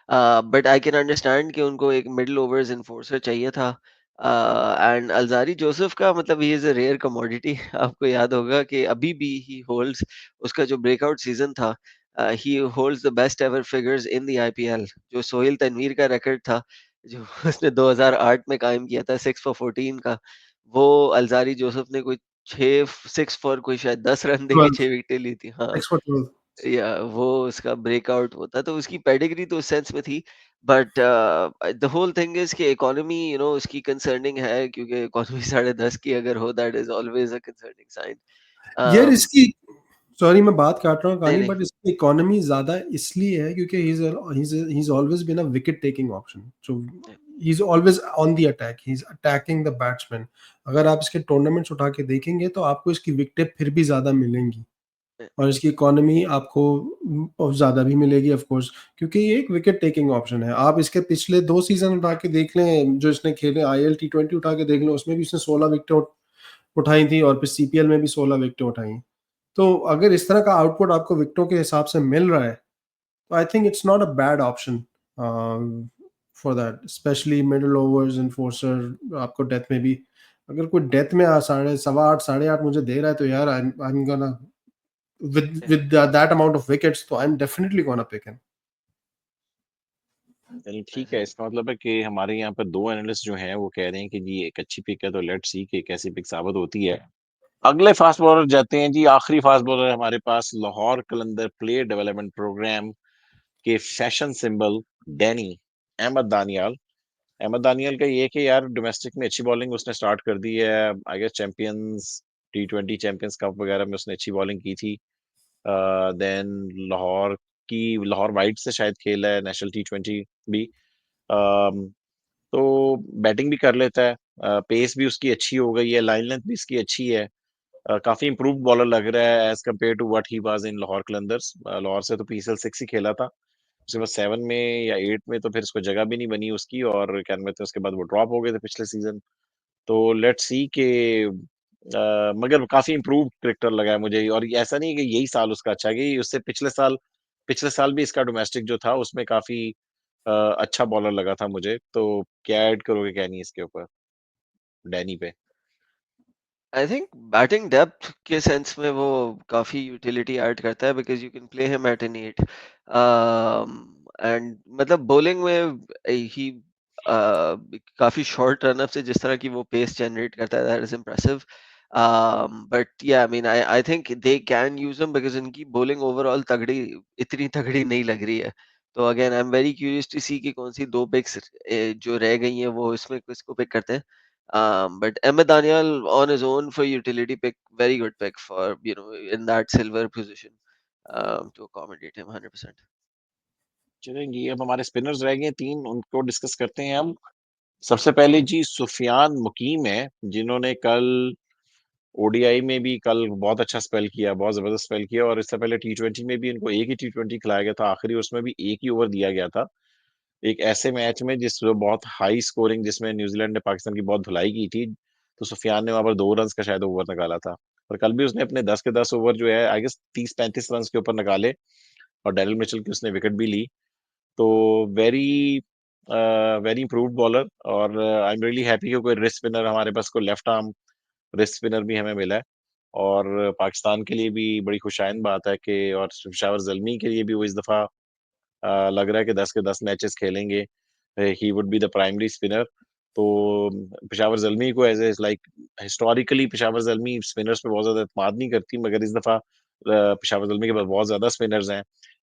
बट आई कैन अंडरस्टैंड कि उनको एक मिडिल ओवर्स इन्फोर्सर चाहिए था. एंड अल्जारी जोसेफ का मतलब he is a rare commodity. आपको याद होगा कि अभी भी ही होल्ड्स उसका जो ब्रेकआउट सीजन था, ही holds the best ever figures in the IPL. जो सोहेल तनवीर का रिकॉर्ड था जो उसने 2008 में कायम किया था 6 फॉर 14 का, वो अल्जारी जोसेफ ने कोई 6 फॉर कोई शायद 10 रन देके 12, 6 विकेटें ली थी। हाँ, 6 for 12. या वो उसका ब्रेकआउट होता तो उसकी पेडिग्री तो उस सेंस में थी। But the whole thing is कि इकोनॉमी उसकी कंसर्निंग है, क्योंकि इकोनॉमी 10.5 की अगर हो that is always a concerning sign. यार इसकी, सॉरी मैं बात काट रहा हूँ नहीं कहानी, नहीं बट इसकी इकोनॉमी ज्यादा इसलिए है क्योंकि he is always been a wicket taking option, so he is always on the attack, he is attacking the batsman. अगर आप इसके टूर्नामेंट्स उठा के देखेंगे तो आपको इसकी विकेटें फिर भी ज्यादा मिलेंगी और इसकी इकोनॉमी आपको ज्यादा भी मिलेगी ऑफ कोर्स, क्योंकि ये एक विकेट टेकिंग ऑप्शन है। आप इसके पिछले 2 सीजन उठा के देख लें जो इसने खेले, आईएल टी20 उठा के देख लें, उसमें भी इसने 16 विकेटें उठाई थी और फिर सीपीएल में भी 16 विकेटें उठाई। तो अगर इस तरह का आउटपुट आपको विकेटों के हिसाब से मिल रहा है तो I think it's not a bad option for that, specially middle overs enforcer. आपको डेथ में भी, अगर कोई डेथ में 8.5 8.5 मुझे दे रहा है तो यार I am gonna with that amount of wickets, तो I'm definitely gonna pick him. चलिए ठीक है, इसका मतलब है कि हमारे यहाँ पर 2 एनालिस्ट जो हैं वो कह रहे हैं कि जी एक अच्छी पिक है, तो लेट्स सी कि कैसी पिक साबित होती है। अगले फास्ट बॉलर जाते हैं जी। आखिरी फास्ट बॉलर हमारे पास Lahore Qalandar player development program के fashion symbol Danny Ahmed Daniyal. Ahmed Daniyal का ये है कि यार डोमेस्टिक में अच्छी बॉलिंग उसने स्टार्ट कर दी है। आई गेस चैंपियंस टी20 चैंपियंस कप वगैरह में उसने अच्छी बॉलिंग की थी। देन लाहौर की लाहौर वाइट से शायद खेला है नेशनल टी20 भी। अम, तो बैटिंग भी कर लेता है, पेस भी उसकी अच्छी हो गई है, लाइन लेंथ भी इसकी अच्छी है। काफी इंप्रूव्ड बॉलर लग रहा है as compared to what he was in Lahore Qalandars. Lahore से तो पीएसएल 6 ही खेला था, उसके बाद 7 में या 8 में तो फिर इसको जगह भी नहीं बनी उसकी, और क्या कहते हैं उसके बाद वो ड्रॉप हो गए थे पिछले सीजन। तो लेट्स सी के मगर काफी इंप्रूव क्रिकेटर लगा है मुझे। और ये ऐसा नहीं है कि यही साल उसका अच्छा है, कि उससे पिछले साल भी इसका डोमेस्टिक जो था उसमें काफी अच्छा बॉलर लगा था मुझे। तो क्या ऐड करोगे क्या नहीं इसके ऊपर डैनी पे? आई थिंक बैटिंग डेप्थ के सेंस में वो काफी यूटिलिटी ऐड करता है, because you can play him at an 8। And मतलब बॉलिंग में ही काफी शॉर्ट रन अप से जिस तरह की वो पेस जनरेट करता है, that is impressive. But yeah I mean I think they can use him because इनकी बॉलिंग ओवरऑल तगड़ी, इतनी तगड़ी नहीं लग रही है। तो again I am very curious to see कि कौन सी 2 पिक्स जो रह गई हैं वो इसमें किसको पिक करते हैं। But Ahmed Daniel on his own for utility pick, very good pick for in that silver position to accommodate him 100%. चलेंगे, अब हमारे स्पिनर्स रह गए 3, उनको डिस्कस करते हैं हम। सबसे पहले जी सुफियान मुकीम है, जिन्होंने कल ओडीआई में भी कल बहुत अच्छा स्पेल किया, बहुत जबरदस्त स्पेल किया। और इससे पहले टी20 में भी इनको एक ही टी20 खिलाया गया था, आखिरी उसमें भी एक ही ओवर दिया गया था, एक ऐसे मैच में जिस बहुत हाई स्कोरिंग, जिसमें न्यूजीलैंड ने पाकिस्तान की बहुत धुलाई की थी। तो सुफियान ने वहां पर 2 रन का शायद ओवर निकाला था। और कल भी उसने अपने 10 के 10 ओवर जो है आई गेस 30-35 रन के ऊपर निकाले, और डेरिल मिचेल की उसने विकेट भी ली। तो वेरी वेरी इंप्रूव्ड बॉलर। और आई एम रियली हैप्पी कि कोई रिस्ट स्पिनर हमारे पास, कोई लेफ्ट आर्म रिस्ट स्पिनर भी हमें मिला है। और पाकिस्तान के लिए भी बड़ी खुशाइंद बात है कि, और पेशावर जल्मी के लिए भी वो इस दफा लग रहा है कि 10 के 10 मैचेस खेलेंगे। He would be the primary spinner. तो पेशावर जल्मी को as a like historically Peshawar Zalmi spinners पे बहुत ज्यादा एतमाद नहीं करती, मगर इस दफा पेशावर जल्मी के पास बहुत ज्यादा स्पिनर्स हैं,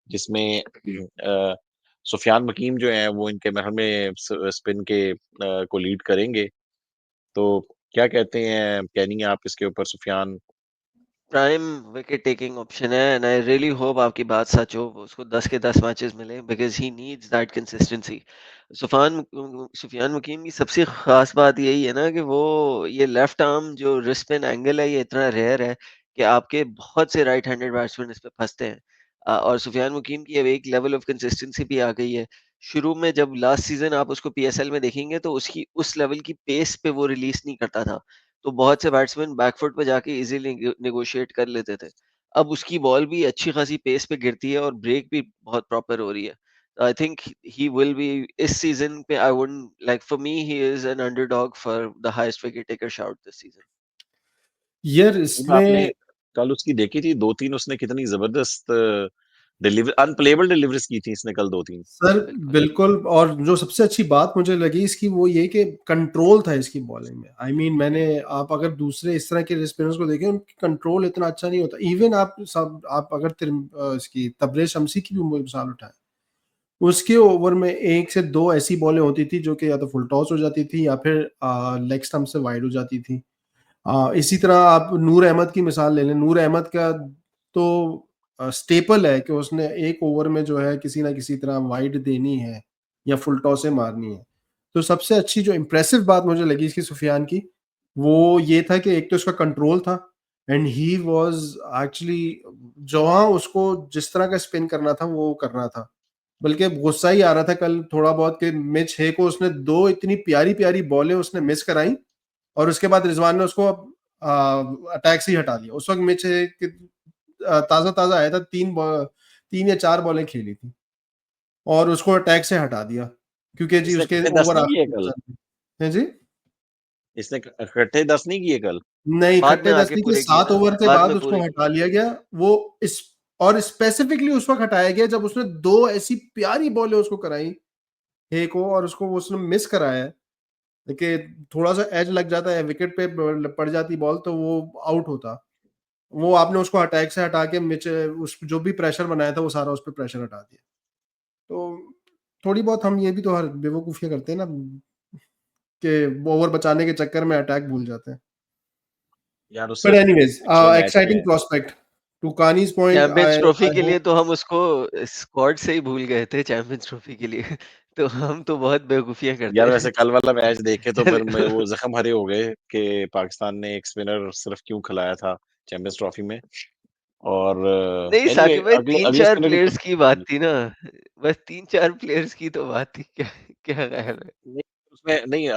जिसमें सुफियान मकीम जो है वो इनके महल में स्पिन के को लीड करेंगे। तो क्या कहते हैं कैनी आप इसके ऊपर? Sufiyan prime wicket taking option है, एंड आई रियली होप आपकी बात सच हो, उसको 10 के 10 मैचेस मिले, because he needs that consistency. Sufiyan Muqeem की सबसे खास बात यही है ना कि वो ये लेफ्ट आर्म जो रिस्ट पिन एंगल है, ये इतना रेयर है कि आपके बहुत से राइट हैंडेड बैट्समैन इस पे फंसते हैं। और सुफियान मुकीम की अब एक लेवल ऑफ कंसिस्टेंसी भी आ गई है। शुरू में जब लास्ट सीजन आप उसको पीएसएल में देखेंगे तो उसकी उस लेवल की पेस पे वो रिलीज नहीं करता था, तो बहुत से बैट्समैन बैकफुट पे जाके इजीली नेगोशिएट कर लेते थे। अब उसकी बॉल भी अच्छी खासी पेस पे गिरती है और ब्रेक भी बहुत प्रॉपर हो रही है। I think he will be इस सीजन पे. I wouldn't like, for me he is an underdog for the highest wicket taker shout this season. यार टीम आपने इसमें कल उसकी देखी थी, 2-3 उसने कितनी जबरदस्त डिलीवर अनप्लेएबल डिलीवरीज की थी इसने कल 2-3। सर बिल्कुल. बिल्कुल, और जो सबसे अच्छी बात मुझे लगी इसकी वो ये कि कंट्रोल था इसकी बॉलिंग में। आई मीन मैंने, आप अगर दूसरे इस तरह के स्पिनर्स को देखें, उनकी कंट्रोल इतना अच्छा नहीं होता। इवन आप अगर इसकी तबरेज शमसी की भी मिसाल उठाएं, उसके ओवर में 1 से 2 ऐसी बॉलें होती थी जो कि या तो फुल टॉस हो जाती थी या फिर लेग स्टंप से वाइड हो जाती थी। इसी तरह आप नूर अहमद की मिसाल ले लें। नूर अहमद का तो स्टेपल है कि उसने एक ओवर में जो है किसी ना किसी तरह वाइड देनी है या फुल टॉसें मारनी है। तो सबसे अच्छी जो इम्प्रेसिव बात मुझे लगी इसकी सुफियान की, वो ये था कि एक तो उसका कंट्रोल था, एंड ही वाज एक्चुअली जहाँ उसको जिस तरह का स्पिन करना था वो करना था। बल्कि गुस्सा ही आ रहा था कल थोड़ा बहुत कि मिच हे को उसने 2 इतनी प्यारी-प्यारी बॉलें उसने मिस कराई और उसके बाद रिजवान ने उसको अटैक से ही हटा दिया। उस वक़्त मिच हे कि ताज़ा-ताज़ा आया था, 3 या 4 बॉलें खेली थी और उसको अटैक से हटा दिया क्योंकि जी इसने उसके इकट्ठे 10 ओवर नहीं आखिर किए में कल? चल रहे थे। हैं जी? इसने इकट्ठे 10 नहीं किए कल? नहीं, बाद में इकट्ठे 10 आके नहीं किए, पूरे किए 7 ना, ओवर के बाद बाद में उसको पूरे किए. हटा लिया गया। वो इस और स्पेसिफिकली उस वक़्त हटाया गया जब उसने 2 ऐसी प्यारी बॉलें उसको कराई, हे को, और उसको उसने मिस कराया है कि थोड़ा-सा एज लग जाता है, विकेट पे पड़ जाती बॉल तो वो आउट होता। वो आपने उसको अटैक से हटा के उस जो भी प्रेशर बनाया था वो सारा उस पे प्रेशर हटा दिया। तो थोड़ी बहुत हम ये भी तो हर बेवकूफ़ियाँ करते हैं ना कि ओवर बचाने के चक्कर में अटैक भूल जाते हैं। यार उससे बट एनीवेज़ पिछले मैच एक्साइटिंग में प्रॉस्पेक्ट टू कानीज़ point. Champions I trophy I के लिए होप तो हम उसको स्क्वाड से ही भूल गए थे चैंपियंस ट्रॉफी के लिए. तो हम तो बहुत बेवकूफियां करते यार वैसे हैं. कल वाला मैच देखे तो फिर मैं वो चलो, जख्म हरे हो गए कि पाकिस्तान ने एक स्पिनर सिर्फ क्यों खिलाया था चैंपियंस ट्रॉफी में। और नहीं एनीवे साकिब भाई, अगले तीन अगले चार स्पिनर की प्लेयर्स की बात थी ना. बस 3-4 प्लेयर्स की तो बात थी. क्या क्या ख्याल है? नहीं, उसमें नहीं,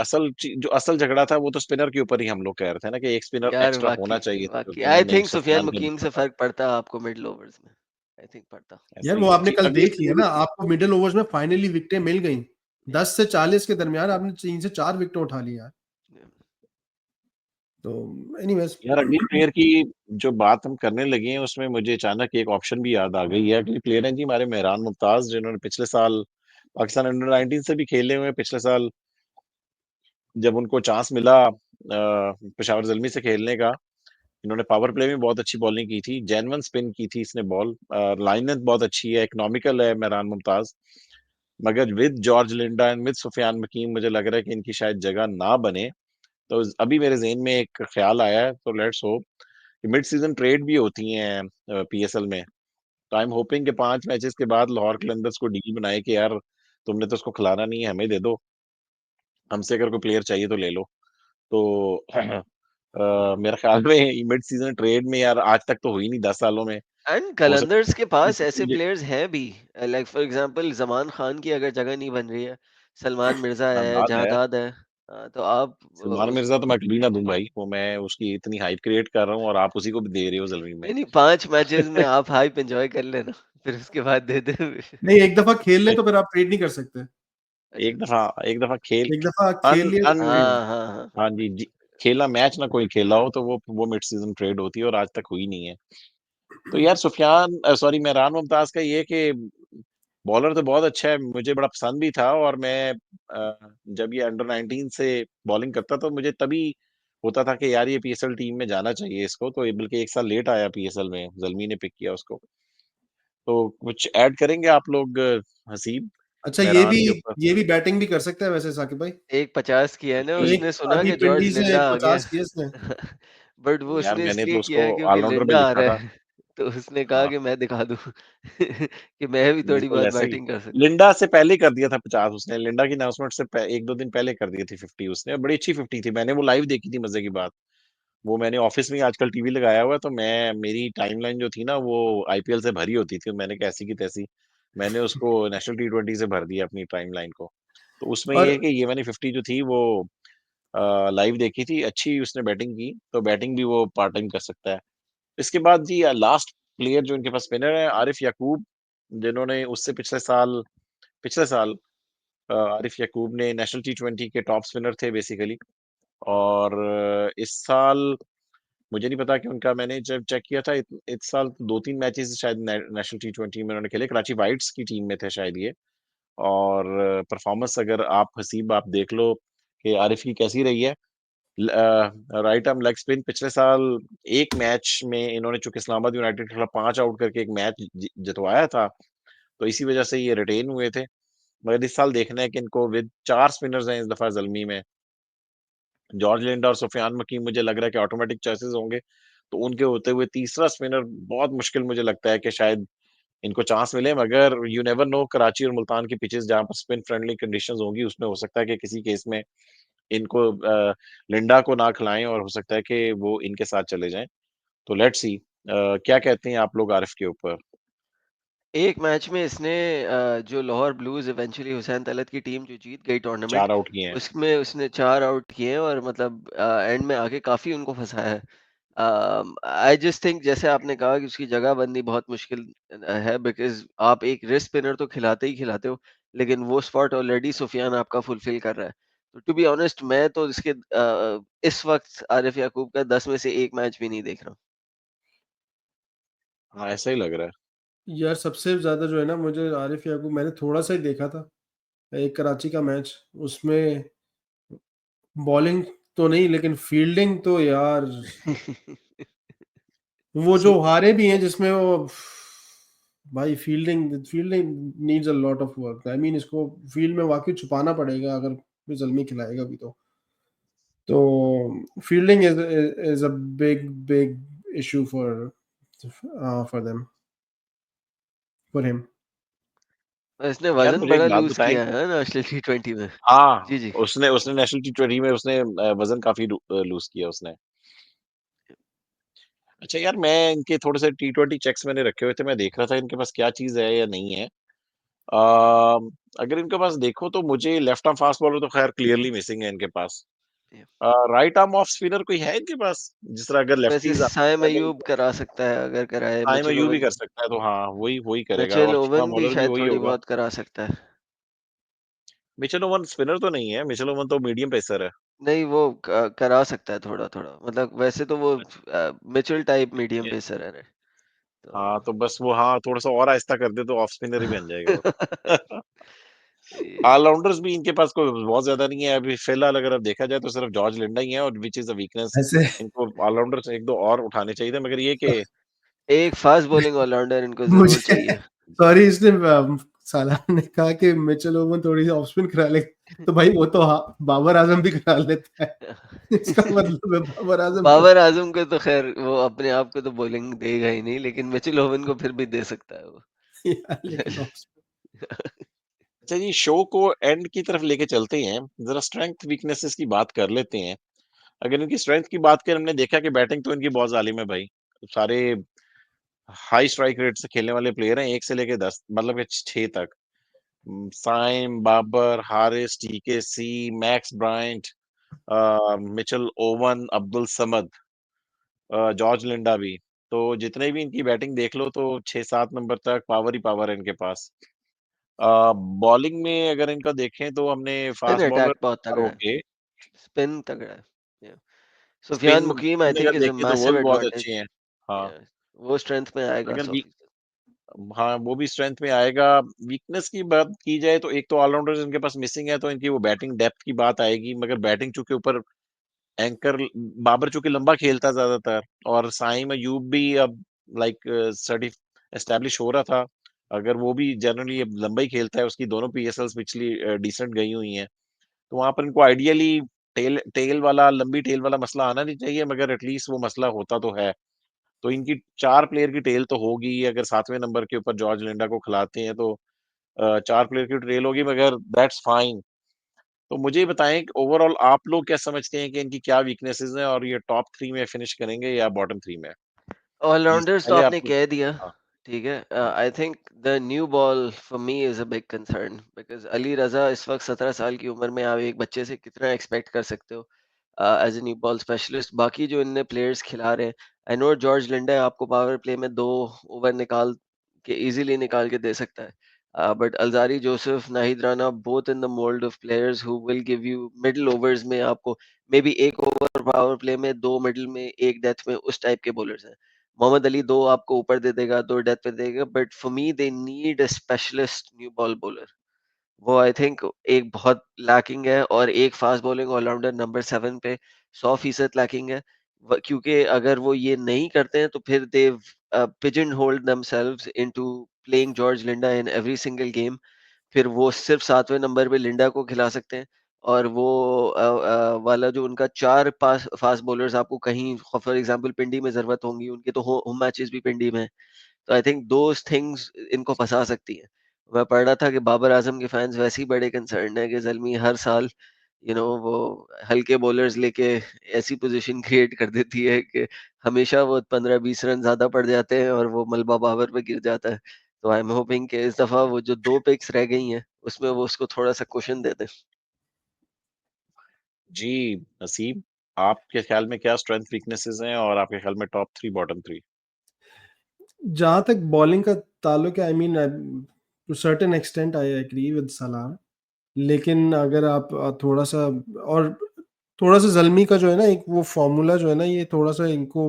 जो असल झगड़ा था वो तो स्पिनर के ऊपर ही हम लोग कह रहे थे ना कि एक स्पिनर यार एक्स्ट्रा होना वाकई चाहिए था जो वाकई टीम आई में, एक थिंक सुफियान सुफियान का मुकीम दिखता से था। फर्क पड़ता आपको मिडिल ओवर्स में. आई थिंक पड़ता. ऐसा यार ही वो है आपने जी, कल अगले देख लिया स्पिनर ना, की आपको मिडिल ओवर्स में फाइनली विकेटें मिल गई। 10 से 40 के दरमियान आपने 3 से 4 विकेटें उठा ली यार। तो एनीवेज़ यार अगली प्लेयर की जो बात हम करने लगे हैं उसमें मुझे अचानक एक ऑप्शन भी याद आ गई है। अगली प्लेयर हैं जी हमारे मेहरान मुमताज, जिन्होंने पिछले साल पाकिस्तान अंडर 19 से भी खेले हुए हैं। पिछले साल जब उनको चांस मिला पेशावर ज़ल्मी से खेलने का, इन्होंने पावर प्ले में बहुत अच्छी बॉलिंग की थी, जेन्युइन स्पिन की थी इसने बॉल, लाइन लेंथ बहुत अच्छी है, इकोनॉमिकल है मेहरान मुमताज। मगर with George Linde and with Sufiyan Muqeem मुझे लग रहा है कि इनकी शायद जगह ना बने। तो अभी मेरे ज़हन में एक ख्याल आया है, तो लेट्स होप कि मिड सीजन ट्रेड भी होती हैं पीएसएल में। तो आई एम होपिंग कि 5 मैचेस के बाद लाहौर कलंदर्स को डील बनाए कि यार तुमने तो उसको खिलाना नहीं है, हमें दे दो, हमसे अगर कोई प्लेयर चाहिए तो ले लो। तो मेरे ख्याल में मिड सीजन ट्रेड में यार आज तक तो हुई नहीं 10 सालों में। एंड हो सकता कलंदर्स के है पास ऐसे मुझे प्लेयर्स हैं भी. Like for example Zaman Khan की अगर जगह नहीं बन रही है, सलमान मिर्जा है, अंदाज है। जहादाद है. तो आप सलमान उस मिर्जा तो मैं कभी ना दूं भाई, वो मैं उसकी इतनी हाइप क्रिएट कर रहा हूँ और आप उसी को भी दे रहे हो जलवी में। नहीं नहीं, 5 मैचेस में आप हाइप एंजॉय कर लेना, फिर उसके बाद दे दे. नहीं, एक दफा खेल ले तो फिर आप ट्रेड नहीं कर सकते। अच्छा. एक दफा खेल एक दफा अन खेल लिया तो अन ट्रेड है। हाँ हाँ हाँ. हाँ जी, खेला मैच ना कोई खेला हो तो वो मिड सीजन ट्रेड होती है और आज तक हुई नहीं है। तो यार सुफियान सॉरी मेहरान मुमताज का ये कि बॉलर तो बहुत अच्छा है, मुझे बड़ा पसंद भी था। और मैं जब ये अंडर 19 से बॉलिंग करता तो मुझे तभी होता था कि यार ये पीएसएल टीम में जाना चाहिए इसको। तो ये बल्कि 1 साल लेट आया पीएसएल में, जल्मी ने पिक किया उसको। तो कुछ ऐड करेंगे आप लोग हसीब अच्छा, मेहरान के ऊपर? ये भी बैटिंग भी कर सकता है वैसे साकिब भाई। एक 50 किया है ना, नहीं एक उसने सुना अभी कि जॉर्ज पिंडी से लिंडा आ गया. 50 किए इसने। बट वो यार उसने मैंने तो इसलिए उसको किया है क्योंकि ऑलराउंडर पे लिंडा आ लिखा रहा था। है. तो उसने कहा हाँ, कि मैं दिखा दूं कि मैं भी थोड़ी बिल्कुल बहुत ऐसे ही। बैटिंग कर सकता हूँ. लिंडा से पहले ही कर दिया था 50 उसने, लिंडा की अनाउंसमेंट से 1-2 दिन पहले कर दी थी 50 उसने। बड़ी अच्छी 50 थी, मैंने वो लाइव देखी थी, मजे की बात। वो मैंने ऑफिस में ही आजकल टीवी लगाया हुआ है, तो मैं मेरी टाइमलाइन जो थी ना वो आईपीएल से भरी होती थी। मैंने कैसी की तैसी मैंने उसको नेशनल टी20 से भर दिया अपनी टाइमलाइन को। तो उसमें ये और है कि ये मैंने 50 जो थी वो लाइव देखी थी, अच्छी उसने बैटिंग की, तो बैटिंग भी वो पार्ट टाइम कर सकता है। इसके बाद जी लास्ट प्लेयर जो इनके पास स्पिनर है आरिफ याकूब, जिन्होंने उससे पिछले साल पिछले साल आरिफ याकूब ने नेशनल T20 के टॉप स्पिनर थे बेसिकली, और इस साल मुझे नहीं पता कि उनका, मैंने जब चेक किया था इस साल 2-3 मैचेस शायद नेशनल T20 में उन्होंने खेले, कराची वाइट्स की टीम में थे शायद ये। और परफॉर्मेंस अगर आप हसीब आप देख लो कि आरिफ की कैसी रही है। राइट आर्म लेग स्पिन पिछले साल एक मैच में इन्होंने, चूंकि इस्लामाबाद यूनाइटेड के खिलाफ 5 आउट करके एक मैच जितवाया था, तो इसी वजह से ये रिटेन हुए थे। मगर इस साल देखना है कि इनको विद 4 स्पिनर्स हैं इस दफा जल्मी में, जॉर्ज लिंडा और सुफियान मकीम, मुझे लग रहा है कि ऑटोमेटिक चॉइसेस होंगे। तो उनके होते हुए तीसरा स्पिनर बहुत मुश्किल मुझे लगता है कि शायद इनको चांस मिले, मगर यू नेवर नो, कराची और मुल्तान की पिचेस जहां पर स्पिन फ्रेंडली कंडीशंस होंगी, उसमें हो सकता है कि किसी केस में इनको लिंडा को ना खिलाएं, और हो सकता है कि वो इनके साथ चले जाएं। तो लेट्स सी क्या कहते हैं आप लोग आरिफ के ऊपर। एक मैच में इसने जो लाहौर ब्लूज इवेंचुअली हुसैन तलत की टीम जो जीत गई टूर्नामेंट, 4 आउट किए हैं। उसमें उसने 4 आउट किए हैं और मतलब एंड में आके काफी उनको फंसाया है। आई जस्ट थिंक जैसे आपने कहा कि उसकी जगह बंदी बहुत मुश्किल है, बिकॉज आप एक रिस्ट स्पिनर तो खिलाते ही खिलाते हो, लेकिन वो स्पॉट ऑलरेडी सुफियान आपका फुलफिल कर रहा है। तो टू बी ऑनेस्ट मैं तो इसके इस वक्त आरिफ याकूब का 10 में से एक मैच भी नहीं देख रहा। हाँ, ऐसा ही लग रहा है। यार सबसे ज्यादा जो है ना, मुझे आरिफ याकूब, मैंने थोड़ा सा ही देखा था एक कराची का मैच, उसमें बॉलिंग तो नहीं लेकिन फील्डिंग तो यार, वो जो हारे भी हैं जिसमें वो, भाई fielding fielding needs a lot of work. I mean इसको फील्ड में वाकई छुपाना पड़ेगा अगर कोई जल्मी खिलाएगा भी तो fielding is a big big issue for them, for him. इसने यार वजन मुझे एक बड़ा बात लूज बताएं। किया है ना नेशनल T20 में। हाँ, जी जी। उसने उसने नेशनल T20 में उसने वजन काफी लूज किया उसने। अच्छा यार, मैं इनके थोड़े से T20 चेक्स मैंने रखे हुए थे, मैं देख रहा था इनके पास क्या चीज है या नहीं है। अगर इनके पास देखो तो मुझे लेफ्ट आर्म फास्ट बॉलर तो खैर क्लियरली मिसिंग है इनके पास। राइट आर्म ऑफ स्पिनर कोई है इनके पास, जिस तरह अगर वैसे लेफ्टीज साइम पहले अयूब करा सकता है अगर कराए, टाइम मिचेल यू भी ओवन कर सकता है, तो हाँ वही वही करेगा, मिचेल और स्पिन ओवन भी बॉलर भी शायद वही थोड़ी होगा। बहुत करा सकता है। मिचेल ओवन स्पिनर तो नहीं है, मिचेल ओवन तो मीडियम पेसर है। नहीं वो करा सकता है थोड़ा थोड़ा, मतलब वैसे तो वो मिचेल टाइप मीडियम अच्छा, पेसर है हाँ तो तो बस वो, हाँ थोड़ा सा और आहिस्ता कर दे तो ऑफ स्पिनर ही बन जाएगा वो तो। ये- ऑलराउंडर्स भी इनके पास कोई बहुत ज्यादा नहीं है अभी फिलहाल, अगर अब देखा जाए तो सिर्फ जॉर्ज लिंडा ही है, और विच इज अ वीकनेस। ऐसे इनको ऑलराउंडर्स एक दो और उठाने चाहिए थे, मगर ये कि एक फास्ट बॉलिंग ऑलराउंडर इनको जरूर मुझे चाहिए। सॉरी, इसने सालाह ने कहा कि मिचेल ओवन थोड़ी सी ऑफ स्पिन करा ले, तो भाई वो तो बाबर आजम भी करा लेता है। इसका मतलब है बाबर आजम को। बाबर आजम को तो खैर वो अपने आप को तो बॉलिंग देगा ही नहीं, लेकिन मिचेल ओवन को फिर भी दे सकता है वो। यार लेकिन ऑफ अच्छा जी, शो को एंड की तरफ लेके चलते हैं, जरा स्ट्रेंथ वीकनेसेस की बात कर लेते हैं। अगर इनकी स्ट्रेंथ की बात करें, हमने देखा कि बैटिंग तो इनकी बहुत जालिम है भाई। सारे हाई स्ट्राइक रेट से खेलने वाले प्लेयर हैं, 1 से लेके 10, मतलब कि 6 तक। Saim, Babar, Haris, TKC, Max Bryant, Mitchell Owen, Abdul Samad, George Linde भी। तो जितने भी इनकी बैटिंग देख लो तो 6-7 नंबर तक पावर ही पावर है इनके पास। बॉलिंग में अगर इनका देखें तो हमने स्पिन फास्ट अटैक बहुत बॉलर तगड़ा है। ओके। स्पिन तगड़ा है। Yeah. स्पिन सुफियान मुकीम आई स्पिन थिंक अगर इज अ देखें तो वो मैसिव भी बहुत एडवांटेज। अच्छे हैं। हाँ, वो स्ट्रेंथ में आएगा अगर 100%। हाँ वो भी स्ट्रेंथ में आएगा। वीकनेस की बात की जाए तो एक तो ऑलराउंडर्स इनके पास मिसिंग है, तो इनकी वो बैटिंग डेप्थ की बात आएगी, मगर बैटिंग चूंकि ऊपर एंकर बाबर चूंकि लंबा खेलता है ज्यादातर, और साइम अयूब भी अब लाइक सर्टिफ एस्टेब्लिश हो रहा था, अगर वो भी जनरली अब लंबा ही खेलता है, उसकी दोनों PSLs पिछली डिसेंट गई हुई हैं। तो वहां पर इनको आइडियली टेल टेल वाला, लंबी टेल वाला मसला आना नहीं चाहिए, मगर एटलीस्ट वो मसला होता तो है। तो इनकी 4 प्लेयर की टेल तो होगी, अगर 7वें नंबर के ऊपर जॉर्ज लिंडा को खिलाते हैं तो 4 प्लेयर की टेल होगी, मगर दैट्स फाइन। तो मुझे ये बताएं कि ओवरऑल आप लोग क्या समझते हैं कि इनकी क्या वीकनेसेस हैं, और ये टॉप 3 में फिनिश करेंगे या बॉटम 3 में। प्लीज ऑलराउंडर्स तो पहले आपने आप। कह दिया। हाँ। ठीक है, I think the new ball for me is a big concern, because Ali Raza इस वक्त 17 साल की उम्र में आप एक बच्चे से कितना एक्सपेक्ट कर सकते हो as a new ball specialist. बाकी जो इनने प्लेयर्स खिला रहे हैं, आई नो जॉर्ज लिंडा आपको पावर प्ले में 2 ओवर निकाल के इजीली निकाल के दे सकता है, But Alzari, Joseph, Nahid Rana, both in the mold of players who will give you middle overs में आपको maybe एक ओवर पावर प्ले में, 2 मिडिल में, 1 डेथ में, उस टाइप के बॉलर्स हैं. मोहम्मद अली 2 आपको ऊपर दे देगा, 2 डेथ पे देगा, but for me they need a specialist new ball bowler. वो आई थिंक एक बहुत लैकिंग है, और एक फास्ट बॉलिंग ऑलराउंडर नंबर 7 पे 100% लैकिंग है. क्योंकि अगर वो ये नहीं करते हैं तो फिर they pigeon hold themselves into playing George Linde in every single game. फिर वो सिर्फ 7वें नंबर पे लिंडा को खिला सकते हैं, और वो वाला जो उनका 4 पास फास्ट बॉलर्स आपको कहीं फॉर एग्जांपल पिंडी में जरूरत होंगी, उनके तो होम मैचेस भी पिंडी में है. तो आई थिंक दोज थिंग्स इनको फंसा सकती हैं. मैं पढ़ रहा था कि बाबर आजम के फैंस वैसे ही बड़े कंसर्न है कि जल्मी हर साल वो हल्के बॉलर्स लेके ऐसी पोजीशन क्रिएट कर देती है कि हमेशा वो 15-20 रन ज्यादा पड़ जाते हैं और वो मलबा बाबर पे गिर जाता है. तो आई एम होपिंग कि इस दफा वो जो 2 पिक्स रह गई हैं उसमें वो उसको थोड़ा सा क्वेश्चन दे दें. जी नसीब, आपके ख्याल में क्या स्ट्रेंथ वीकनेसेस हैं और आपके ख्याल में टॉप 3 बॉटम 3? जहाँ तक बॉलिंग का ताल्लुक है, I mean to certain extent I agree with सलाह. लेकिन अगर आप थोड़ा सा जल्मी का जो है ना, एक वो फॉर्मूला जो है ना, ये थोड़ा सा इनको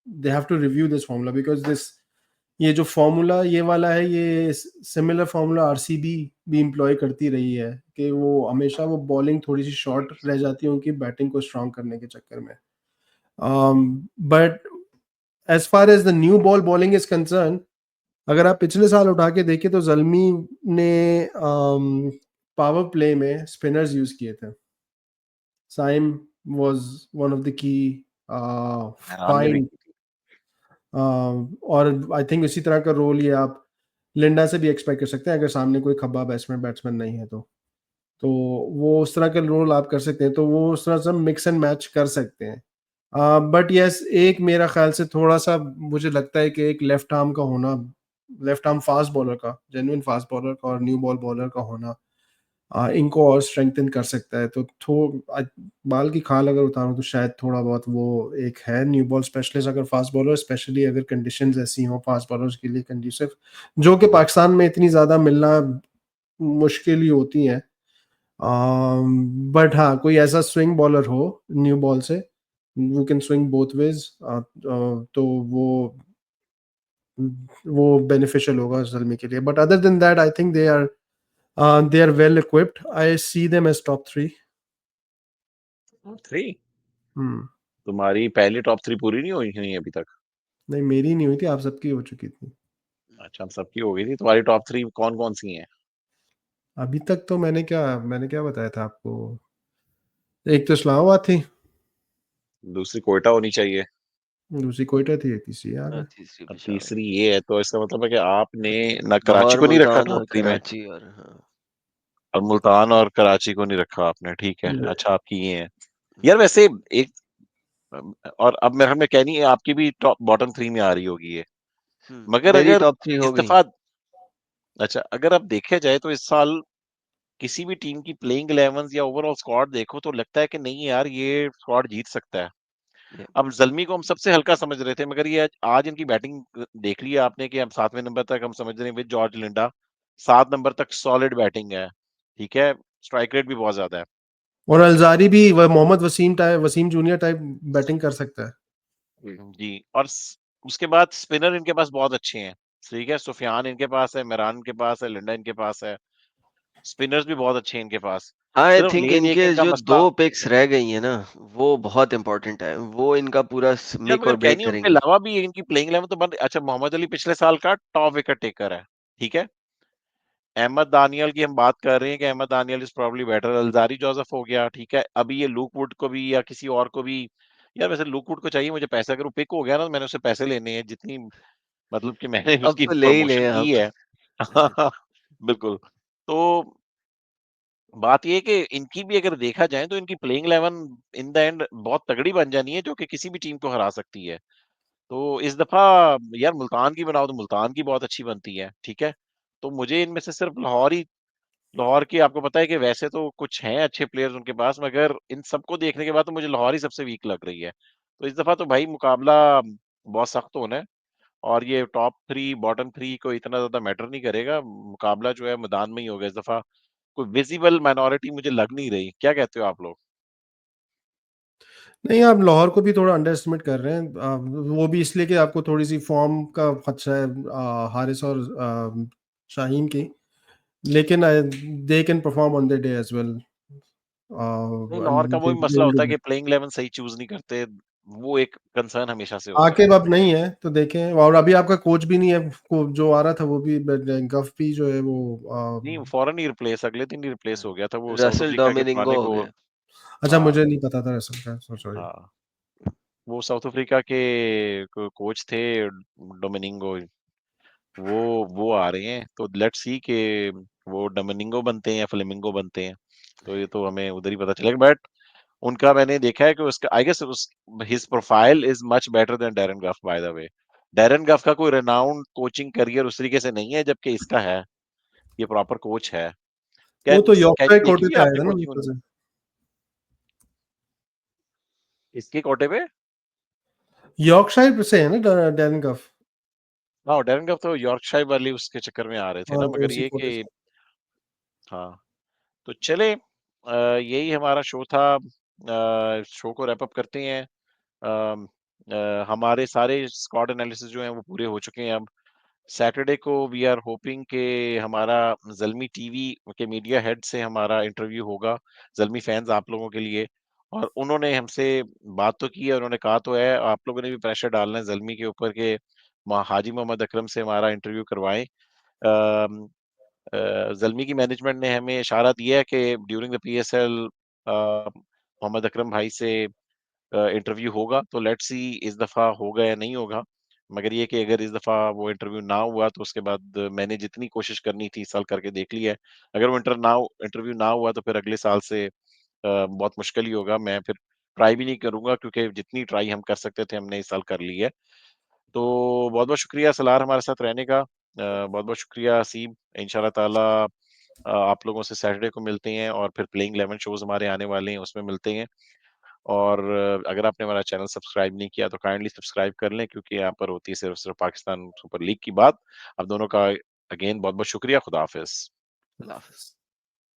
they have to review this formula, because this ये जो फॉर्मूला ये वाला है, ये सिमिलर फॉर्मूला आरसीबी भी इम्प्लॉय करती रही है कि वो हमेशा वो बॉलिंग थोड़ी सी शॉर्ट रह जाती है उनकी बैटिंग को स्ट्रांग करने के चक्कर में. But as far as the new ball bowling is concern, अगर आप पिछले साल उठा के देखें तो जल्मी ने पावर प्ले में स्पिनर्स यूज किए थे. Saim was one of the key हमने भी फाइन. और आई थिंक इसी तरह का रोल ये आप लिंडा से भी एक्सपेक्ट कर सकते हैं, अगर सामने कोई खब्बा बैट्समैन नहीं है तो वो उस तरह का रोल आप कर सकते हैं, तो वो उस तरह से मिक्स एंड मैच कर सकते हैं. बट यस, एक मेरा ख्याल से थोड़ा सा मुझे लगता है कि एक लेफ्ट आर्म का होना, लेफ्ट आर्म फास्ट बॉलर का, जेन्युइन फास्ट बॉलर का और न्यू बॉल बॉलर का होना इनको और स्ट्रेंथन कर सकता है. तो बाल की खाल अगर उतारूं तो शायद थोड़ा बहुत वो एक है न्यू बॉल स्पेशलिस्ट अगर फास्ट बॉलर, स्पेशली अगर कंडीशंस ऐसी हो फास्ट बॉलर्स के लिए कंड्यूसिव, जो कि पाकिस्तान में इतनी ज़्यादा मिलना मुश्किल ही होती हैं. बट हाँ, कोई ऐसा स्विंग बॉलर हो न्यू बॉल से, वो कैन स्विंग बोथ वेज, तो वो बेनिफिशियल होगा जल्मी के लिए. But other than that I think they are well equipped. I see them as top 3. 3? Hmm. तुम्हारी पहली टॉप 3 पूरी नहीं हुई हुई अभी तक? नहीं, मेरी नहीं हुई थी, आप सबकी हो चुकी थी. अच्छा, हम सबकी हो गई थी. तुम्हारी टॉप 3 कौन-कौन सी हैं? अभी तक तो मैंने क्या बताया था आपको. एक तो इस्लामाबाद थी, दूसरी कोयटा होनी चाहिए, दूसरी कोयटा थी, तीसरी याद है. तीसरी और पेशावर, तीसरी ये है. तो इसका मतलब है कि आपने ना कराची लाहौर, को नहीं रखा मुल्तान टॉप और 3 में, कराची, और हाँ. और मुल्तान और कराची को नहीं रखा आपने. ठीक है, नहीं. अच्छा आपकी ये है. यार वैसे एक, और अब मेरे हमें कहनी है आपकी भी टॉप बॉटम 3 में आ रही होगी ये. मगर मेरी अगर टॉप 3 हो इस गई. दफा, अच्छा अगर अब देखा जाए तो इस साल किसी भी टीम की प्लेइंग 11 या ओवरऑल स्क्वाड देखो तो लगता है कि नहीं यार ये स्क्वाड जीत सकता है. Yeah. अब जल्मी को हम सबसे हल्का समझ रहे थे, मगर ये आज इनकी बैटिंग देख लिया आपने कि हम 7वें नंबर तक हम समझ रहे हैं विद जॉर्ज लिंडा, 7 नंबर तक सॉलिड बैटिंग है. ठीक है, स्ट्राइक रेट भी बहुत ज्यादा है. और अलजारी भी Mohammad Wasim junior type batting कर सकता है. जी, और उसके बाद स्पिनर इनके पास बहुत अच्छे हैं. ठीक है, सुफियान इनके पास है, मेरान इनके पास है, लिंडा इनके पास है. स्पिनर्स भी बहुत अच्छे हैं इनके पास. आई सिर्फ थिंक मेन ये इनके कि इनका जो 2 मसला, पिक्स रह गई हैं ना, वो बहुत इंपॉर्टेंट है, वो इनका पूरा यार मेक मगर और ब्रेक कहनी उनके करेंगी. अलावा भी इनकी प्लेइंग 11 तो बंद. अच्छा, मोहम्मद अली पिछले साल का टॉप विकेट टेकर है. ठीक है, अहमद दानियल की हम बात कर रहे हैं कि Ahmed Daniyal is probably better. Alzarri Joseph हो गया. ठीक है, अभी ये लूक वुड को भी या किसी और को भी, यार वैसे लूक वुड को चाहिए मुझे पैसे. अगर वो पिक हो गया ना तो मैंने उससे पैसे लेने हैं, जितनी मतलब कि मैंने अब उसकी तो ले ही प्रमोशन लें की आप. है. बिल्कुल. तो बात ये है कि इनकी भी अगर देखा जाए तो इनकी प्लेइंग 11 इन द एंड बहुत तगड़ी बन जानी है, जो कि किसी भी टीम को हरा सकती है. तो इस दफा यार मुल्तान की बनाओ तो मुल्तान की बहुत अच्छी बनती है. ठीक है, तो मुझे इनमें से सिर्फ लाहौर की, आपको पता है कि वैसे तो कुछ हैं अच्छे प्लेयर्स उनके पास, मगर इन सबको देखने के बाद तो मुझे लाहौर ही सबसे वीक लग रही है. तो इस दफा तो भाई मुकाबला बहुत सख्त होना है. और ये टॉप 3 बॉटम 3 को इतना ज़्यादा मैटर नहीं करेगा। मुकाबला जो है मैदान में ही होगा इस दफ़ा। कोई विज़िबल माइनॉरिटी मुझे लग नहीं रही। क्या कहते हो आप लोग? नहीं, आप लाहौर को भी थोड़ा अंडर एस्टिमेट कर रहे हैं। वो भी इसलिए कि आपको थोड़ी-सी फ़ॉर्म का खदशा है हारिस और शाहीन की। लेकिन they can perform on the day as well. नहीं, लाहौर का दे वही मसला विल होता डू है कि दैट। प्लेइंग 11 सही चूज़ नहीं करते। वो एक कंसर्न हमेशा से होता है। आकिब अब नहीं है, तो देखें। और अभी आपका कोच भी नहीं है, को जो आ रहा था वो भी गफ भी जो है वो नहीं, फौरन ही रिप्लेस अगले दिन ही रिप्लेस हो गया था। वो साउथ रसल अफ्रीका के पुराने डोमिनिगो हो को गया। अच्छा, हाँ, मुझे नहीं पता था रसल का, सो सॉरी। हाँ। वो साउथ अफ्रीका के कोच थे डोमिनिगो। वो आ रहे हैं, तो लेट्स सी कि वो डोमिनिगो बनते हैं या फ्लेमिंगो बनते हैं। तो ये तो हमें उधर ही पता चलेगा। बट उनका मैंने देखा है कि उसका आई गेस उस his profile is much better than Darren Gough by the way. Darren Gough का कोई रेनाउंड कोचिंग करियर उस तरीके से नहीं है, जबकि इसका है। ये प्रॉपर कोच है। वो तो क्या यॉर्कशायर कोटे देखी है पे आया आपने था ना कोचिंग ऊपर से। इसके कोटे पे? यॉर्कशायर से है ना डैरेन गफ। हाँ, डैरेन गफ तो यॉर्कशायर वाली उसके चक्कर में आ रहे थे हाँ, ना, तो मगर उसी ये कोटे कि से। हाँ। तो चले यही हमारा शो था। शो को रैप अप करते हैं। अम, हमारे सारे स्क्वाड एनालिसिस जो हैं वो पूरे हो चुके हैं अब। सैटरडे को वी आर होपिंग कि हमारा ज़ल्मी टीवी के मीडिया हेड से हमारा इंटरव्यू होगा, ज़ल्मी फैंस आप लोगों के लिए। और उन्होंने हमसे बात तो की है, उन्होंने कहा तो है, आप लोगों ने भी प्रेशर डालना है ज़ल्मी के ऊपर कि हाजी मोहम्मद अकरम से हमारा इंटरव्यू करवाएं। अम, ज़ल्मी की मैनेजमेंट ने हमें इशारा दिया है कि during the PSL Mohammad Akram भाई से इंटरव्यू होगा। तो लेट्स सी इस दफ़ा होगा या नहीं होगा। मगर ये कि अगर इस दफ़ा वो इंटरव्यू ना हुआ तो उसके बाद मैंने जितनी कोशिश करनी थी इस साल करके देख ली है। अगर वो इंटरव्यू ना हुआ तो फिर अगले साल से बहुत मुश्किल ही होगा। मैं फिर ट्राई भी नहीं करूँगा, क्योंकि जितनी ट्राई हम कर सकते थे हमने इस साल कर ली है। तो बहुत-बहुत शुक्रिया सलार हमारे साथ रहने का। बहुत-बहुत शुक्रिया असीम। इंशाल्लाह ताला आप लोगों से सैटरडे को मिलते हैं और फिर प्लेइंग 11 शोज़ हमारे आने वाले हैं, उसमें मिलते हैं। और अगर आपने हमारा चैनल सब्सक्राइब नहीं किया तो काइंडली सब्सक्राइब कर लें, क्योंकि यहाँ पर होती है सिर्फ पाकिस्तान सुपर लीग की बात। आप दोनों का अगेन बहुत-बहुत शुक्रिया। खुदा हाफ़िज़। अल्लाह हाफ़िज़।